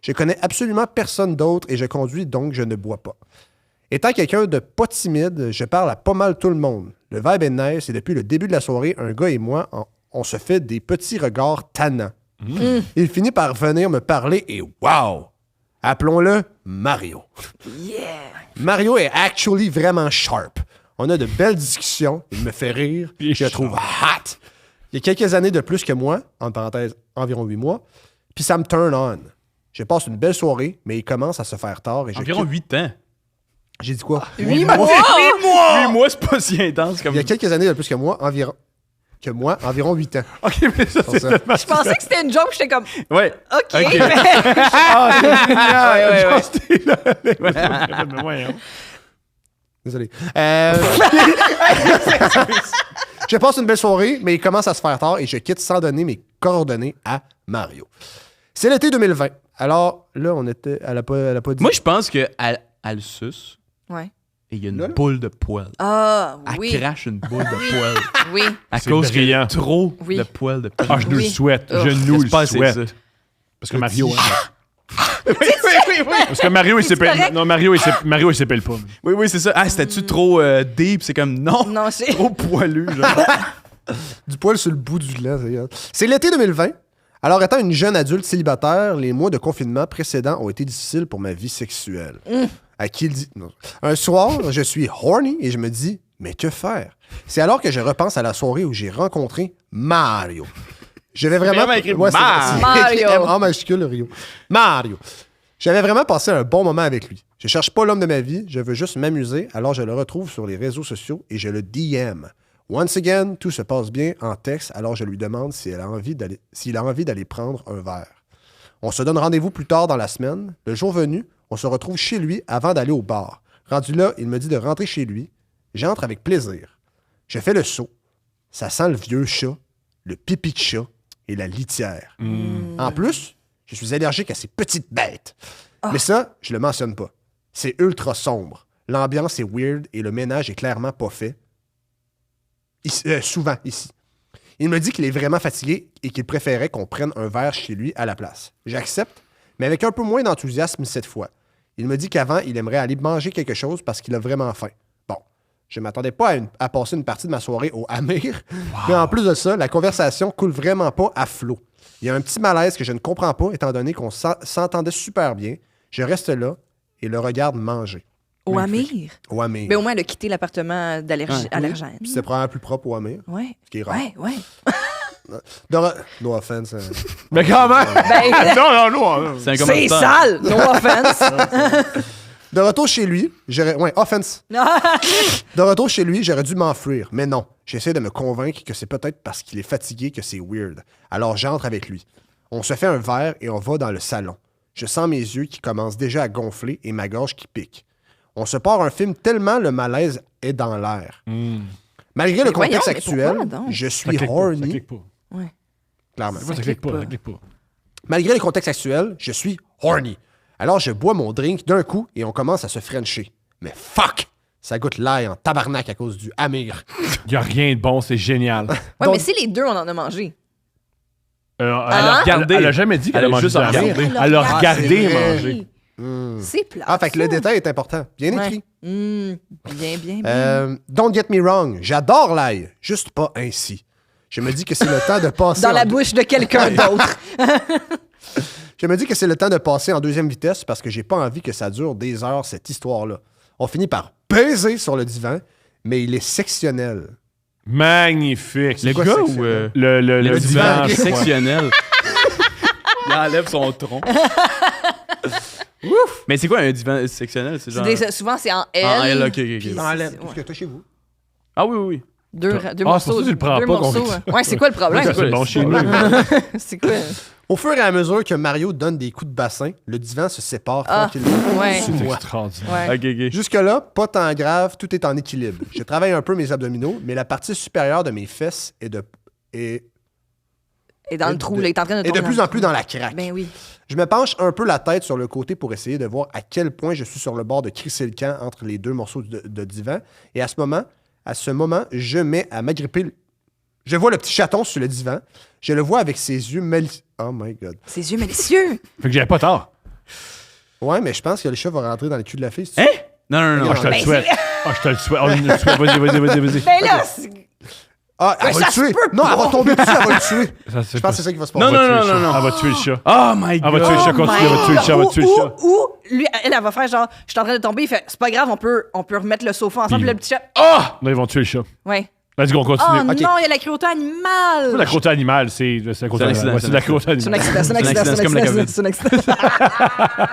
Je connais absolument personne d'autre et je conduis donc je ne bois pas. Étant quelqu'un de pas timide, je parle à pas mal tout le monde. Le vibe est nice et depuis le début de la soirée, un gars et moi, on se fait des petits regards tannants. Il finit par venir me parler et wow! Appelons-le Mario. Yeah! Mario est actually vraiment sharp. On a de belles discussions, il me fait rire, Il est je le trouve hot. Il y a quelques années de plus que moi, entre parenthèses, environ 8 mois, puis ça me turn on. Je passe une belle soirée, mais il commence à se faire tard et je Environ quitte- 8 ans. J'ai dit quoi? 8 mois! 8 mois, c'est pas si intense comme Il y a quelques années de plus que moi, environ 8 ans. Ok, mais ça, c'est ça. tellement. Je pensais que c'était une joke, j'étais comme, Ouais. OK. Ok. mais- Ah, c'est génial! Ouais. C'était là. Mais voyons. Désolé. Je passe une belle soirée, mais il commence à se faire tard et je quitte sans donner mes coordonnées à Mario. C'est l'été 2020. Alors là, elle a pas dit. Moi, je pense qu'elle le suce Ouais. et il y a une Là, là. boule de poil. Ah, Elle oui. crache une boule de poil. Oui. À C'est cause qu'il y a brillant. trop Oui. de poil de poil. Ah, je nous le Oui. souhaite. Oh. Je nous le J'espère que c'est souhaite. ça. Parce que Mario. Oui, oui, oui, oui. Parce que Mario, il s'épelle. correct? Non, Mario, il s'épelle pas. Oui, oui, c'est ça. Ah, c'était-tu trop deep? C'est comme non. Non, c'est... Trop poilu, genre. Du poil sur le bout du lait. C'est l'été 2020. Alors, étant une jeune adulte célibataire, les mois de confinement précédents ont été difficiles pour ma vie sexuelle. À qui le dit? Non. Un soir, je suis horny et je me dis, mais que faire? C'est alors que je repense à la soirée où j'ai rencontré Mario. J'avais vraiment... vraiment écrit Ouais, c'est- c'est Mario. écrit M en majuscule, Rio. Mario. J'avais vraiment passé un bon moment avec lui. Je cherche pas l'homme de ma vie, je veux juste m'amuser, alors je le retrouve sur les réseaux sociaux et je le DM. Once again, tout se passe bien en texte, alors je lui demande s'il a envie d'aller prendre un verre. On se donne rendez-vous plus tard dans la semaine. Le jour venu, on se retrouve chez lui avant d'aller au bar. Rendu là, il me dit de rentrer chez lui. J'entre avec plaisir. Je fais le saut. Ça sent le vieux chat, le pipi de chat et la litière. En plus, je suis allergique à ces petites bêtes. Mais ça, je le mentionne pas. C'est ultra sombre. L'ambiance est weird et le ménage est clairement pas fait. Souvent ici. Il me dit qu'il est vraiment fatigué et qu'il préférait qu'on prenne un verre chez lui à la place. J'accepte, mais avec un peu moins d'enthousiasme cette fois. Il me dit qu'avant, il aimerait aller manger quelque chose parce qu'il a vraiment faim. Bon, je ne m'attendais pas à passer une partie de ma soirée au Amir, mais en plus de ça, la conversation coule vraiment pas à flot. Il y a un petit malaise que je ne comprends pas, étant donné qu'on s'entendait super bien. Je reste là et le regarde manger. Au Amir. Au Amir. Mais au moins, elle a quitté l'appartement allergène. Puis c'est probablement plus propre au Amir, Ouais. ce qui est rare. Ouais. No offense. Mais quand même! Ben, non. C'est un c'est commentaire. sale! No offense! De retour chez lui, offense. De retour chez lui, j'aurais dû m'enfuir. Mais non, j'essaie de me convaincre que c'est peut-être parce qu'il est fatigué que c'est weird. Alors j'entre avec lui. On se fait un verre et on va dans le salon. Je sens mes yeux qui commencent déjà à gonfler et ma gorge qui pique. On se part un film tellement le malaise est dans l'air. Malgré le Mais voyons, contexte mais actuel, pourquoi donc? je Ça suis clique pas, ça horny. clique pas. Ouais. Clairement. Ça clique pas, ça clique pas. Malgré le contexte actuel, je suis horny. Alors je bois mon drink d'un coup et on commence à se frencher. Mais fuck! Ça goûte l'ail en tabarnak à cause du Amir. Il n'y a rien de bon, c'est génial. Ouais, Donc- mais si les deux, on en a mangé. Elle a regardé. Elle a jamais dit qu'elle Elle a a mangé juste du Amir. regardé. Elle a Ah, regardé c'est vrai. manger. C'est plat. Ah, fait que le ça. détail est important. Bien Ouais. écrit. Bien. Don't get me wrong, j'adore l'ail, juste pas ainsi. Je me dis que c'est le temps de passer Dans la en bouche de quelqu'un d'autre. Je me dis que c'est le temps de passer en deuxième vitesse parce que j'ai pas envie que ça dure des heures, cette histoire-là. On finit par baiser sur le divan, mais il est sectionnel. Magnifique. Le quoi, gars c'est ou que le divan divan. sectionnel? Il enlève son tronc. Ouf! Mais c'est quoi un divan sectionnel? C'est genre... Souvent, c'est en L. En L, ok. Puis Dans l'aile, c'est- tout ce que t'as chez vous. Ah oui. Deux Ah, morceaux. c'est pour ça que tu le prends deux pas morceaux, qu'on- hein. Ouais, c'est quoi le problème? Ça, c'est bon chez nous. C'est quoi? Au fur et à mesure que Mario donne des coups de bassin, le divan se sépare Ah, tranquillement ouais. sous C'est moi. extraordinaire. Ouais. Ok. Jusque-là, pas tant grave, tout est en équilibre. Je travaille un peu mes abdominaux, mais la partie supérieure de mes fesses est Et dans le trou, là, il est en train de et tomber de dans plus le en plus trou. dans la craque. Ben oui. Je me penche un peu la tête sur le côté pour essayer de voir à quel point je suis sur le bord de crisser le camp entre les deux morceaux de divan. Et à ce moment, je mets à m'agripper. Je vois le petit chaton sur le divan. Je le vois avec ses yeux malicieux. Oh my God. Ses yeux malicieux. Fait que j'avais pas tort. Ouais, mais je pense que le chat va rentrer dans le cul de la fille. Hein? Non. Ah, je te le Ben, souhaite. Ah, je te le souhaite. Vas-y. Ben là, c'est- Ah, elle Mais va ça le tuer. se peut Non, elle va pas. tomber dessus, elle va le tuer. Ça, c'est Je pense pas- que c'est ça qui va se passer. Non, Elle va tuer le non. chat. Elle va tuer le chat. Oh my Elle va tuer le god! chat. Continue, elle va tuer le chat. Elle va tuer le chat. Ou, lui, elle va faire genre, je suis en train de tomber, il fait, c'est pas grave, on peut remettre le sofa ensemble, Puis- puis le petit chat. Ah! Là, ils vont tuer le chat. Ouais. Let's go, on Oh continue. Ok. non, il y a la cruauté animale. La cruauté animale, c'est la cruauté C'est un animale. accident, Ouais, c'est de la cruauté C'est un animale. accident, c'est un C'est un accident, accident, c'est comme la COVID. c'est un accident.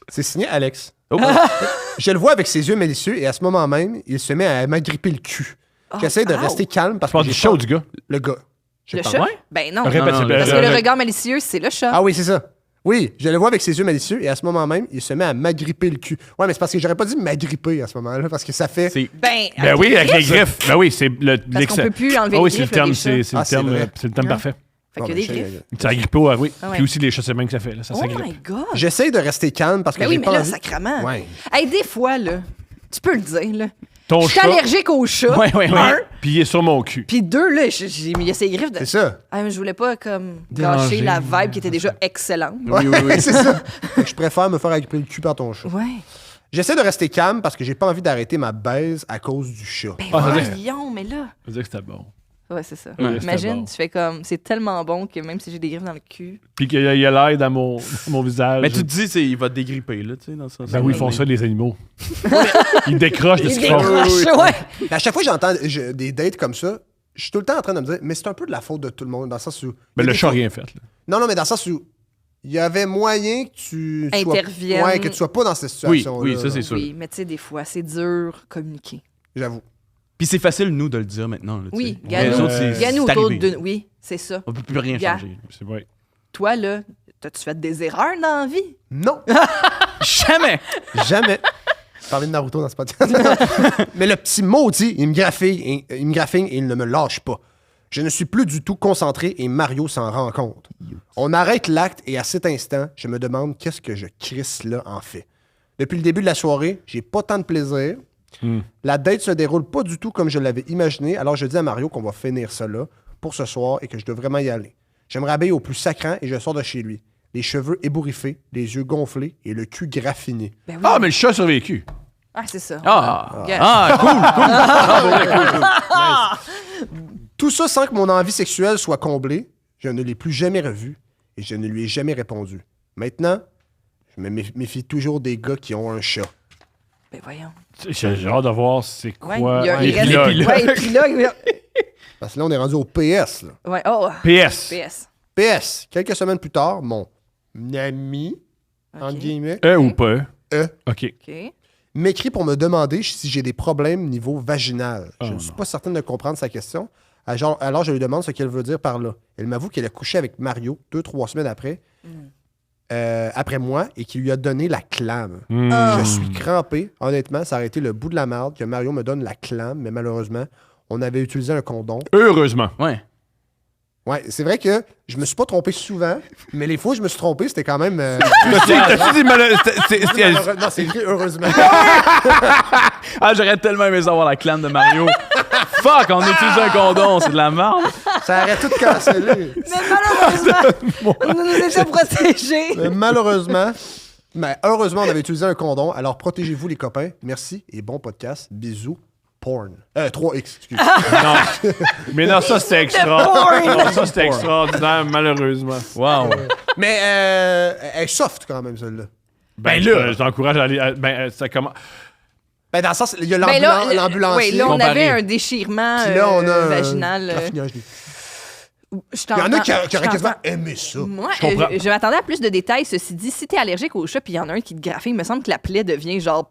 C'est signé Alex. Oh. Je le vois avec ses yeux malicieux et à ce moment même, il se met à m'agripper le cul. J'essaie de ow. rester calme parce Tu parles que du j'ai chat ou peur- du gars? Le gars. Je Le pense. chat? Ouais? Ben non. Répète, non, s'il te plaît. Parce que le regard malicieux, c'est le chat. Ah oui, c'est ça. Oui, je le vois avec ses yeux malicieux et à ce moment même, il se met à m'agripper le cul. Ouais, mais c'est parce que j'aurais pas dit m'agripper à ce moment-là parce que ça fait. C'est... Ben, Ben oui, avec les griffes. Ben oui, c'est le. Parce qu'on peut plus enlever Ah oui, les c'est le griffes, là, terme, des c'est chats. le Ah, c'est terme, vrai. c'est le terme Hein? parfait. Fait qu'il y a des griffes. Ça agrippe ouais, oui. Ah ouais. Puis aussi les chats, c'est même que ça fait. Là, ça Oh s'agrippe. my God. J'essaie de rester calme parce que Ben j'ai oui, mais pas là, envie- sacrement. Ouais. Hey, des fois, là, tu peux le dire, là. Ton Je suis chat. allergique aux chats. Ouais. Un. Puis il est sur mon cul. Puis deux, là, j'ai mis ses griffes. C'est ça. Ah, mais je voulais pas, comme, Déranger. gâcher la vibe qui était déjà excellente. Oui. c'est ça. Fait que je préfère me faire agripper le cul par ton chat. Ouais. J'essaie de rester calme parce que j'ai pas envie d'arrêter ma baise à cause du chat. Ben Ah, ça veut dire- voyons, mais là. Je veux dire que c'était bon. Ouais, c'est ça. Ouais, c'était Imagine, bon. tu fais comme, c'est tellement bon que même si j'ai des griffes dans le cul. Puis qu'il y a l'air dans mon visage. Mais tu te dis, il va te dégripper, là, tu sais, dans le sens. Ben oui, ils font ça, les animaux. Ils décrochent de ce Il qu'ils font. décroche, ouais. Mais à chaque fois que j'entends des dates comme ça, je suis tout le temps en train de me dire, mais c'est un peu de la faute de tout le monde, dans le sens où. Ben le Des chat fois- n'a rien fait. Là. Non, mais dans le sens où il y avait moyen que tu Interviennes. sois... Ouais, que tu sois pas dans cette Oui, situation. oui, ça, c'est sûr. Oui, mais tu sais, des fois, c'est dur communiquer. J'avoue. Puis c'est facile, nous, de le dire maintenant. Là, tu Oui, sais. Ganou. Les autres, c'est- Ganou c'est autour arrivé. d'une. Oui, c'est ça. On peut plus rien Gars. changer. C'est vrai. Toi, là, t'as-tu fait des erreurs dans la vie? Non, Jamais! jamais. Parler de Naruto dans ce podcast. Mais le petit maudit, il me graffine et il ne me lâche pas. Je ne suis plus du tout concentré et Mario s'en rend compte. On arrête l'acte et à cet instant, je me demande qu'est-ce que je crisse là en fait. Depuis le début de la soirée, j'ai pas tant de plaisir. La date se déroule pas du tout comme je l'avais imaginé, alors je dis à Mario qu'on va finir ça là pour ce soir et que je dois vraiment y aller. Je me rhabille au plus sacrant et je sors de chez lui. les cheveux ébouriffés, les yeux gonflés et le cul graffiné. Ben oui. Ah, mais le chat a survécu. Ah, c'est ça. Tout ça sans que mon envie sexuelle soit comblée. Je ne l'ai plus jamais revu et je ne lui ai jamais répondu. Maintenant, je me méfie toujours des gars qui ont un chat. Ben voyons. J'ai hâte de voir c'est Ouais, quoi il y a l'épilogue. Ouais, épilogue. Parce que là, on est rendu au PS. Là. Ouais, oh. PS. PS. PS, quelques semaines plus tard, mon ami, entre Ok. guillemets, Ou pas. OK. OK. m'écrit pour me demander si j'ai des problèmes niveau vaginal. Oh Je ne suis non. pas certaine de comprendre sa question. Alors, je lui demande ce qu'elle veut dire par là. Elle m'avoue qu'elle a couché avec Mario 2-3 semaines après, après moi, et qu'il lui a donné la clame. Hmm. Ah. Je suis crampé. Honnêtement, ça aurait été le bout de la merde que Mario me donne la clame, mais malheureusement, on avait utilisé un condom. Heureusement. Ouais. Ouais, c'est vrai que je me suis pas trompé souvent, mais les fois où je me suis trompé, c'était quand même... T'as-tu des Non, c'est écrit heureusement. Ah, j'aurais tellement aimé savoir la clame de Mario. Fuck, on utilise un condom, c'est de la merde. Ça aurait tout cancellé. Mais malheureusement, nous nous étions protégés. Mais malheureusement, mais heureusement, on avait utilisé un condom. Alors protégez-vous, les copains. Merci et bon podcast. Bisous. Porn. 3X, excuse. Non. Mais non, ça, c'était extra. porn. Non, ça, c'était extraordinaire, malheureusement. Wow. Mais elle est soft quand même, celle-là. Ben là, je t'encourage à aller. Ça commence. Ben, dans le sens, il y a Ben là, l'ambulancier. oui, là, on Comparé. avait un déchirement Puis là, on a vaginal. Ah, fini un genou. Je Il y en a qui t'entends- auraient quasiment je aimé ça. Moi, Je comprends. je m'attendais à plus de détails. Ceci dit, si t'es allergique au chat puis il y en a un qui te graffine, il me semble que la plaie devient genre...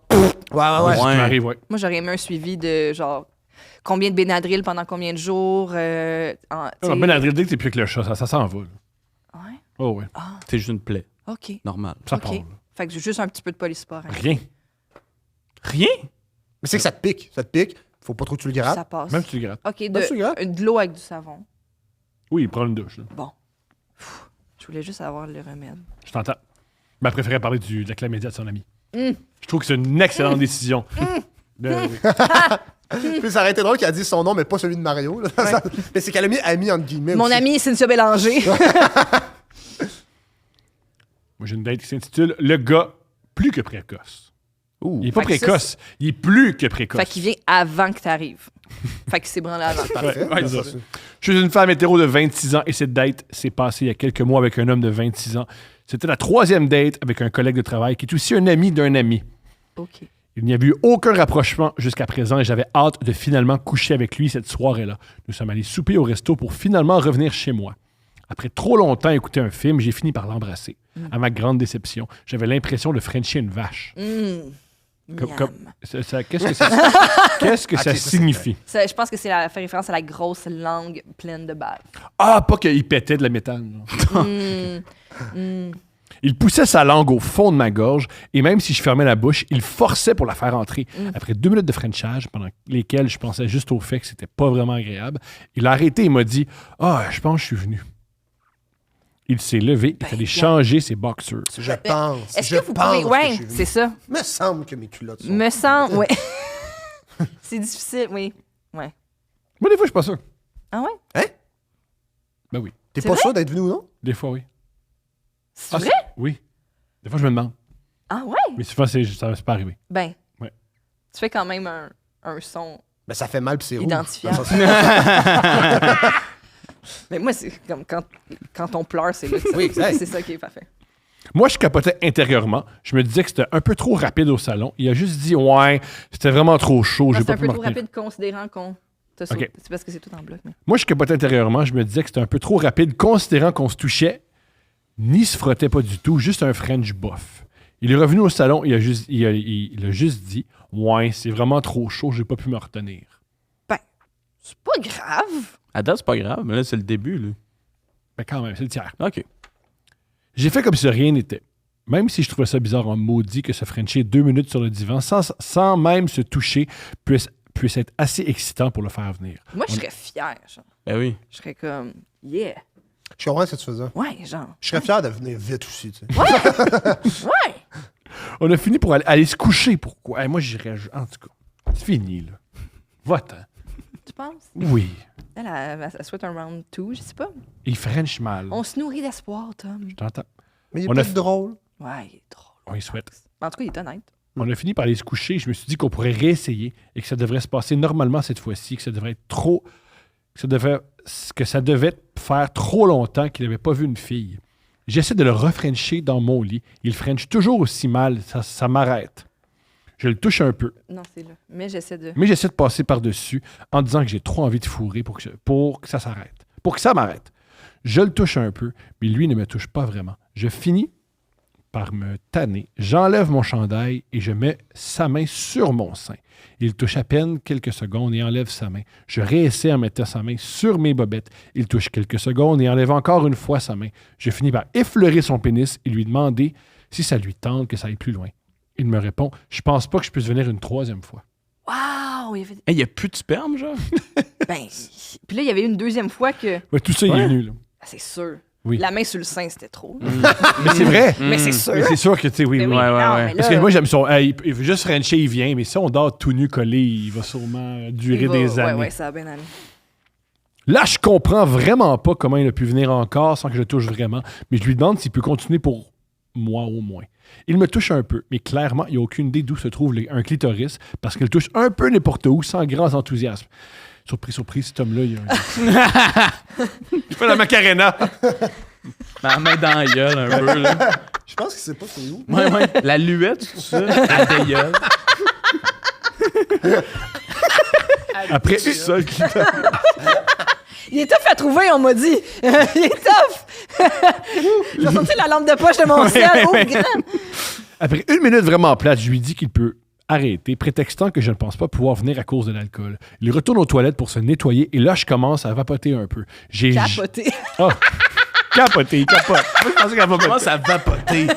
Ouais. Ça m'arrive, ouais. Moi, j'aurais aimé un suivi de genre combien de Benadryl pendant combien de jours. Non, Benadryl, dès que t'es plus avec le chat, ça s'en va. Là. Ouais, Oh, ouais. C'est juste une plaie. OK. Normale. Ça OK. part. là. Fait que j'ai juste un petit peu de polysporin. Rien. Rien? Mais c'est que ça te pique. Ça te pique. Faut pas trop que tu le grattes. Ça passe. Même si tu le grattes. OK, Même si tu le grattes. de l'eau avec du savon. Oui, il prend une douche. Là. Bon. Je voulais juste avoir le remède. Je t'entends. Mais elle préférait parler de la chlamydia de son ami. Je trouve que c'est une excellente décision. Puis ça aurait été drôle qu'elle dise son nom, mais pas celui de Mario. Là. Mais c'est qu'elle a mis ami entre guillemets. Mon aussi. ami Cynthia Bélanger. Moi, j'ai une date qui s'intitule Le gars plus que précoce. Ouh. Il est pas Fait que ça, précoce, il est plus que précoce. Fait qu'il vient avant que t'arrives. Fait qu'il s'est branlé avant. Parfait. Ouais, C'est ça. ça. Je suis une femme hétéro de 26 ans et cette date s'est passée il y a quelques mois avec un homme de 26 ans. C'était la 3e date avec un collègue de travail qui est aussi un ami d'un ami. OK. Il n'y avait eu aucun rapprochement jusqu'à présent et j'avais hâte de finalement coucher avec lui cette soirée-là. Nous sommes allés souper au resto pour finalement revenir chez moi. Après trop longtemps écouter un film, j'ai fini par l'embrasser. À ma grande déception, j'avais l'impression de frencher une vache. Qu'est-ce que ça, qu'est-ce que Ok, ça ça, signifie? Je pense que c'est la fait référence à la grosse langue pleine de balles. Ah, pas qu'il pétait de la méthane. Il poussait sa langue au fond de ma gorge et même si je fermais la bouche, il forçait pour la faire entrer. Après 2 minutes de frenchage, pendant lesquelles je pensais juste au fait que c'était pas vraiment agréable, il a arrêté et m'a dit « Ah, je pense que je suis venu. » Il s'est levé et est allé changer ses boxers. Je pense. Est-ce Je que vous pense pouvez... que je Ouais, suis venu. c'est ça. Me semble que mes culottes sont. Me semble... Ouais. C'est difficile, oui. Ouais. Moi, des fois, je suis pas sûr. Ah ouais? Hein? Ben oui. T'es C'est pas vrai? sûr d'être venu ou non? Des fois, oui. C'est Ah, vrai? Oui. Des fois, je me demande. Ah ouais? Mais souvent, ça c'est pas arrivé. Ben, Ouais. tu fais quand même un son. Ben, ça fait mal pis c'est rouge. Identifiable. Dans le sens- Mais moi, c'est comme quand on pleure, c'est là que ça- Oui, exact. c'est ça qui est parfait. Moi, je capotais intérieurement. Je me disais que c'était un peu trop rapide au salon. Il a juste dit « Ouais, c'était vraiment trop chaud. Non, J'ai c'est pas un pu peu me trop retenir. rapide considérant qu'on t'a sauté. C'est parce que c'est tout en bloc. Mais... Moi, je capotais intérieurement. Je me disais que c'était un peu trop rapide, considérant qu'on se touchait, ni se frottait pas du tout, juste un French bof. Il est revenu au salon, il a juste dit « Ouais, c'est vraiment trop chaud, j'ai pas pu me retenir. Ben, c'est pas grave. À date, c'est pas grave, mais là, c'est le début. Là. » Mais quand même, c'est le tiers. OK. J'ai fait comme si rien n'était. Même si je trouvais ça bizarre en maudit que se frencher 2 minutes sur le divan sans même se toucher puisse être assez excitant pour le faire venir. Moi, je serais fière, genre. Ben oui. Je serais comme, yeah. Je comprends ce que tu faisais. Ouais, genre. Je serais fier de venir vite aussi, tu sais. Ouais! On a fini pour aller se coucher. Pourquoi? Moi, j'irais... En tout cas, c'est fini, là. Va-t'en. Tu penses? Oui. Elle souhaite un round 2, je sais pas. Il French mal. On se nourrit d'espoir, Tom. Je t'entends. Mais il est On a peut-être drôle. Ouais, il est drôle. On y souhaite. En tout cas, il est honnête. On a fini par aller se coucher. Je me suis dit qu'on pourrait réessayer et que ça devrait se passer normalement cette fois-ci, que ça devrait être trop... que ça devait faire trop longtemps qu'il n'avait pas vu une fille. J'essaie de le refrencher dans mon lit. Il french toujours aussi mal. Ça m'arrête. Je le touche un peu. Non, c'est là. Mais j'essaie de... Mais j'essaie de passer par-dessus en disant que j'ai trop envie de fourrer pour que ça s'arrête. Pour que ça m'arrête. Je le touche un peu, mais lui ne me touche pas vraiment. Je finis par me tanner. J'enlève mon chandail et je mets sa main sur mon sein. Il touche à peine quelques secondes et enlève sa main. Je réessaie en mettant sa main sur mes bobettes. Il touche quelques secondes et enlève encore une fois sa main. Je finis par effleurer son pénis et lui demander si ça lui tente que ça aille plus loin. Il me répond « Je pense pas que je puisse venir une troisième fois. » Waouh! Il y a plus de sperme, genre? Ben, puis là, il y avait une deuxième fois que... Ouais, tout ça, il est venu. Là. Ah, c'est sûr. Oui. La main sur le sein, c'était trop. Mais c'est vrai. Mais c'est sûr. Mais c'est sûr que, tu sais, oui. Mais oui. oui, Ouais, non, ouais. mais là, Parce que moi, j'aime son... il veut juste Frencher, il vient. Mais si on dort tout nu collé, il va sûrement durer il va- des années. Ouais, ça va bien aller. Là, je comprends vraiment pas comment il a pu venir encore sans que je le touche vraiment. Mais je lui demande s'il peut continuer pour moi au moins. Il me touche un peu, mais clairement, il n'y a aucune idée d'où se trouve un clitoris parce qu'il touche un peu n'importe où sans grand enthousiasme. Surprise, surprise, cet homme-là, il a il fait la Macarena. La main dans la gueule, un peu, là. Je pense qu'il sait pas c'est où. Ouais, ouais. La luette, tout ça. La dégueule. Après ça, le clitoris. Il est tough à trouver, on m'a dit. Il est tough. J'ai sorti la lampe de poche de mon ciel. Oh, grand. Après une minute vraiment plate, je lui dis qu'il peut arrêter, prétextant que je ne pense pas pouvoir venir à cause de l'alcool. Il retourne aux toilettes pour se nettoyer et là, je commence à vapoter un peu. J'ai Capoté. Ah! Capoté, il capote. Moi, je pensais qu'elle vapotait. Comment ça vapoter?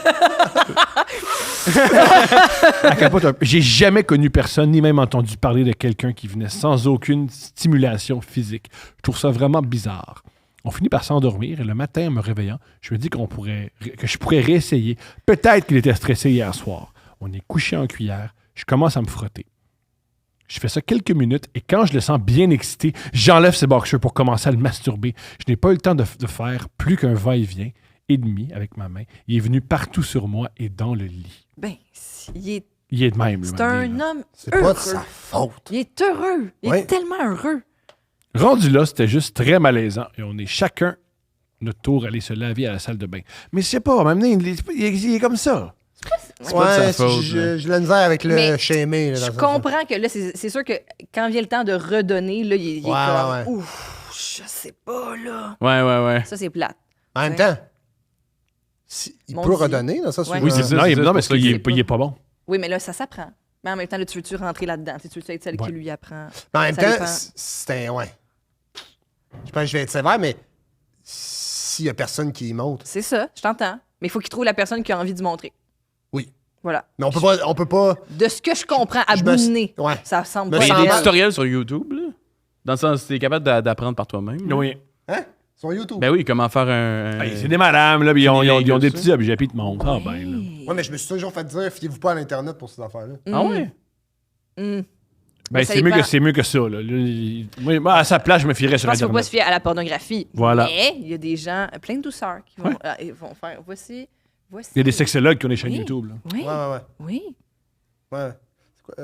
Elle capote un peu. J'ai jamais connu personne, ni même entendu parler de quelqu'un qui venait sans aucune stimulation physique. Je trouve ça vraiment bizarre. On finit par s'endormir et le matin, en me réveillant, je me dis que je pourrais réessayer. Peut-être qu'il était stressé hier soir. On est couché en cuillère. Je commence à me frotter. Je fais ça quelques minutes et quand je le sens bien excité, j'enlève ses boxers pour commencer à le masturber. Je n'ai pas eu le temps de faire plus qu'un va-et-vient et demi avec ma main. Il est venu partout sur moi et dans le lit. Ben, il est Il est de même. C'est le un matin, là. homme C'est heureux. pas de sa faute. Il est heureux. Il Ouais. est tellement heureux. Rendu là, c'était juste très malaisant et on est chacun notre tour aller se laver à la salle de bain. Mais je sais pas, m'amener, il est comme ça. C'est pas de Ouais, sa faute, j'ai la misère avec le Mais shamer. là, Je dans ça. comprends que là, c'est sûr que quand vient le temps de redonner, là, il est Ouais, comme, ouais. ouf, je sais pas, là. Ouais, ouais, ouais. Ça, c'est plate. En même Ouais. temps, il Mon peut Dieu. redonner dans ça. Ouais. Oui, c'est ça, non, c'est il, ça, non, c'est parce pour ça qu'il qu'il il est pas bon. Oui, mais là, ça s'apprend. Mais en même temps, là, tu veux-tu rentrer là-dedans? Tu veux être celle Ouais. qui lui apprend? Mais en même Ça temps, dépend. c'était. Ouais. Je pense que je vais être sévère, mais s'il y a personne qui y monte. C'est ça, je t'entends. Mais il faut qu'il trouve la personne qui a envie de montrer. Oui. Voilà. Mais on peut pas. De ce que je comprends, à Je bout me- de nez, Ouais. ça semble Mais Mais il y a pas des semble- tutoriels sur YouTube, là. Dans le sens, t'es capable d'appendre par toi-même. là. Oui. Hein? Sur YouTube. Ben oui, comment faire un. Hey, c'est des madames, là, puis ils ont des ça. petits objets, puis ils te montrent. Ah, ben, là. Ouais, mais je me suis toujours fait dire, fiez-vous pas à l'Internet pour ces affaires-là. Ah ouais? Mm. Ben, ça c'est mieux, dépend. c'est mieux que ça, là. Moi, à sa place, je me fierais Je sur pense qu'il ne faut pas Internet. se fier à la pornographie. Voilà. Mais il y a des gens plein de douceur qui vont, ils vont faire voici. Il y a des sexologues qui ont des chaînes Oui. YouTube, là. Oui. Ouais, ouais, ouais. Oui. Ouais. C'est quoi,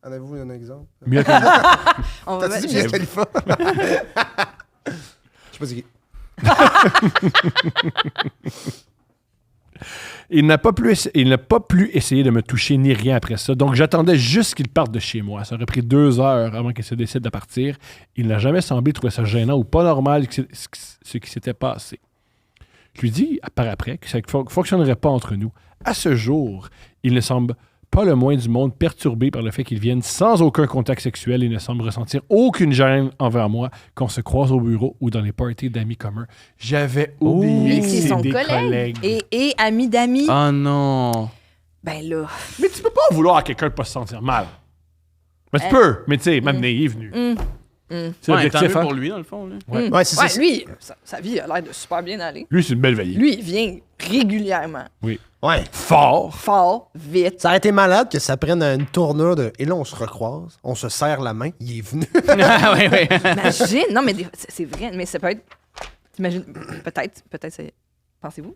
en avez-vous un exemple? Mieux que On va T'as-tu dit mettre- Wiz Khalifa? Je sais pas c'est qui. Il n'a pas plus essayé de me toucher ni rien après ça. Donc, j'attendais juste qu'il parte de chez moi. Ça aurait pris 2 heures avant qu'il se décide de partir. Il n'a jamais semblé trouver ça gênant ou pas normal ce qui s'était passé. Je lui dis, par après, que ça ne fonctionnerait pas entre nous. À ce jour, il ne semble pas le moins du monde perturbé par le fait qu'il vienne sans aucun contact sexuel et ne semble ressentir aucune gêne envers moi qu'on se croise au bureau ou dans les parties d'amis communs. J'avais oublié Et que c'est c'est son des collègue. collègues. Et ami d'amis. Ah non. Ben là. Mais tu peux pas vouloir à quelqu'un de pas se sentir mal. Ben, tu peux, mais tu sais, même il est venu. C'est Ouais, tant l'objectif, mieux hein? pour lui, dans le fond. Là. Ouais. Ouais, c'est Ouais, ça. lui, sa vie a l'air de super bien aller. Lui, c'est une belle veille. Lui, il vient régulièrement. Oui. Ouais. Fort. Fort, vite. Ça aurait été malade que ça prenne une tournure de. Et là, on se recroise, on se serre la main, il est venu. Ah, ouais, ouais. Imagine. Non, mais c'est vrai. Mais ça peut être. T'imagines. Peut-être, c'est. Pensez-vous?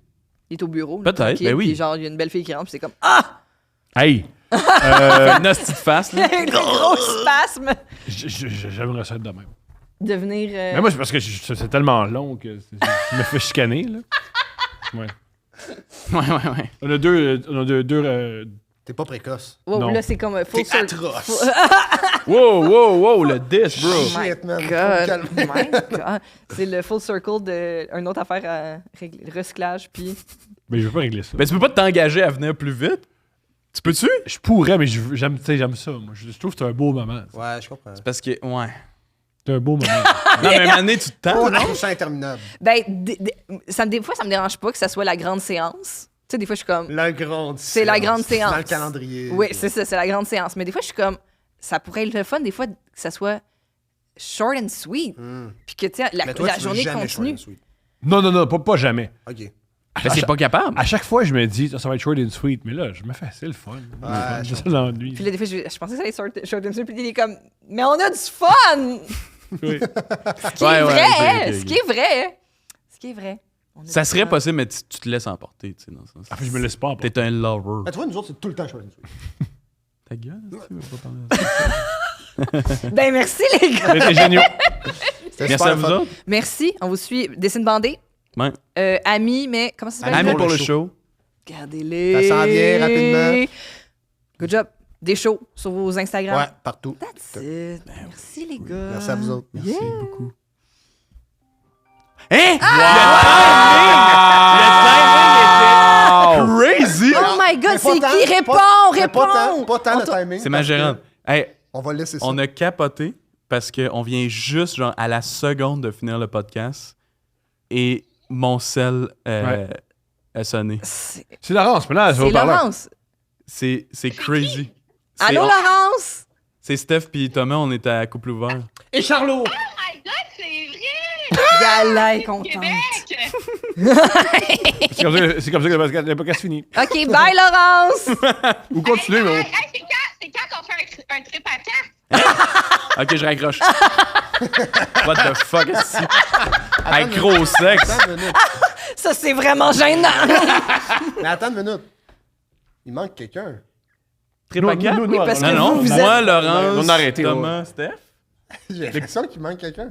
Il est au bureau. là, Peut-être, tranquille, ben oui. Puis genre, il y a une belle fille qui rentre, puis c'est comme Ah! Hey! Une hostie de face, là. Un gros spasme! J'aimerais ça être de même. Devenir. Mais moi, c'est parce que c'est tellement long que je me fais chicaner, là. Ouais. Ouais. On a deux T'es pas précoce. Wow, non. là, c'est comme un full T'es circle. atroce. Wow, le disc, bro. Shit, man. Faut me God, calmer. my God. C'est le full circle d'une autre affaire à régler. Recyclage, puis. Mais je veux pas régler ça. Mais tu peux pas t'engager à venir plus vite? Tu peux-tu? Je pourrais, mais j'aime ça. Moi, je trouve que c'est un beau moment. Ouais, je comprends. Parce que, ouais. C'est un beau moment. Non, mais à un moment donné, tu te tends, Oh, non? non, c'est interminable. Ben, des fois, ça me dérange pas que ça soit la grande séance. Tu sais, des fois, je suis comme. La grande séance. C'est la grande séance. Dans le calendrier. Oui, c'est ça, c'est la grande séance. Mais des fois, je suis comme. Ça pourrait être le fun, des fois, que ça soit short and sweet. Puis que, tu sais, Mais toi, la tu veux journée jamais continue. short and sweet. Non, pas jamais. OK. Mais c'est pas capable. À chaque fois, je me dis, ça va être short and sweet, mais là, je me fais, c'est le fun. Ouais, C'est ça l'ennui. Puis là, des fois, je pensais que ça allait être short and sweet. Puis il est comme. Mais on a du fun! Oui. Ce qui est vrai! Ce qui est vrai! Ce qui est vrai. On a Ça du serait fun. possible, mais tu te laisses emporter, tu sais, dans le sens. Ah, puis je me laisse pas emporter. T'es un lover. Mais tu vois, nous autres, c'est tout le temps short and sweet. Ta gueule, tu veux pas parler de ça? Ben, merci, les gars! C'était génial. C'était Merci super à vous fun. autres. Merci. On vous suit. Dessine bandé. Ouais. Amis, mais comment ça s'appelle? Amis pour pour le le show. Regardez-les. Ça s'en vient rapidement. Good job. Des shows sur vos Instagram. Ouais, partout. That's it. Merci, les gars. Merci à vous autres. Yeah. beaucoup. Hein? Le timing était crazy! Oh my God, Mais c'est pas qui? tant, Réponds, pas- mais réponds! Pas tant On le t'a- timing. C'est ma parce que gérante. Hey, On va laisser ça. on a capoté parce qu'on vient juste genre à la seconde de finir le podcast et mon sel a sonné. C'est C'est Laurence, mais là, ça va c'est parler. Laurence. C'est crazy. C'est- Allô, Laurence? C'est Steph puis Thomas, on est à couple ouvert. Et Charlot! Oh my God, c'est vrai! Gala est contente. Québec! C'est comme ça que le podcast finit. OK, bye, Laurence! Ou continuer, mais Hey, c'est quand qu'on fait un trip à quatre? Ok, je raccroche. What the fuck, est-ce Hey, gros sexe. Attends une minute. Ça, c'est vraiment gênant. Mais attends une minute. Il manque quelqu'un. Trip à quatre? Oui, parce que Non, non, vous moi, êtes- Laurence, On a arrêté, Thomas, Steph. J'ai l'impression qu'il manque quelqu'un.